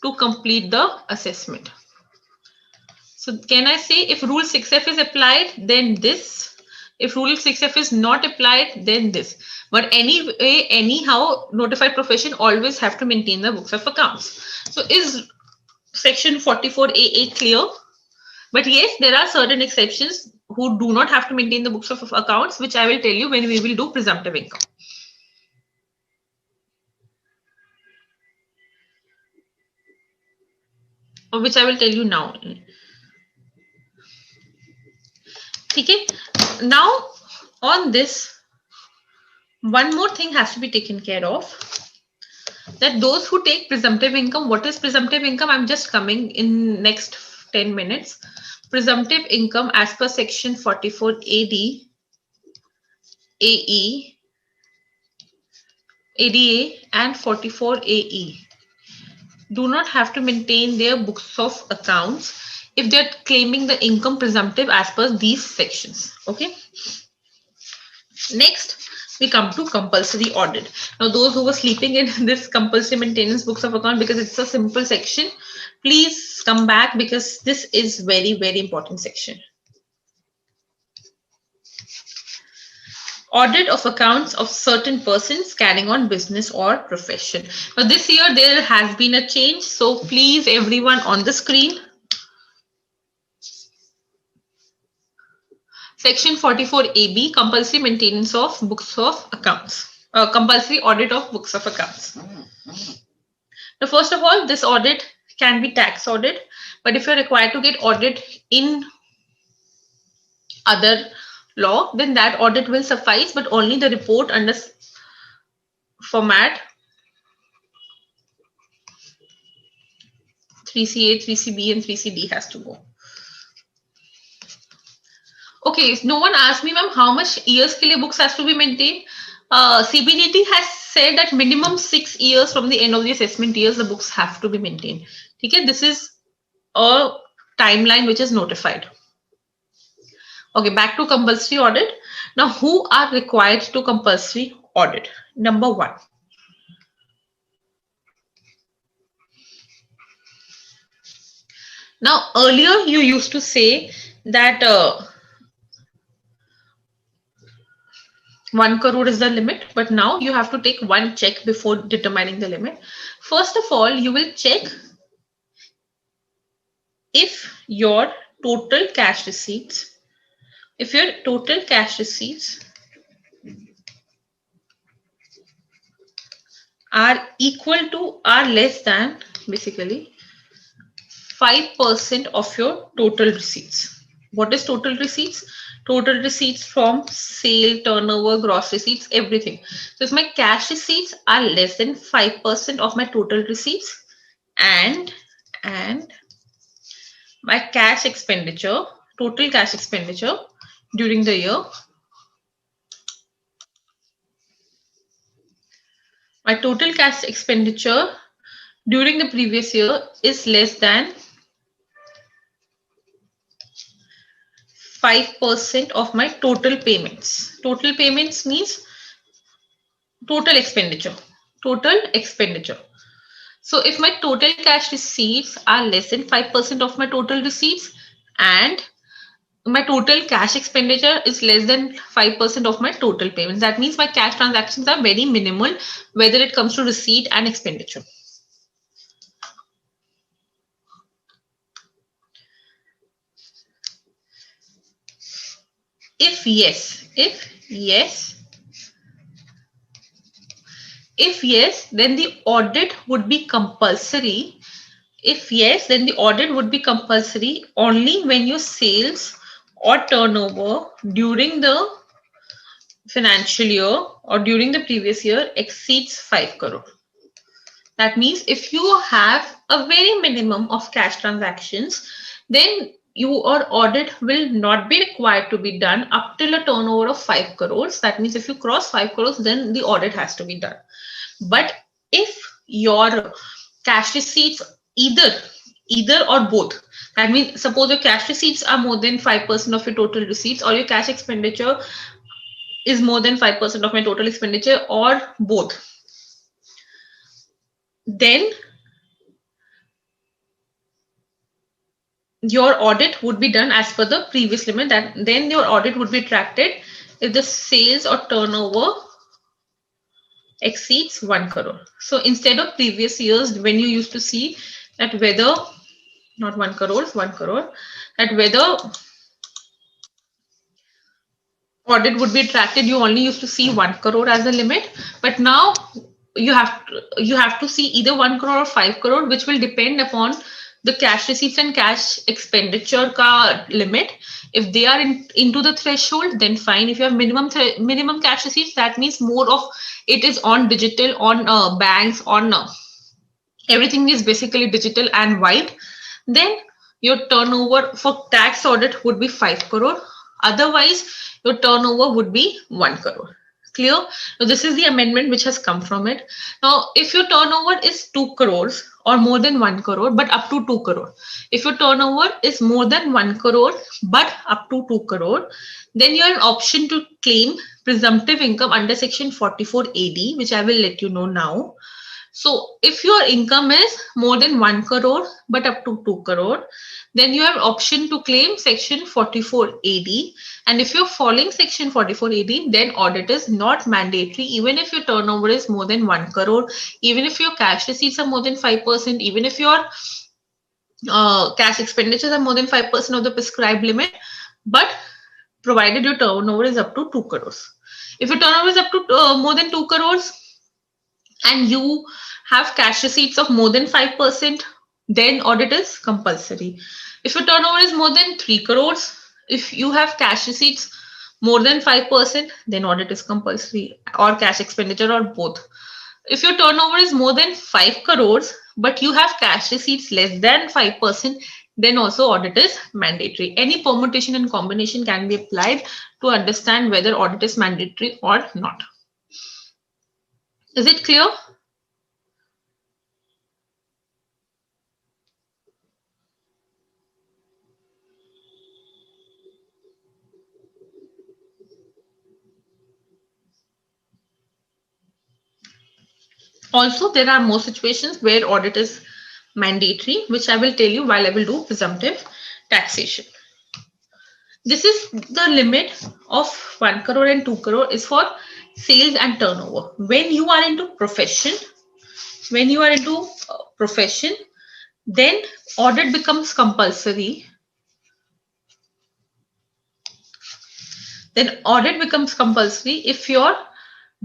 to complete the assessment. So can I say if Rule 6F is applied, then this. If Rule 6F is not applied, then this. But anyway, anyhow, notified profession always have to maintain the books of accounts. So is section 44AA clear? But yes, there are certain exceptions who do not have to maintain the books of accounts, which I will tell you when we will do presumptive income. Or which I will tell you now. Okay. Now on this, One more thing has to be taken care of, that those who take presumptive income, what is presumptive income? I'm just coming in next 10 minutes. Presumptive income as per section 44 AD, AE, ADA and 44 AE do not have to maintain their books of accounts if they're claiming the income presumptive as per these sections. Okay. Next, we come to compulsory audit. Now, those who were sleeping in this compulsory maintenance books of account, because it's a simple section, please come back because this is very, very important section. Audit of accounts of certain persons carrying on business or profession. Now, this year there has been a change. So please, everyone on the screen, Section 44 AB, compulsory maintenance of books of accounts, compulsory audit of books of accounts. Now, first of all, this audit can be tax audit, but if you're required to get audit in other law, then that audit will suffice, but only the report under format 3CA, 3CB, and 3CD has to go. Okay, no one asked me, ma'am, how much years के लिए books has to be maintained? CBDT has said that minimum 6 years from the end of the assessment years, the books have to be maintained. Okay, this is a timeline which is notified. Okay, back to compulsory audit. Now, who are required to compulsory audit? Number 1. Now, earlier you used to say that 1 crore is the limit, but now you have to take one check before determining the limit. First of all, you will check if your total cash receipts, are equal to or less than basically 5% of your total receipts. What is total receipts? Total receipts from sale, turnover, gross receipts, everything. So if my cash receipts are less than 5% of my total receipts and my cash expenditure, total cash expenditure during the year, my total cash expenditure during the previous year is less than 5% of my total payments. Total payments means total expenditure. So if my total cash receipts are less than 5% of my total receipts and my total cash expenditure is less than 5% of my total payments, that means my cash transactions are very minimal, whether it comes to receipt and expenditure. If yes, then the audit would be compulsory. If yes, then the audit would be compulsory only when your sales or turnover during the financial year or during the previous year exceeds 5 crore. That means if you have a very minimum of cash transactions, then your audit will not be required to be done up till a turnover of 5 crores. That means if you cross 5 crores, then the audit has to be done. But if your cash receipts either or both, that means suppose your cash receipts are more than 5% of your total receipts, or your cash expenditure is more than 5% of my total expenditure, or both, then your audit would be done as per the previous limit. That then your audit would be tracked if the sales or turnover exceeds 1 crore. So instead of previous years when you used to see that whether not 1 crore, that whether audit would be tracked, you only used to see 1 crore as a limit, but now you have to see either 1 crore or 5 crore, which will depend upon the cash receipts and cash expenditure ka limit. If they are into the threshold, then fine. If you have minimum cash receipts, that means more of it is on digital, on banks, on everything is basically digital and white, then your turnover for tax audit would be 5 crore. Otherwise, your turnover would be 1 crore. Clear? Now, this is the amendment which has come from it. Now, if your turnover is 2 crores or more than 1 crore, but up to 2 crore. If your turnover is more than 1 crore, but up to 2 crore, then you have an option to claim presumptive income under section 44AD, which I will let you know now. So if your income is more than 1 crore but up to 2 crore, then you have option to claim section 44AD. And if you're following section 44AD, then audit is not mandatory, even if your turnover is more than 1 crore, even if your cash receipts are more than 5%, even if your cash expenditures are more than 5% of the prescribed limit, but provided your turnover is up to 2 crores. If your turnover is up to more than 2 crores, and you have cash receipts of more than 5%, then audit is compulsory. If your turnover is more than 3 crores, if you have cash receipts more than 5%, then audit is compulsory, or cash expenditure, or both. If your turnover is more than 5 crores, but you have cash receipts less than 5%, then also audit is mandatory. Any permutation and combination can be applied to understand whether audit is mandatory or not. Is it clear? Also, there are more situations where audit is mandatory, which I will tell you while I will do presumptive taxation. This is the limit of 1 crore and 2 crore is for sales and turnover. When you are into profession, then audit becomes compulsory. Then audit becomes compulsory if your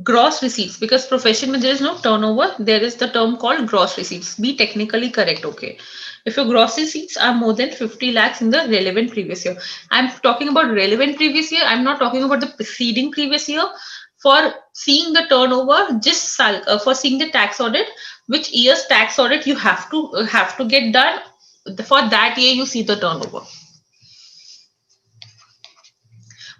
gross receipts, because profession when there is no turnover, there is the term called gross receipts. Be technically correct, okay? If your gross receipts are more than 50 lakhs in the relevant previous year, I'm talking about relevant previous year. I'm not talking about the preceding previous year. For seeing the turnover, just for seeing the tax audit, which year's tax audit you have to get done. For that year, you see the turnover.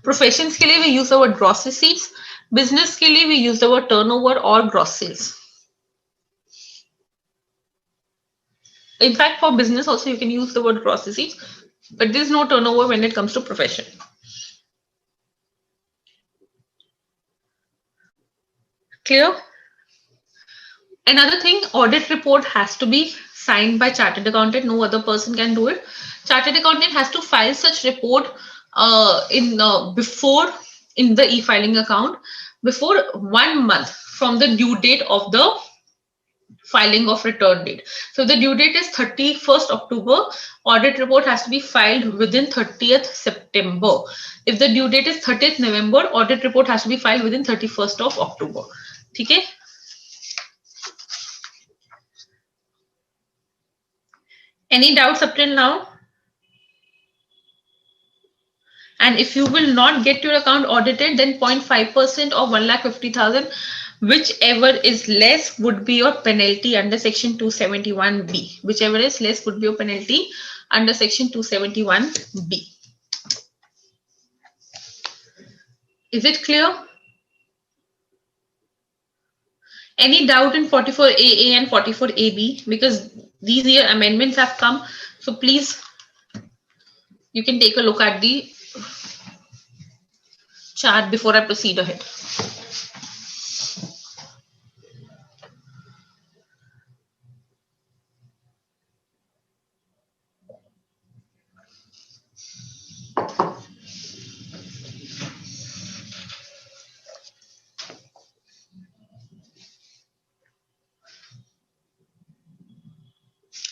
Professions के लिए we use the word gross receipts. Business के लिए we use the word turnover or gross sales. In fact, for business also you can use the word gross receipts, but there is no turnover when it comes to profession. Clear? Another thing, audit report has to be signed by chartered accountant. No other person can do it. Chartered accountant has to file such report before in the e-filing account before 1 month from the due date of the filing of return date. So the due date is 31st October. Audit report has to be filed within 30th September. If the due date is 30th November, audit report has to be filed within 31st of October. Okay? Any doubts up till now? And if you will not get your account audited, then 0.5% or 1,50,000, whichever is less would be your penalty under section 271B. Whichever is less would be your penalty under section 271B. Is it clear? Any doubt in 44AA and 44AB? Because these year amendments have come. So please, you can take a look at the chart before I proceed ahead.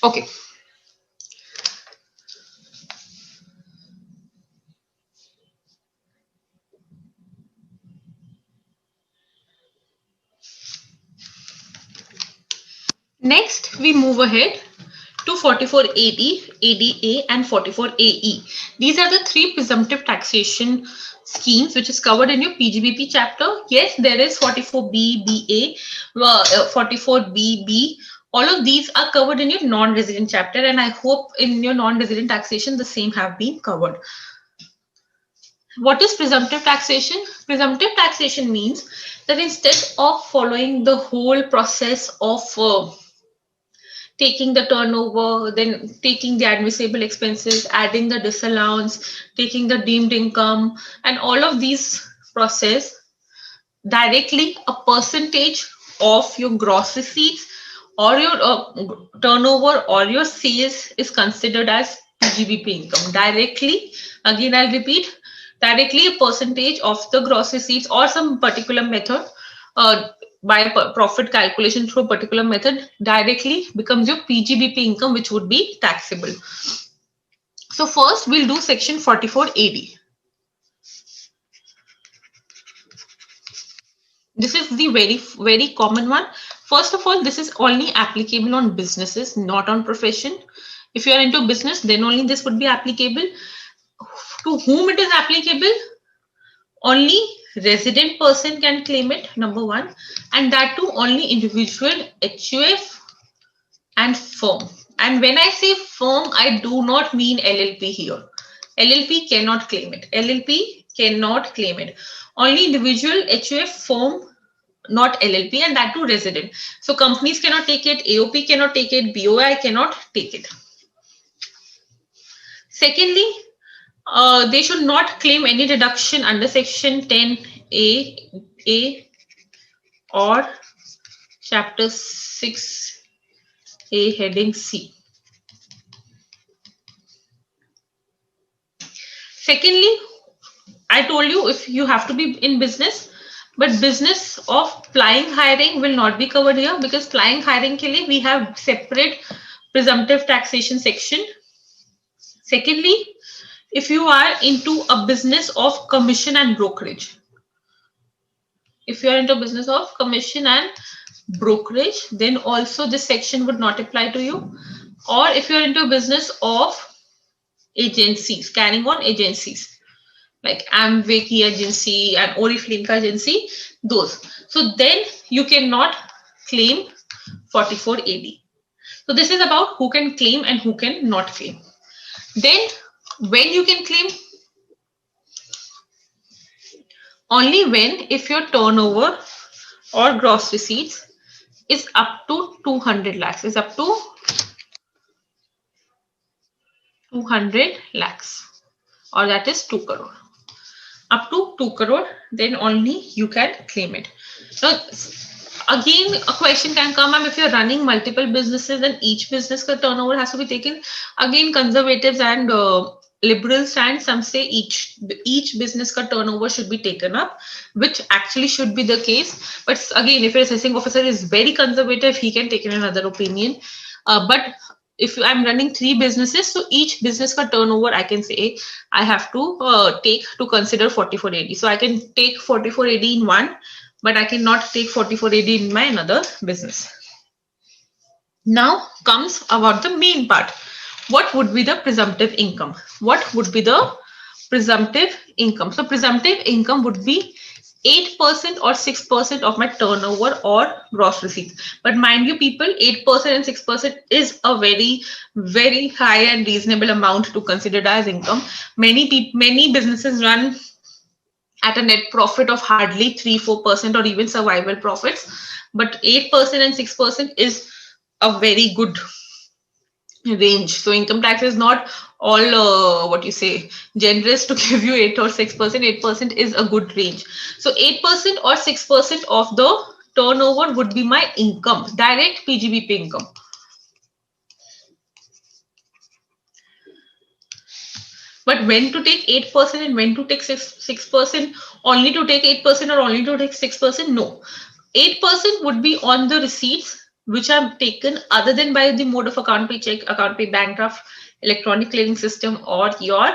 Okay. Next, we move ahead to to 44AD, ADA, and 44AE. These are the three presumptive taxation schemes which is covered in your PGBP chapter. Yes, there is 44B, BA, 44BB. All of these are covered in your non-resident chapter, and I hope in your non-resident taxation the same have been covered. What is presumptive taxation? Presumptive taxation means that instead of following the whole process of taking the turnover, then taking the admissible expenses, adding the disallowance, taking the deemed income, and all of these process, directly a percentage of your gross receipts or your turnover or your sales is considered as PGBP income. Directly, again I'll repeat, directly a percentage of the gross receipts or some particular method by profit calculation through a particular method directly becomes your PGBP income, which would be taxable. So first we'll do section 44AD. This is the very common one. First of all, this is only applicable on businesses, not on profession. If you are into business, then only this would be applicable. To whom it is applicable? Only resident person can claim it, number one, and that too only individual, HUF and firm. And when I say firm, I do not mean LLP here. LLP cannot claim it. LLP cannot claim it. Only individual, HUF, firm, not LLP, and that too resident. So companies cannot take it, AOP cannot take it, BOI cannot take it. Secondly, they should not claim any deduction under section 10A or chapter 6A heading C. Secondly, I told you if you have to be in business, but business of flying hiring will not be covered here because flying hiring ke liye we have separate presumptive taxation section. Secondly, if you are into a business of commission and brokerage, if you are into a business of commission and brokerage, then also this section would not apply to you. Or if you are into a business of agencies, carrying on agencies, like Amway ki agency and Oriflame ka agency, those. So then you cannot claim 44AD. So this is about who can claim and who can not claim. Then when you can claim? Only when if your turnover or gross receipts is up to 200 lakhs, is up to 200 lakhs, or that is 2 crore. Up to 2 crore, then only you can claim it. Now, again, a question can come, if you're running multiple businesses and each business ka turnover has to be taken. Again, conservatives and liberals and some say each business ka turnover should be taken up, which actually should be the case. But again, if your assessing officer is very conservative, he can take in another opinion. But if I'm running 3 businesses, so each business ka turnover, I can say I have to take to consider 44AD. So I can take 44AD in one, but I cannot take 44AD in my another business. Now comes about the main part. What would be the presumptive income? What would be the presumptive income? So presumptive income would be 8% or 6% of my turnover or gross receipts. But mind you people, 8% and 6% is a very, very high and reasonable amount to consider as income. Many businesses run at a net profit of hardly 3-4% or even survival profits. But 8% and 6% is a very good range. So income tax is not all generous to give you 8 or 6%. 8% is a good range. So 8% or 6% of the turnover would be my income, direct PGBP income. But when to take 8% and when to take 6%, only to take 8% or only to take 6%? No. 8% would be on the receipts which are taken other than by the mode of account pay check, account pay bank draft, electronic clearing system, or your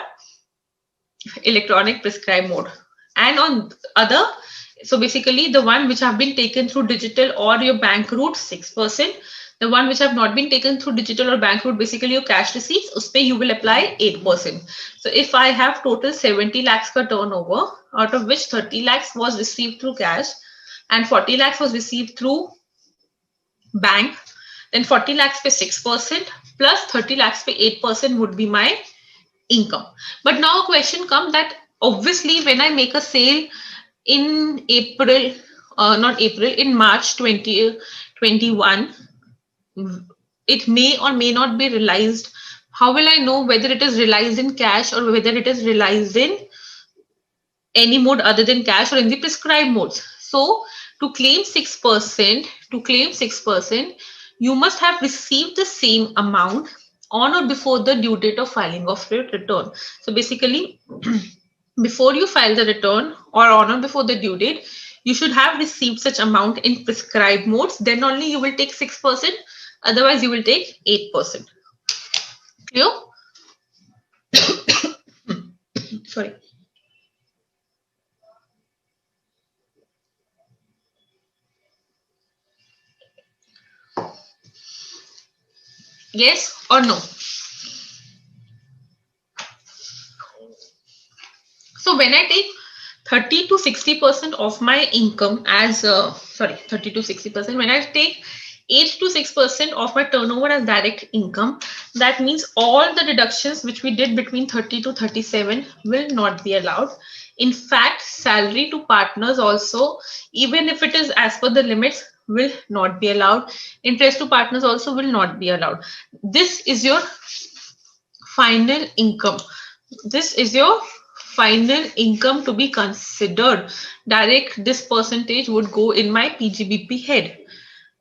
electronic prescribe mode. And on other, so basically the one which have been taken through digital or your bank route, 6%. The one which have not been taken through digital or bank route, basically your cash receipts, uspe you will apply 8%. So if I have total 70 lakhs ka turnover, out of which 30 lakhs was received through cash and 40 lakhs was received through bank, then 40 lakhs pay 6% plus 30 lakhs pay 8% would be my income. But now a question comes that obviously when I make a sale in April, not April, in March 2021, it may or may not be realized. How will I know whether it is realized in cash or whether it is realized in any mode other than cash or in the prescribed modes? So to claim 6%, you must have received the same amount on or before the due date of filing of your return. So basically, before you file the return or on or before the due date, you should have received such amount in prescribed modes. Then only you will take 6%. Otherwise, you will take 8%. Clear? Sorry. Yes or no? So when I take 30 to 60% of my income as 30 to 60%, when I take 8 to 6% of my turnover as direct income, that means all the deductions which we did between 30 to 37 will not be allowed. In fact, salary to partners also, even if it is as per the limits, will not be allowed. Interest to partners also will not be allowed. This is your final income. This is your final income to be considered. Direct, this percentage would go in my PGBP head.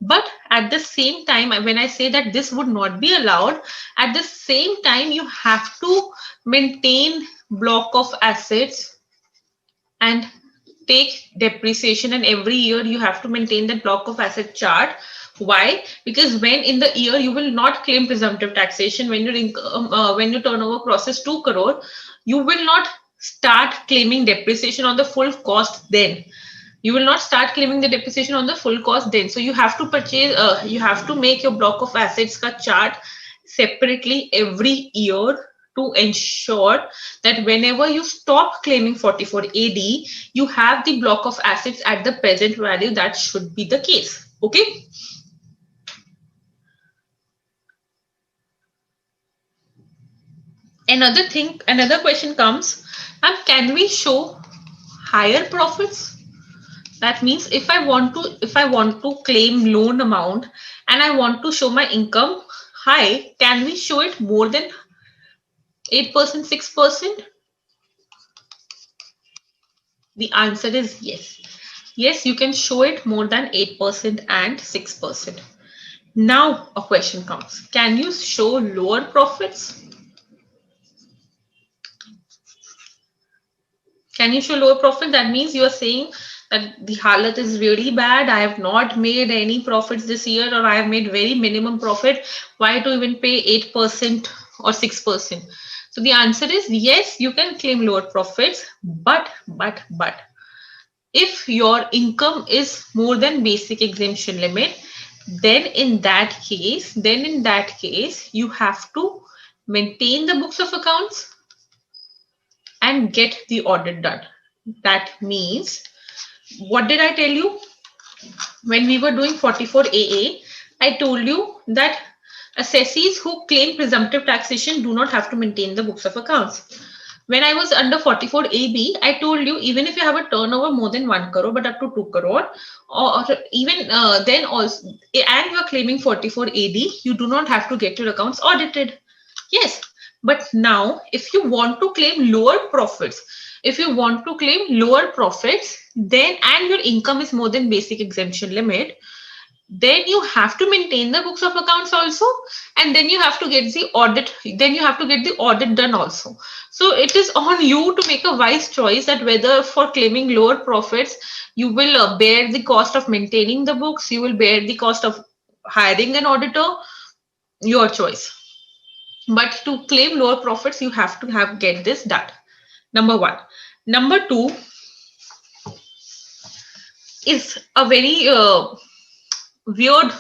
But at the same time, when I say that this would not be allowed, at the same time, you have to maintain block of assets and take depreciation, and every year you have to maintain that block of asset chart. Why? Because when in the year you will not claim presumptive taxation, when your income, when your turnover crosses 2 crore, you will not start claiming depreciation on the full cost then. You will not start claiming the depreciation on the full cost then. So you have to purchase, you have to make your block of assets ka chart separately every year to ensure that whenever you stop claiming 44AD, you have the block of assets at the present value. That should be the case. Okay. Another question comes, can we show higher profits? That means if I want to claim loan amount and I want to show my income high, can we show it more than 8%, 6%? The answer is yes. Yes, you can show it more than 8% and 6%. Now a question comes, can you show lower profits? Can you show lower profit? That means you are saying that the halat is really bad. I have not made any profits this year, or I have made very minimum profit. Why to even pay 8% or 6%? So the answer is yes, you can claim lower profits, but if your income is more than basic exemption limit, then in that case, you have to maintain the books of accounts and get the audit done. That means, what did I tell you? When we were doing 44AA, I told you that assessees who claim presumptive taxation do not have to maintain the books of accounts. When I was under 44AB, I told you even if you have a turnover more than 1 crore but up to 2 crore, or even then also, and you are claiming 44AD, you do not have to get your accounts audited. Yes, but now if you want to claim lower profits, then and your income is more than basic exemption limit, then you have to maintain the books of accounts also, and then you have to get the audit done also. So it is on you to make a wise choice that whether for claiming lower profits you will bear the cost of maintaining the books, you will bear the cost of hiring an auditor, your choice. But to claim lower profits, you have to get this done. Number one. Number two is a very weird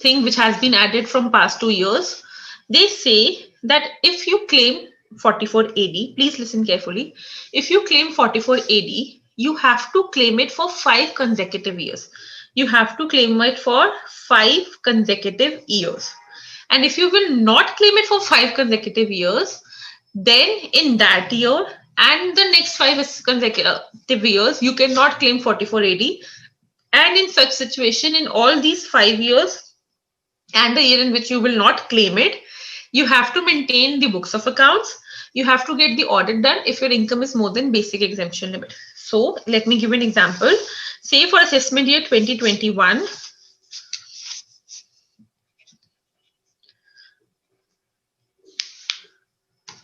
thing which has been added from past 2 years. They say that if you claim 44AD, please listen carefully. If you claim 44AD, you have to claim it for 5 consecutive years. You have to claim it for 5 consecutive years. And if you will not claim it for 5 consecutive years, then in that year and the next 5 consecutive years, you cannot claim 44AD. And in such situation, in all these 5 years and the year in which you will not claim it, you have to maintain the books of accounts. You have to get the audit done if your income is more than basic exemption limit. So let me give an example. Say for assessment year 2021,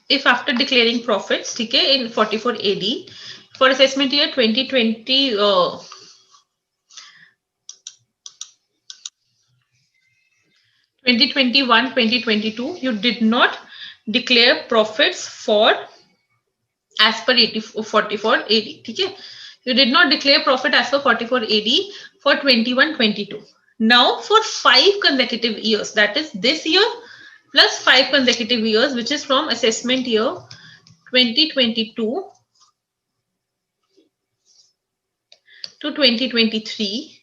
if after declaring profits, okay, in 44AD, for assessment year 2020, 2021, 2022, you did not declare profits for as per 44AD. Okay? You did not declare profit as per 44AD for 21, 22. Now for 5 consecutive years, that is this year plus 5 consecutive years, which is from assessment year 2022 to 2023.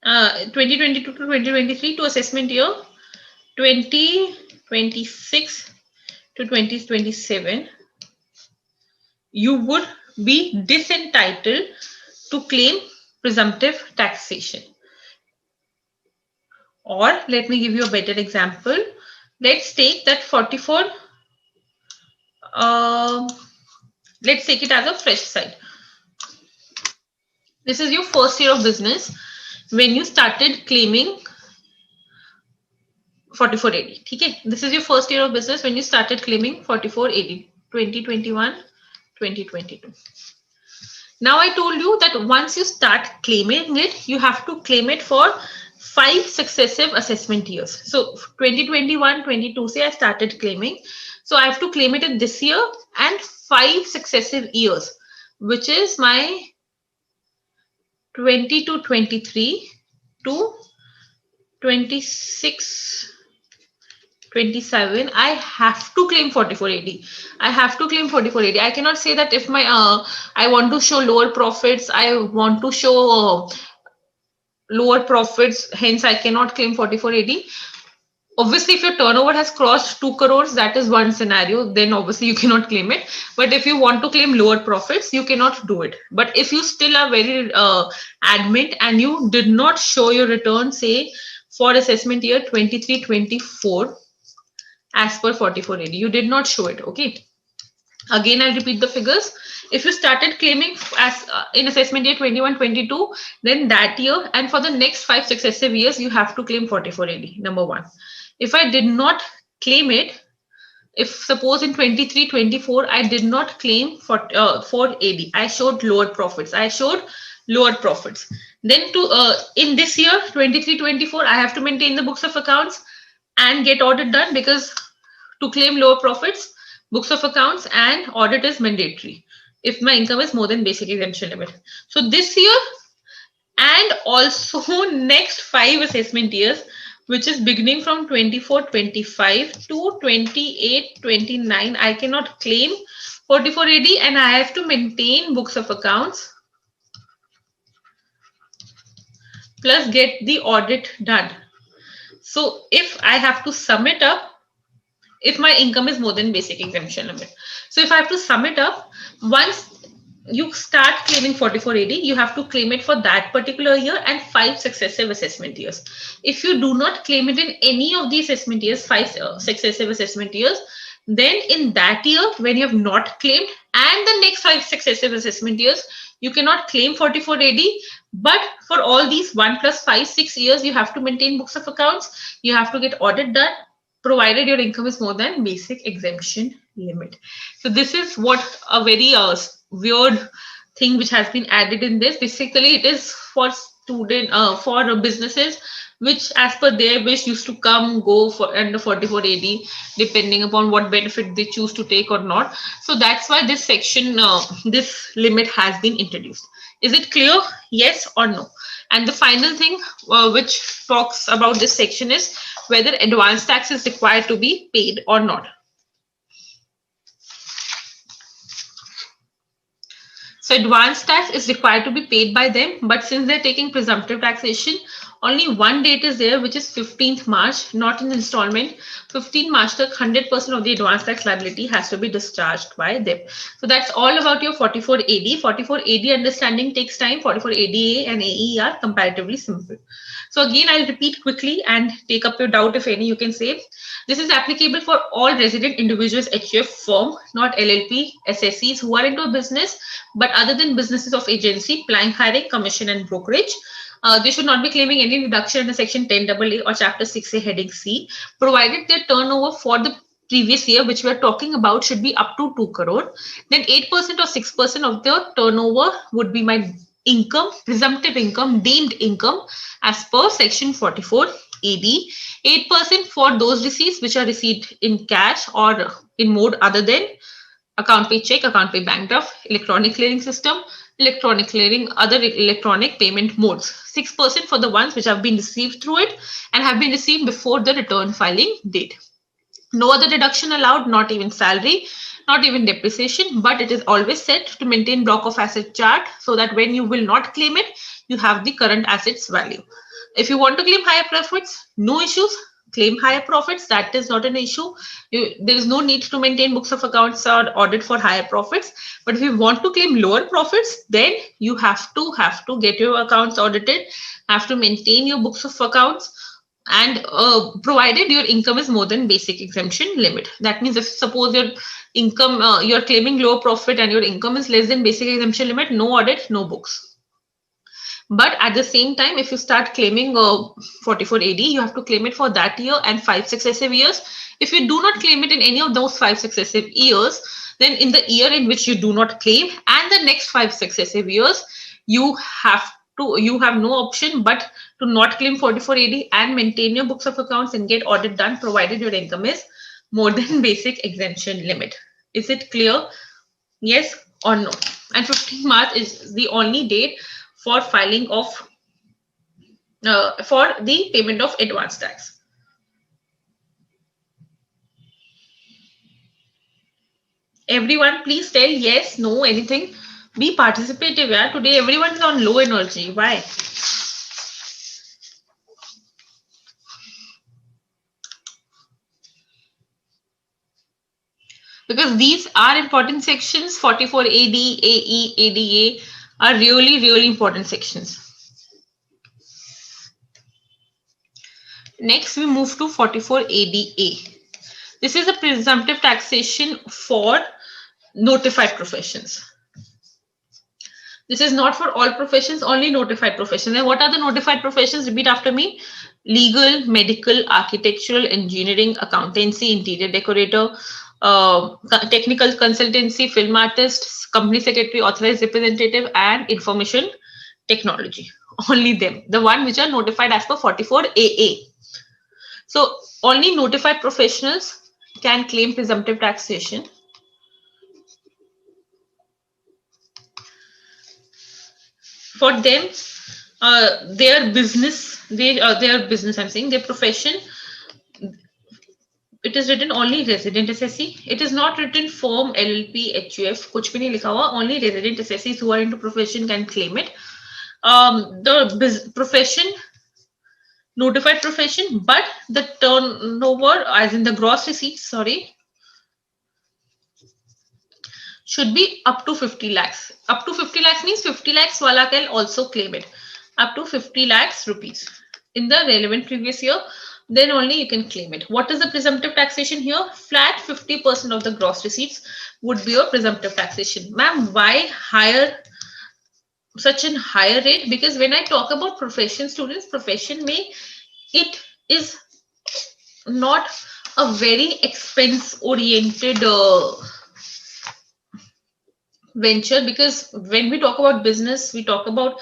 2022 to 2023 to assessment year 2026 to 2027, you would be disentitled to claim presumptive taxation. Or let me give you a better example. Let's take that 44. Let's take it as a fresh side. This is your first year of business when you started claiming 44AD. Okay? This is your first year of business when you started claiming 44AD, 2021, 2022. Now I told you that once you start claiming it, you have to claim it for 5 successive assessment years. So 2021, 22, say I started claiming. So I have to claim it in this year and 5 successive years, which is my 22, 23 to 26, 27. I have to claim 44AD. I have to claim 44AD. I cannot say that if my I want to show lower profits, I want to show lower profits, hence I cannot claim 44AD. Obviously, if your turnover has crossed 2 crores, that is one scenario, then obviously you cannot claim it. But if you want to claim lower profits, you cannot do it. But if you still are very adamant and you did not show your return, say for assessment year 23-24, as per 44AD, you did not show it, okay? Again, I'll repeat the figures. If you started claiming as in assessment year 21-22, then that year and for the next 5 successive years, you have to claim 44AD, number 1. If I did not claim it, if suppose in 23-24, I did not claim for AD, I showed lower profits. Then to in this year 23-24, I have to maintain the books of accounts and get audit done, because to claim lower profits, books of accounts and audit is mandatory if my income is more than basic exemption limit. So this year and also next 5 assessment years, which is beginning from 24-25 to 28-29, I cannot claim 44AD and I have to maintain books of accounts plus get the audit done. So if I have to sum it up, if my income is more than basic exemption limit. So if I have to sum it up, once you start claiming 44AD, you have to claim it for that particular year and 5 successive assessment years. If you do not claim it in any of these assessment years, 5 successive assessment years, then in that year when you have not claimed and the next 5 successive assessment years, you cannot claim 44AD. But for all these 1 + 5, 6 years, you have to maintain books of accounts, you have to get audit done, provided your income is more than basic exemption limit. So this is what a very weird thing which has been added in this. Basically, it is for for businesses which as per their wish used to come go for under 44AD, depending upon what benefit they choose to take or not. So that's why this section, this limit has been introduced. Is it clear? Yes or no? And the final thing which talks about this section is whether advance tax is required to be paid or not. So advance tax is required to be paid by them, but since they're taking presumptive taxation, only one date is there, which is 15th March, not in installment. 15th March, 100% of the advance tax liability has to be discharged by them. So that's all about your 44 AD. 44 AD understanding takes time. 44 ADA and AE are comparatively simple. So again, I'll repeat quickly and take up your doubt if any you can say. This is applicable for all resident individuals HUF firm, not LLP, SSCs who are into a business, but other than businesses of agency, planning, hiring, commission and brokerage. They should not be claiming any deduction under section 10AA or chapter 6A heading C, provided their turnover for the previous year, which we are talking about, should be up to 2 crore. Then 8% or 6% of their turnover would be my income, presumptive income, deemed income as per section 44 AD. 8% for those receipts which are received in cash or in mode other than account pay check, account pay bank draft, electronic clearing system, electronic clearing, other electronic payment modes. 6% for the ones which have been received through it and have been received before the return filing date. No other deduction allowed, not even salary, not even depreciation, but it is always set to maintain block of asset chart so that when you will not claim it, you have the current assets value. If you want to claim higher profits, no issues. Claim higher profits, that is not an issue. There is no need to maintain books of accounts or audit for higher profits. But if you want to claim lower profits, then you have to get your accounts audited, have to maintain your books of accounts, and provided your income is more than basic exemption limit. That means if suppose your income, you're claiming low profit and your income is less than basic exemption limit, no audit, no books. But at the same time, if you start claiming 44 AD, you have to claim it for that year and 5 successive years. If you do not claim it in any of those 5 successive years, then in the year in which you do not claim and the next 5 successive years, you have no option but to not claim 44 AD and maintain your books of accounts and get audit done, provided your income is more than basic exemption limit. Is it clear? Yes or no? And 15th March is the only date for filing of for the payment of advance tax. Everyone, please tell yes, no, anything. Be participative. Yeah? Today, everyone is on low energy. Why? Because these are important sections. 44 AD, AE, ADA are really, really important sections. Next, we move to 44 ADA. This is a presumptive taxation for notified professions. This is not for all professions, only notified professions. And what are the notified professions? Repeat after me. Legal, medical, architectural, engineering, accountancy, interior decorator, technical consultancy, film artist, company secretary, authorized representative, and information technology. Only them. The one which are notified as per 44 AA. So only notified professionals can claim presumptive taxation. For them, their business, I'm saying their profession, it is written only resident SSC. It is not written firm, LLP, HUF, kuch bhi nahi likha hua. Only resident SSCs who are into profession can claim it. The profession, notified profession, but the turnover, as in the gross receipts, sorry, should be up to 50 lakhs. Up to 50 lakhs means 50 lakhs wala can also claim it. Up to 50 lakhs rupees in the relevant previous year, then only you can claim it. What is the presumptive taxation here? Flat 50% of the gross receipts would be your presumptive taxation. Ma'am, why higher, such a higher rate? Because when I talk about profession students, profession may, it is not a very expense oriented venture, because when we talk about business, we talk about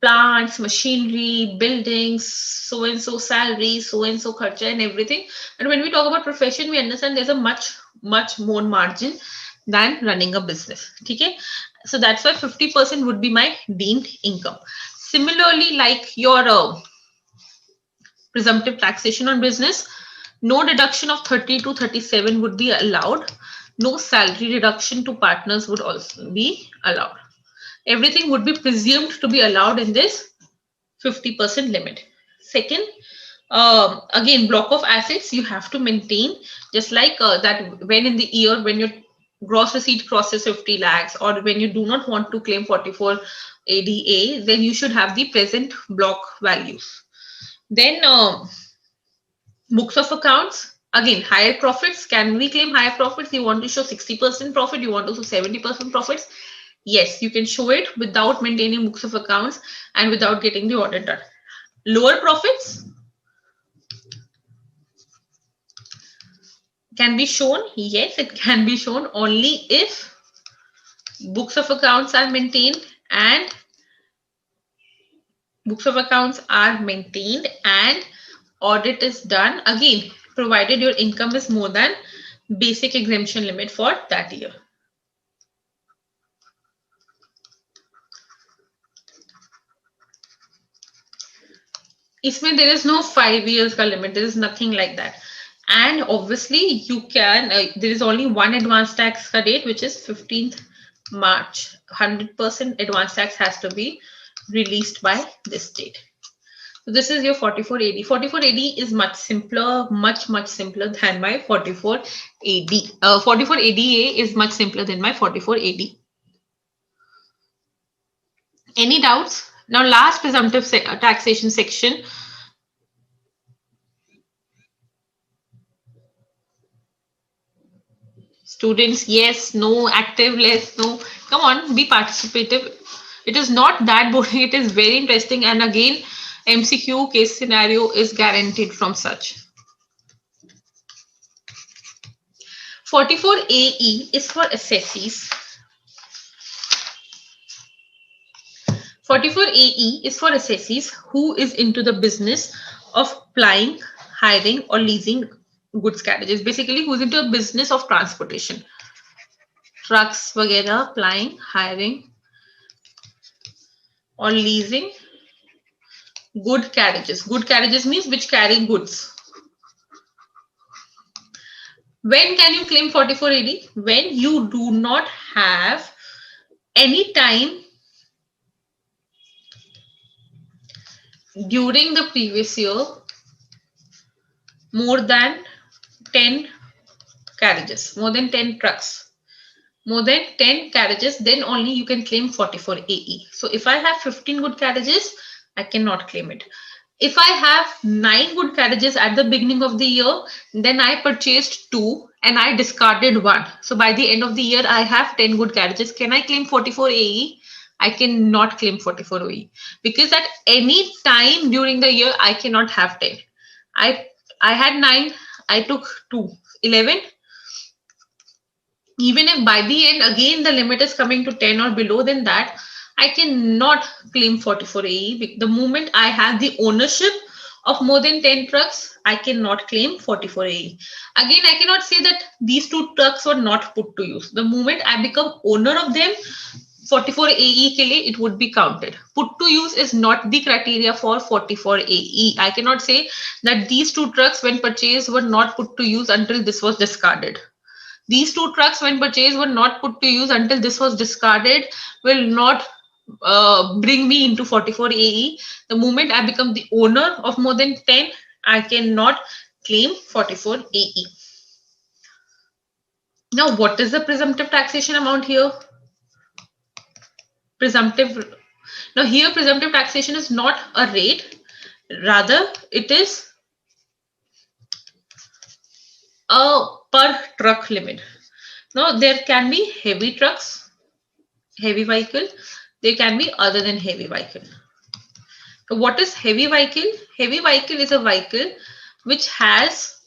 plants, machinery, buildings, so and so salary, so and so kharcha and everything. And when we talk about profession, we understand there's a much more margin than running a business. Okay, so that's why 50% would be my deemed income. Similarly, like your presumptive taxation on business, no deduction of 30 to 37 would be allowed. No salary reduction to partners would also be allowed. Everything would be presumed to be allowed in this 50% limit. Second, again, block of assets you have to maintain, just like that when in the year when your gross receipt crosses 50 lakhs, or when you do not want to claim 44 ADA, then you should have the present block values. Then books of accounts, again, higher profits. Can we claim higher profits? You want to show 60% profit, you want to show 70% profits. Yes, you can show it without maintaining books of accounts and without getting the audit done. Lower profits can be shown. Yes, it can be shown only if books of accounts are maintained and audit is done. Again, provided your income is more than basic exemption limit for that year. Isme there is no 5 years ka limit. There is nothing like that. And obviously you can, there is only one advance tax ka date, which is 15th March. 100% advance tax has to be released by this date. So this is your 44AD. 44AD is much simpler, much simpler than my 44AD. 44ADA is much simpler than my 44AD. Any doubts? Now, last presumptive taxation section. Students, yes, no, active, less, no. Come on, be participative. It is not that boring. It is very interesting. And again, MCQ case scenario is guaranteed from such. 44AE is for assessees. 44AE is for assessees who is into the business of plying, hiring, or leasing goods carriages. Basically, who's into a business of transportation. Trucks, vagera, plying, hiring, or leasing good carriages. Good carriages means which carry goods. When can you claim 44AD? When you do not have any time during the previous year more than 10 carriages, more than 10 trucks, more than 10 carriages, then only you can claim 44AE. So if I have 15 good carriages, I cannot claim it. If I have 9 good carriages at the beginning of the year, then I purchased 2 and I discarded 1. So by the end of the year, I have 10 good carriages. Can I claim 44AE? I cannot claim 44AE because at any time during the year, I cannot have 10. I had 9, I took 2, 11. Even if by the end, again, the limit is coming to 10 or below than that, I cannot claim 44AE. The moment I have the ownership of more than 10 trucks, I cannot claim 44AE. Again, I cannot say that these 2 trucks were not put to use. The moment I become owner of them, 44AE ke liye it would be counted. Put to use is not the criteria for 44AE. I cannot say that these 2 trucks when purchased were not put to use until this was discarded. These 2 trucks when purchased were not put to use until this was discarded will not bring me into 44AE. The moment I become the owner of more than 10, I cannot claim 44AE. Now, what is the presumptive taxation amount here? Presumptive. Now, here presumptive taxation is not a rate. Rather, it is a per truck limit. Now, there can be heavy trucks, heavy vehicle. There can be other than heavy vehicle. So what is heavy vehicle? Heavy vehicle is a vehicle which has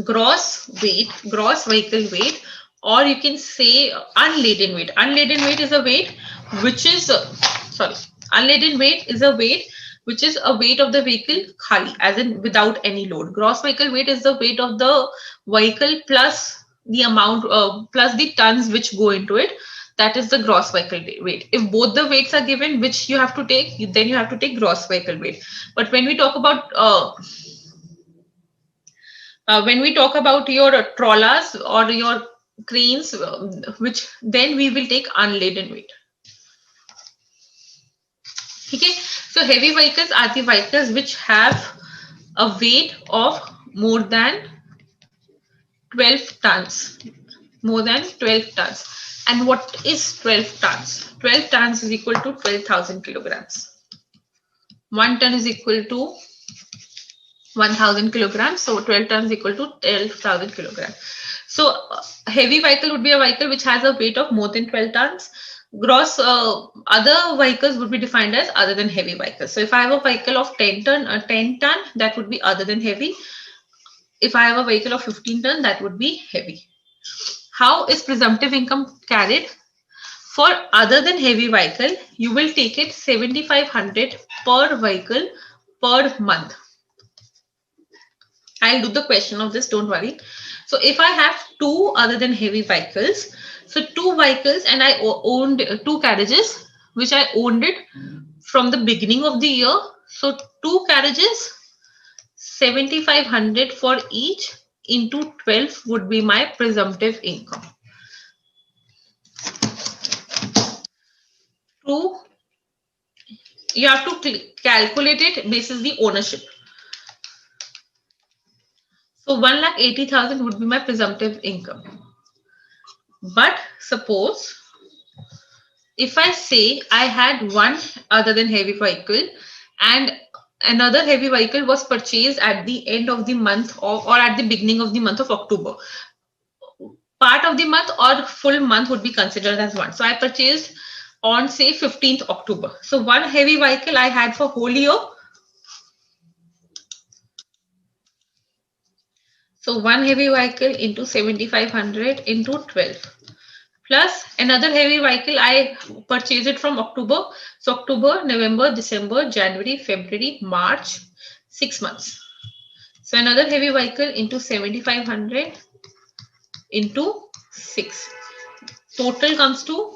gross vehicle weight, or you can say unladen weight. Unladen weight is a weight which is, unladen weight is a weight which is a weight of the vehicle khali, as in without any load. Gross vehicle weight is the weight of the vehicle plus the amount, plus the tons which go into it. That is the gross vehicle weight. If both the weights are given, which you have to take, then you have to take gross vehicle weight. But when we talk about your trawlers or your cranes, which then we will take unladen weight. Okay, so heavy vehicles are the vehicles which have a weight of more than 12 tons. More than 12 tons. And what is 12 tons? 12 tons is equal to 12,000 kilograms. 1 ton is equal to 1,000 kilograms. So 12 tons is equal to 12,000 kilograms. So heavy vehicle would be a vehicle which has a weight of more than 12 tons. Gross other vehicles would be defined as other than heavy vehicles. So if I have a vehicle of 10 ton, that would be other than heavy. If I have a vehicle of 15 ton, that would be heavy. How is presumptive income carried? For other than heavy vehicle, you will take it 7,500 per vehicle per month. I'll do the question of this, don't worry. So if I have two other than heavy vehicles, so two vehicles and I owned two carriages, which I owned it from the beginning of the year. So two carriages, 7,500 for each into 12 would be my presumptive income. You have to calculate it basis the ownership. So 1,80,000 would be my presumptive income. But suppose if I say I had one other than heavy vehicle and another heavy vehicle was purchased at the end of the month or at the beginning of the month of October. Part of the month or full month would be considered as one. So I purchased on say 15th October. So one heavy vehicle I had for whole year. So one heavy vehicle into 7,500 into 12. Plus another heavy vehicle, I purchased it from October. So October, November, December, January, February, March, 6 months. So another heavy vehicle into 7,500 into 6. Total comes to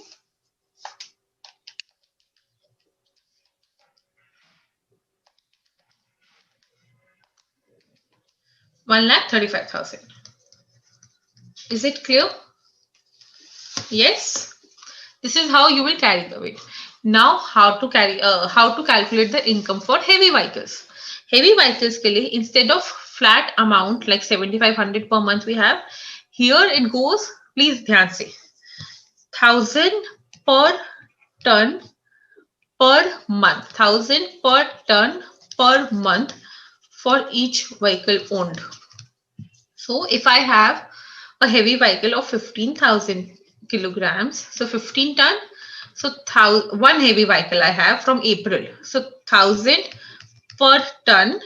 1,35,000. Is it clear? Yes. This is how you will carry the weight. Now, how to calculate the income for heavy vehicles. Heavy vehicles ke liye, instead of flat amount like 7,500 per month we have, here it goes, please dhyan se, 1,000 per ton per month, 1,000 per ton per month for each vehicle owned. So if I have a heavy vehicle of 15,000 kilograms, so 15 ton, so one heavy vehicle I have from April, so 1,000 per ton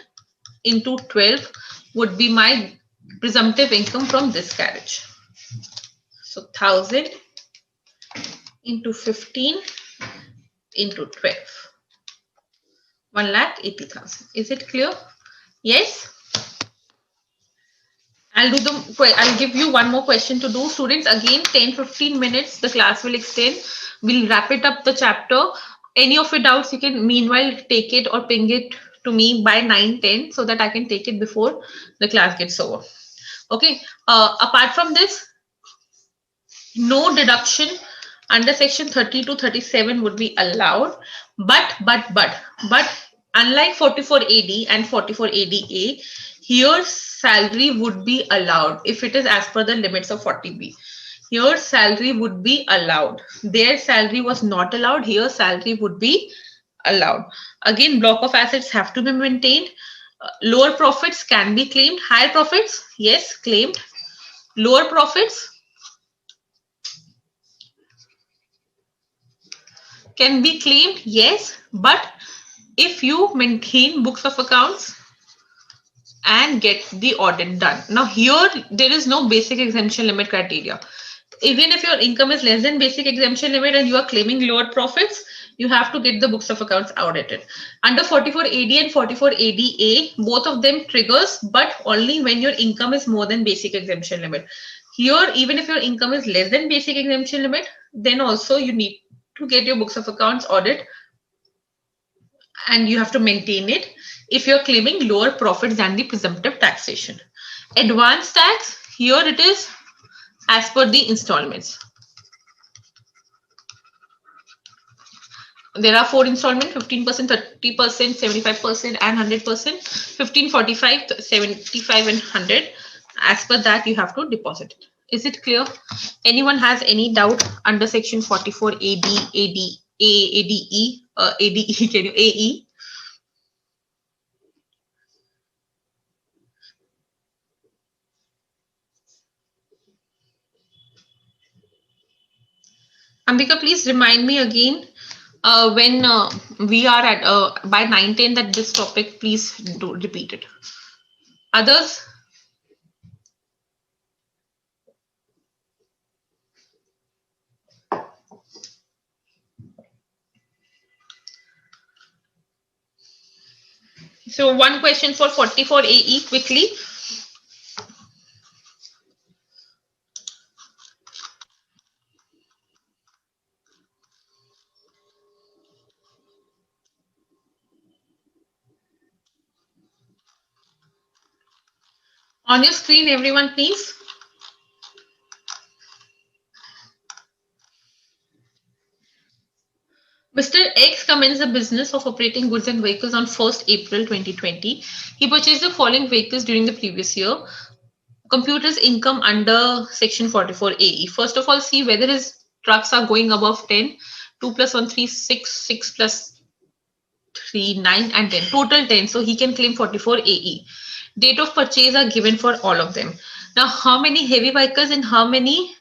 into 12 would be my presumptive income from this carriage. So 1,000 into 15 into 12, 1,80,000. Is it clear? Yes. I'll give you one more question to do, students. Again, 10-15 minutes the class will extend. We'll wrap it up the chapter. Any of your doubts you can meanwhile take it or ping it to me by 9-10 so that I can take it before the class gets over. Okay. Apart from this, no deduction under section 30 to 37 would be allowed, but unlike 44 AD and 44 ADA, here salary would be allowed if it is as per the limits of 40B. Here salary would be allowed. Their salary was not allowed. Here salary would be allowed. Again, block of assets have to be maintained. Lower profits can be claimed. Higher profits, yes, claimed. Lower profits can be claimed, yes, but if you maintain books of accounts and get the audit done. Now here there is no basic exemption limit criteria. Even if your income is less than basic exemption limit and you are claiming lower profits, you have to get the books of accounts audited. Under 44 AD and 44 ADA, both of them triggers, but only when your income is more than basic exemption limit. Here, even if your income is less than basic exemption limit, then also you need to get your books of accounts audit and you have to maintain it if you're claiming lower profits than the presumptive taxation. Advanced tax, here it is as per the installments. There are 4 installments, 15%, 30%, 75%, and 100%. 15, 45, 75, and 100. As per that, you have to deposit it. Is it clear? Anyone has any doubt under section 44 AD, ADE, ADE, can you AE? Ambika, please remind me again when we are at by 9:10 that this topic, please do repeat it. Others? So one question for 44 AE quickly. On your screen, everyone, please. Mr. X commenced the business of operating goods and vehicles on 1st April 2020. He purchased the following vehicles during the previous year. Computers income under section 44 AE. First of all, see whether his trucks are going above 10. 2 plus 1, 3, 6, 6 plus 3, 9, and 10. Total 10. So he can claim 44 AE. Date of purchase are given for all of them. Now, how many heavy vehicles and how many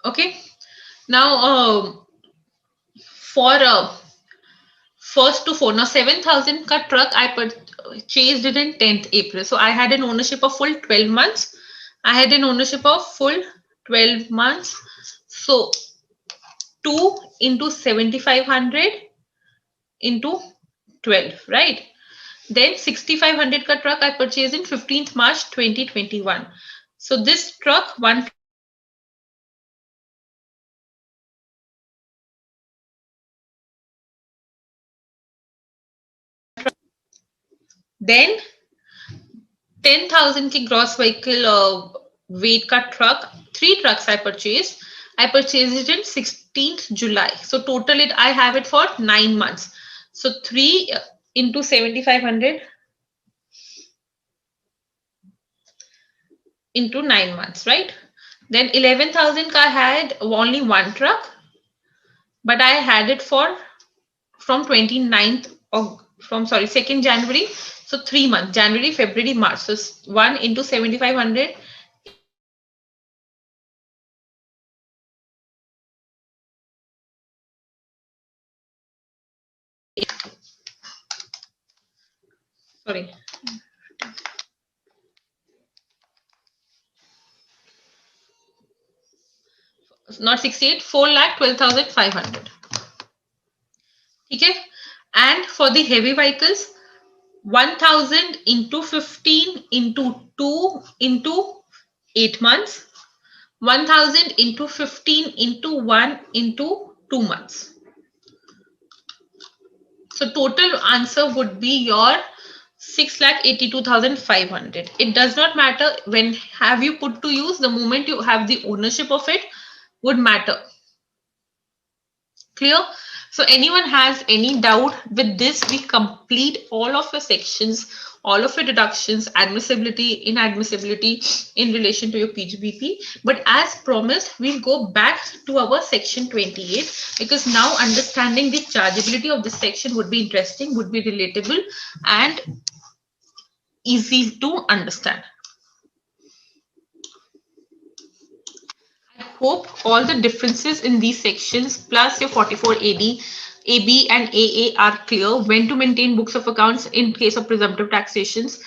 okay. Now, for first to 4, now 7,000 ka truck I purchased it in 10th April. So I had an ownership of full 12 months. I had an ownership of full 12 months. So 2 into 7,500 into 12, right? Then 6,500 ka truck I purchased in 15th March 2021. So this truck, one then 10,000 ki gross vehicle weight ka truck, 3 trucks I purchased. I purchased it in 16th July. So total it I have it for 9 months. So 3 into 7,500 into 9 months, right? Then 11,000 ka I had only one truck, but I had it for from 29th of from 2nd January. So 3 months, January, February, March. So 1 into 7,500 sorry. Not 68, 4,12,500. Okay. And for the heavy vehicles, 1,000 into 15 into 2 into 8 months. 1,000 into 15 into 1 into 2 months. So total answer would be your 6,82,500. It does not matter when have you put to use, the moment you have the ownership of it would matter. Clear? So anyone has any doubt with this, we complete all of your sections, all of your deductions, admissibility, inadmissibility in relation to your PGBP. But as promised, we'll go back to our section 28 because now understanding the chargeability of this section would be interesting, would be relatable and easy to understand. hope all the differences in these sections plus your 44 AD, AB and AA are clear. When to maintain books of accounts in case of presumptive taxations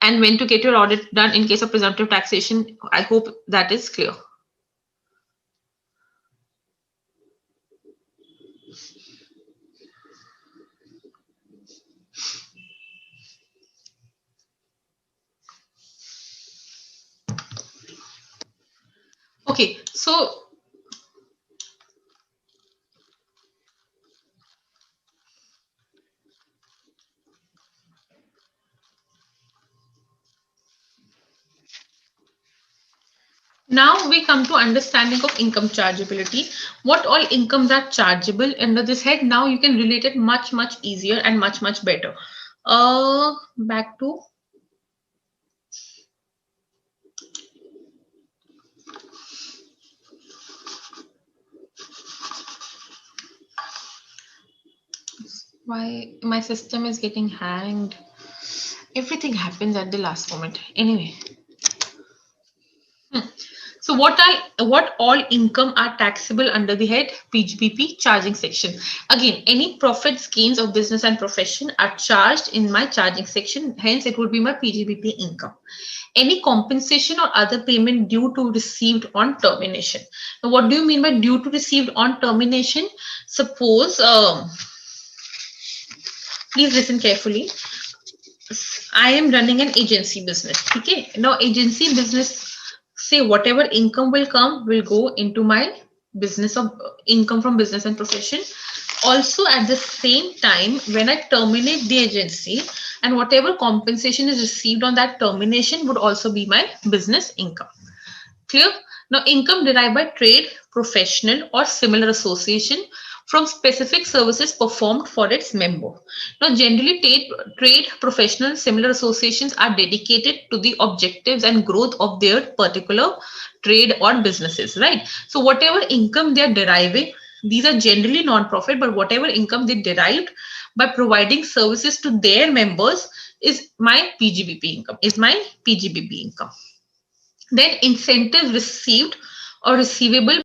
and when to get your audit done in case of presumptive taxation. I hope that is clear. Okay, so now we come to understanding of income chargeability. What all incomes are chargeable under this head? Now you can relate it much easier and much better. Back to why my system is getting hanged. Everything happens at the last moment. Anyway. So what all income are taxable under the head PGBP charging section? Again, any profits, gains of business and profession are charged in my charging section. Hence, it would be my PGBP income. Any compensation or other payment due to received on termination. Now, what do you mean by due to received on termination? Suppose, please listen carefully. I am running an agency business. Okay. Now, agency business, say whatever income will come will go into my business of income from business and profession. Also, at the same time, when I terminate the agency and whatever compensation is received on that termination would also be my business income. Clear? Now, income derived by trade, professional, or similar association from specific services performed for its member. Now, generally, trade, professional, similar associations are dedicated to the objectives and growth of their particular trade or businesses, right? So, whatever income they are deriving, these are generally non-profit, but whatever income they derived by providing services to their members is my PGBP income, is my PGBP income. Then incentives received or receivable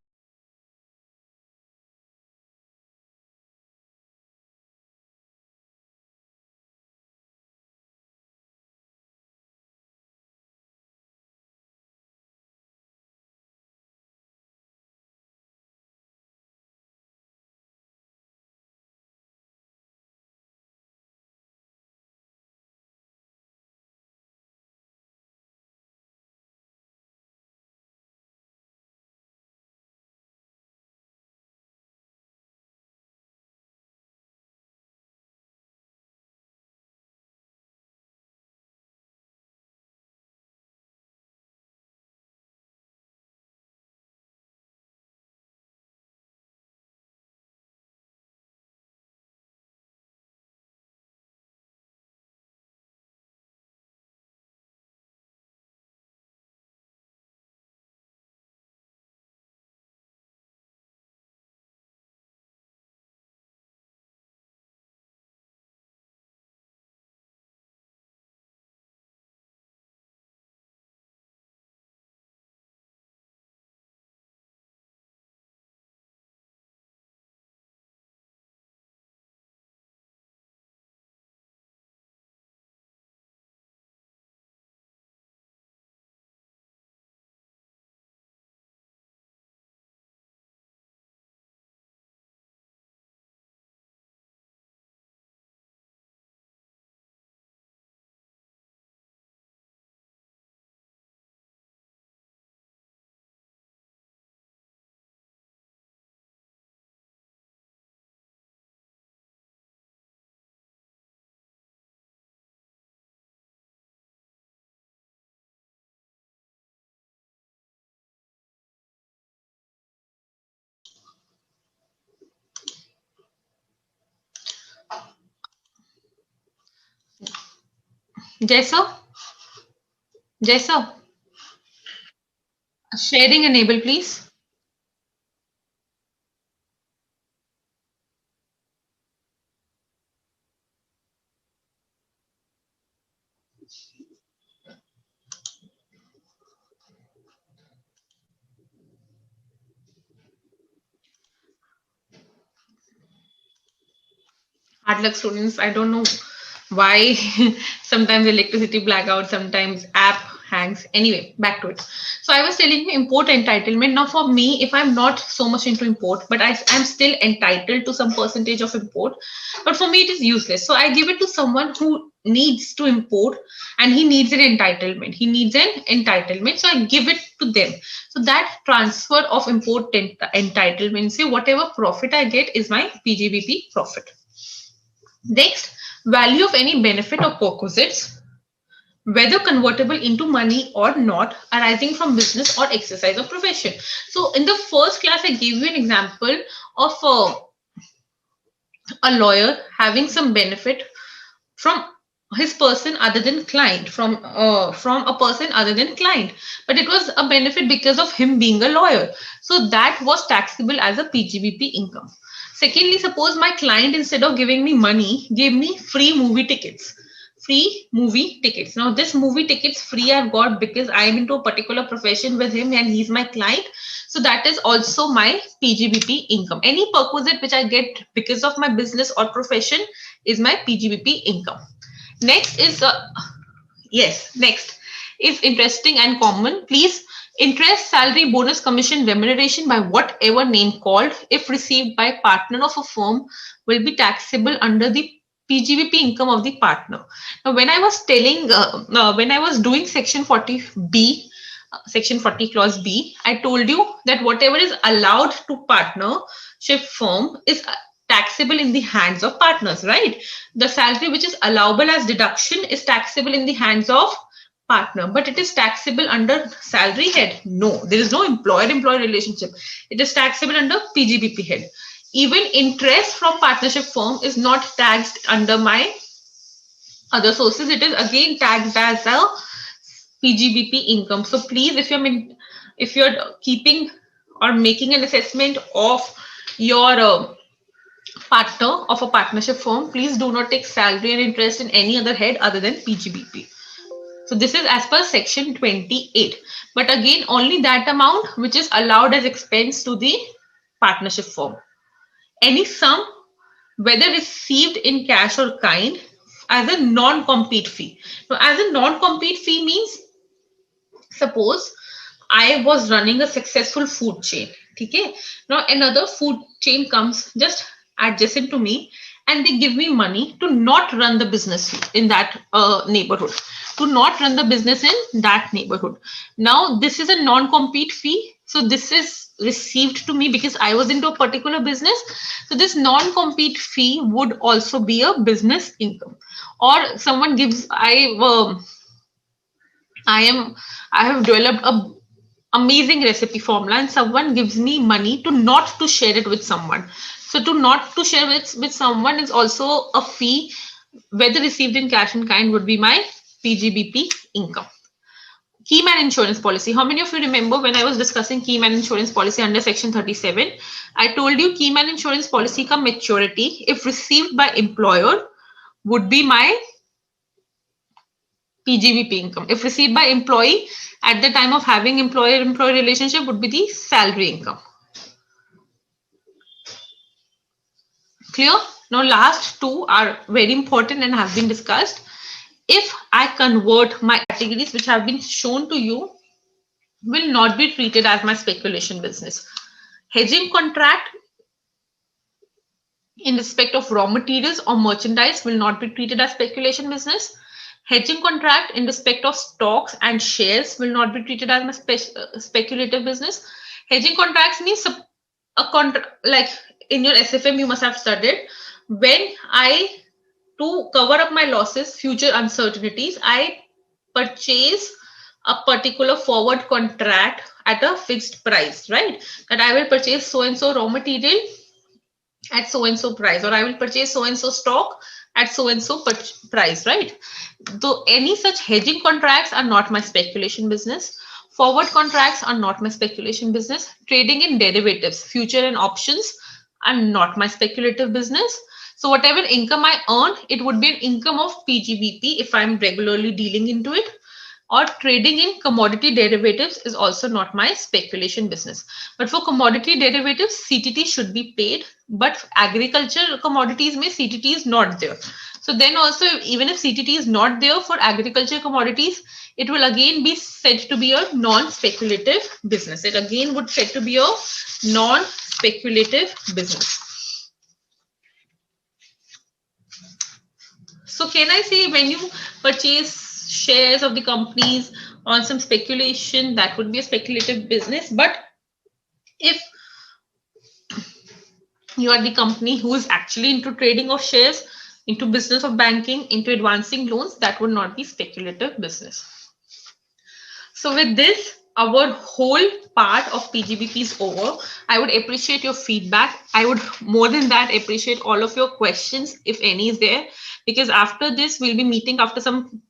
Jaisa, Jaisa, sharing enable, please. Hard luck students, I don't know why sometimes electricity blackout, sometimes app hangs. Anyway, back to it. So I was telling you import entitlement. Now for me, if I'm not so much into import, but I'm still entitled to some percentage of import, but for me it is useless. So I give it to someone who needs to import and he needs an entitlement. He needs an entitlement. So I give it to them. So that transfer of import entitlement, say whatever profit I get is my PGBP profit. Next, value of any benefit or perquisites, whether convertible into money or not, arising from business or exercise of profession. So in the first class, I gave you an example of a lawyer having some benefit from his person other than client, from a person other than client, but it was a benefit because of him being a lawyer. So that was taxable as a PGBP income. Secondly, suppose my client, instead of giving me money, gave me free movie tickets. Free movie tickets. Now this movie tickets free I've got because I'm into a particular profession with him and he's my client. So that is also my PGBP income. Any perquisite which I get because of my business or profession is my PGBP income. Next is next is interesting and common. Please, interest, salary, bonus, commission, remuneration by whatever name called, if received by partner of a firm, will be taxable under the PGBP income of the partner. Now, when I was telling, when I was doing section 40B, section 40 clause B, I told you that whatever is allowed to partnership firm is taxable in the hands of partners, right? The salary which is allowable as deduction is taxable in the hands of partner, but it is taxable under salary head. No, there is no employer-employee relationship. It is taxable under PGBP head. Even interest from partnership firm is not taxed under my other sources. It is again taxed as a PGBP income. So please, if you're keeping or making an assessment of your partner of a partnership firm, please do not take salary and interest in any other head other than PGBP. So this is as per section 28. But again, only that amount which is allowed as expense to the partnership firm. Any sum, whether received in cash or kind, as a non-compete fee. Now, as a non-compete fee means, suppose I was running a successful food chain. Okay? Now another food chain comes just adjacent to me and they give me money to not run the business in that neighborhood, to not run the business in that neighborhood. Now this is a non-compete fee. So this is received to me because I was into a particular business. So this non-compete fee would also be a business income. Or someone gives, I have developed a amazing recipe formula and someone gives me money to not to share it with someone. So to not to share with someone is also a fee, whether received in cash and kind would be my PGBP income. Key man insurance policy. How many of you remember when I was discussing key man insurance policy under section 37? I told you key man insurance policy ka maturity, if received by employer, would be my PGBP income. If received by employee at the time of having employer-employee relationship would be the salary income. Clear? Now last two are very important and have been discussed. If I convert my categories which have been shown to you, will not be treated as my speculation business. Hedging contract in respect of raw materials or merchandise will not be treated as speculation business. Hedging contract in respect of stocks and shares will not be treated as my speculative business. Hedging contracts means a contract, like in your SFM you must have studied, when I, to cover up my losses, future uncertainties, I purchase a particular forward contract at a fixed price, right? That I will purchase so and so raw material at so and so price, or I will purchase so and so stock at so and so price, right? Though any such hedging contracts are not my speculation business. Forward contracts are not my speculation business. Trading in derivatives, future and options are not my speculative business. So whatever income I earn, it would be an income of PGBP if I'm regularly dealing into it. or trading in commodity derivatives is also not my speculation business. But for commodity derivatives, CTT should be paid, but agriculture commodities may CTT is not there. So then also, even if CTT is not there for agriculture commodities, it will again be said to be a non-speculative business. It again would said to be a non-speculative business. So can I say when you purchase shares of the companies on some speculation, that would be a speculative business? But if you are the company who is actually into trading of shares, into business of banking, into advancing loans, that would not be speculative business. So with this, our whole part of PGBP is over. I would appreciate your feedback. I would more than that appreciate all of your questions, if any is there, because after this, we'll be meeting after some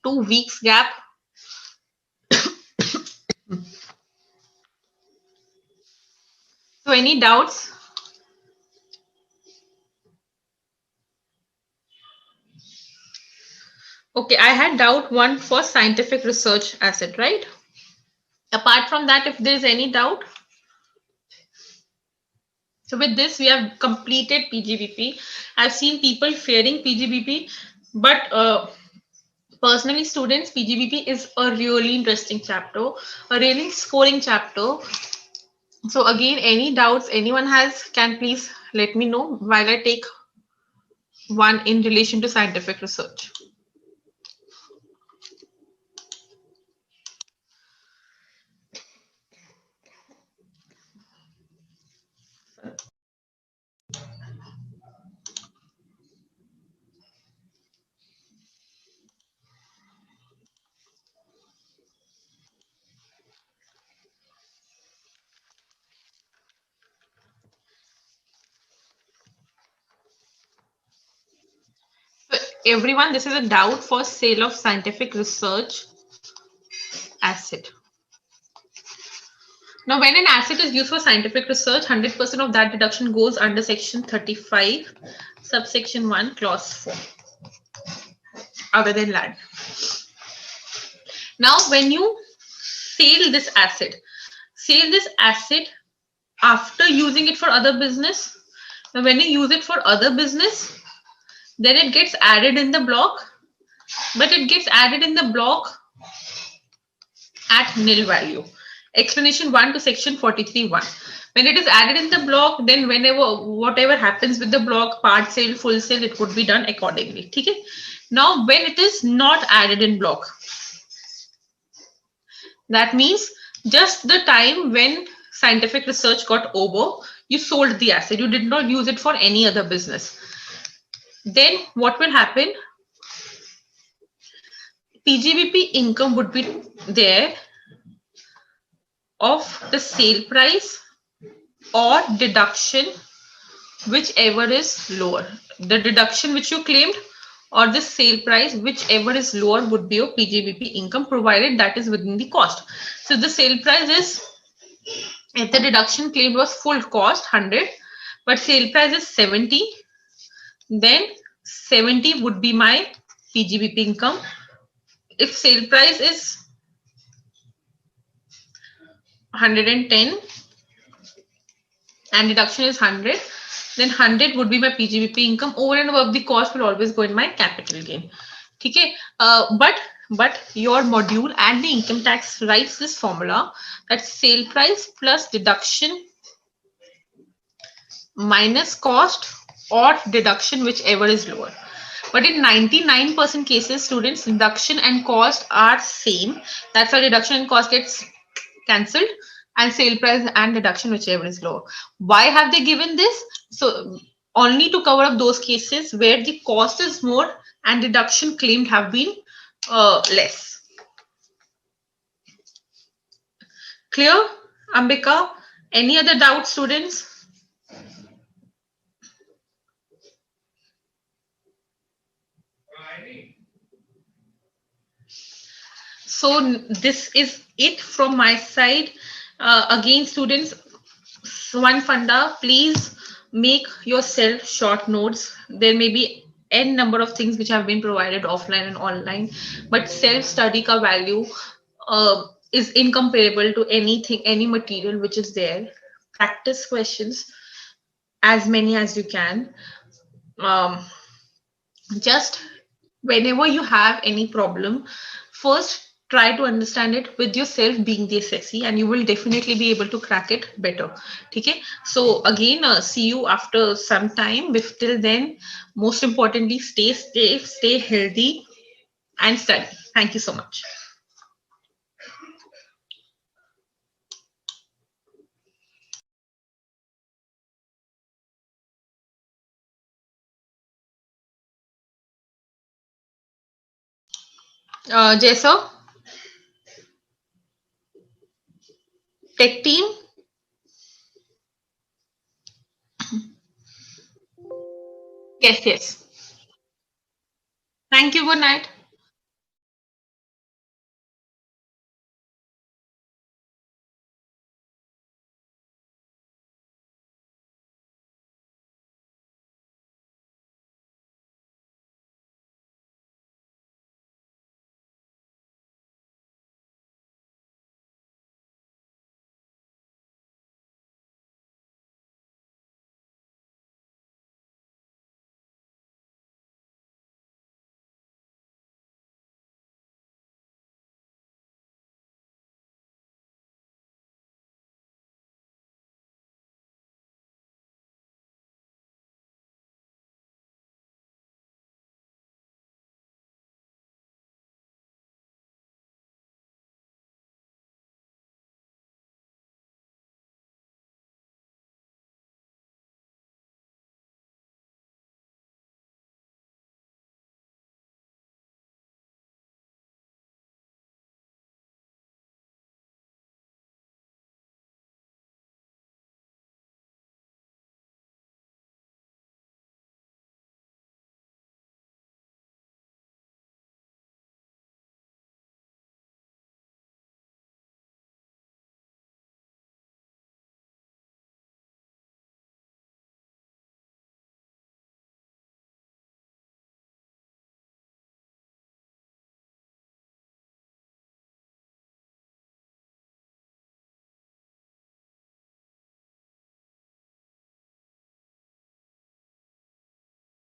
2 weeks gap. So any doubts? Okay, I had doubt one for scientific research asset, right? Apart from that, if there is any doubt. So with this, we have completed PGBP. I've seen people fearing PGBP, but personally, students, PGBP is a really interesting chapter, a really scoring chapter. So again, any doubts anyone has, can please let me know while I take one in relation to scientific research. So everyone, this is a doubt for sale of scientific research asset. Now, when an asset is used for scientific research, 100% of that deduction goes under section 35, subsection 1, clause 4, other than land. Now, when you sell this asset after using it for other business. Now, when you use it for other business, then it gets added in the block, but it gets added in the block at nil value. Explanation 1 to section 43(1). When it is added in the block, then whatever happens with the block, part sale, full sale, it would be done accordingly. Okay? Now, when it is not added in block, that means just the time when scientific research got over, you sold the asset. You did not use it for any other business. Then what will happen? PGBP income would be there of the sale price or deduction, whichever is lower. The deduction which you claimed or the sale price, whichever is lower, would be your PGBP income, provided that is within the cost. So the sale price is, if the deduction claimed was full cost 100, but sale price is 70, then 70 would be my PGBP income. If sale price is 110 and deduction is 100, then 100 would be my PGBP income. Over and above the cost will always go in my capital gain. Okay, but your module and the income tax writes this formula, that sale price plus deduction minus cost or deduction, whichever is lower. But in 99% cases, students, deduction and cost are same. That's why deduction and cost gets cancelled, and sale price and deduction, whichever is lower. Why have they given this? So only to cover up those cases where the cost is more and deduction claimed have been less. Clear, Ambika? Any other doubts, students? So this is it from my side. Again, students, one funda, please make yourself short notes. There may be n number of things which have been provided offline and online, but self study ka value is incomparable to anything, any material which is there. Practice questions as many as you can. um, just whenever you have any problem, first try to understand it with yourself being the assessee, and you will definitely be able to crack it better. Okay, so again, see you after some time. Till then, most importantly, stay safe, stay healthy, and study. Thank you so much. Jason, tech team. Yes, yes. Thank you. Good night.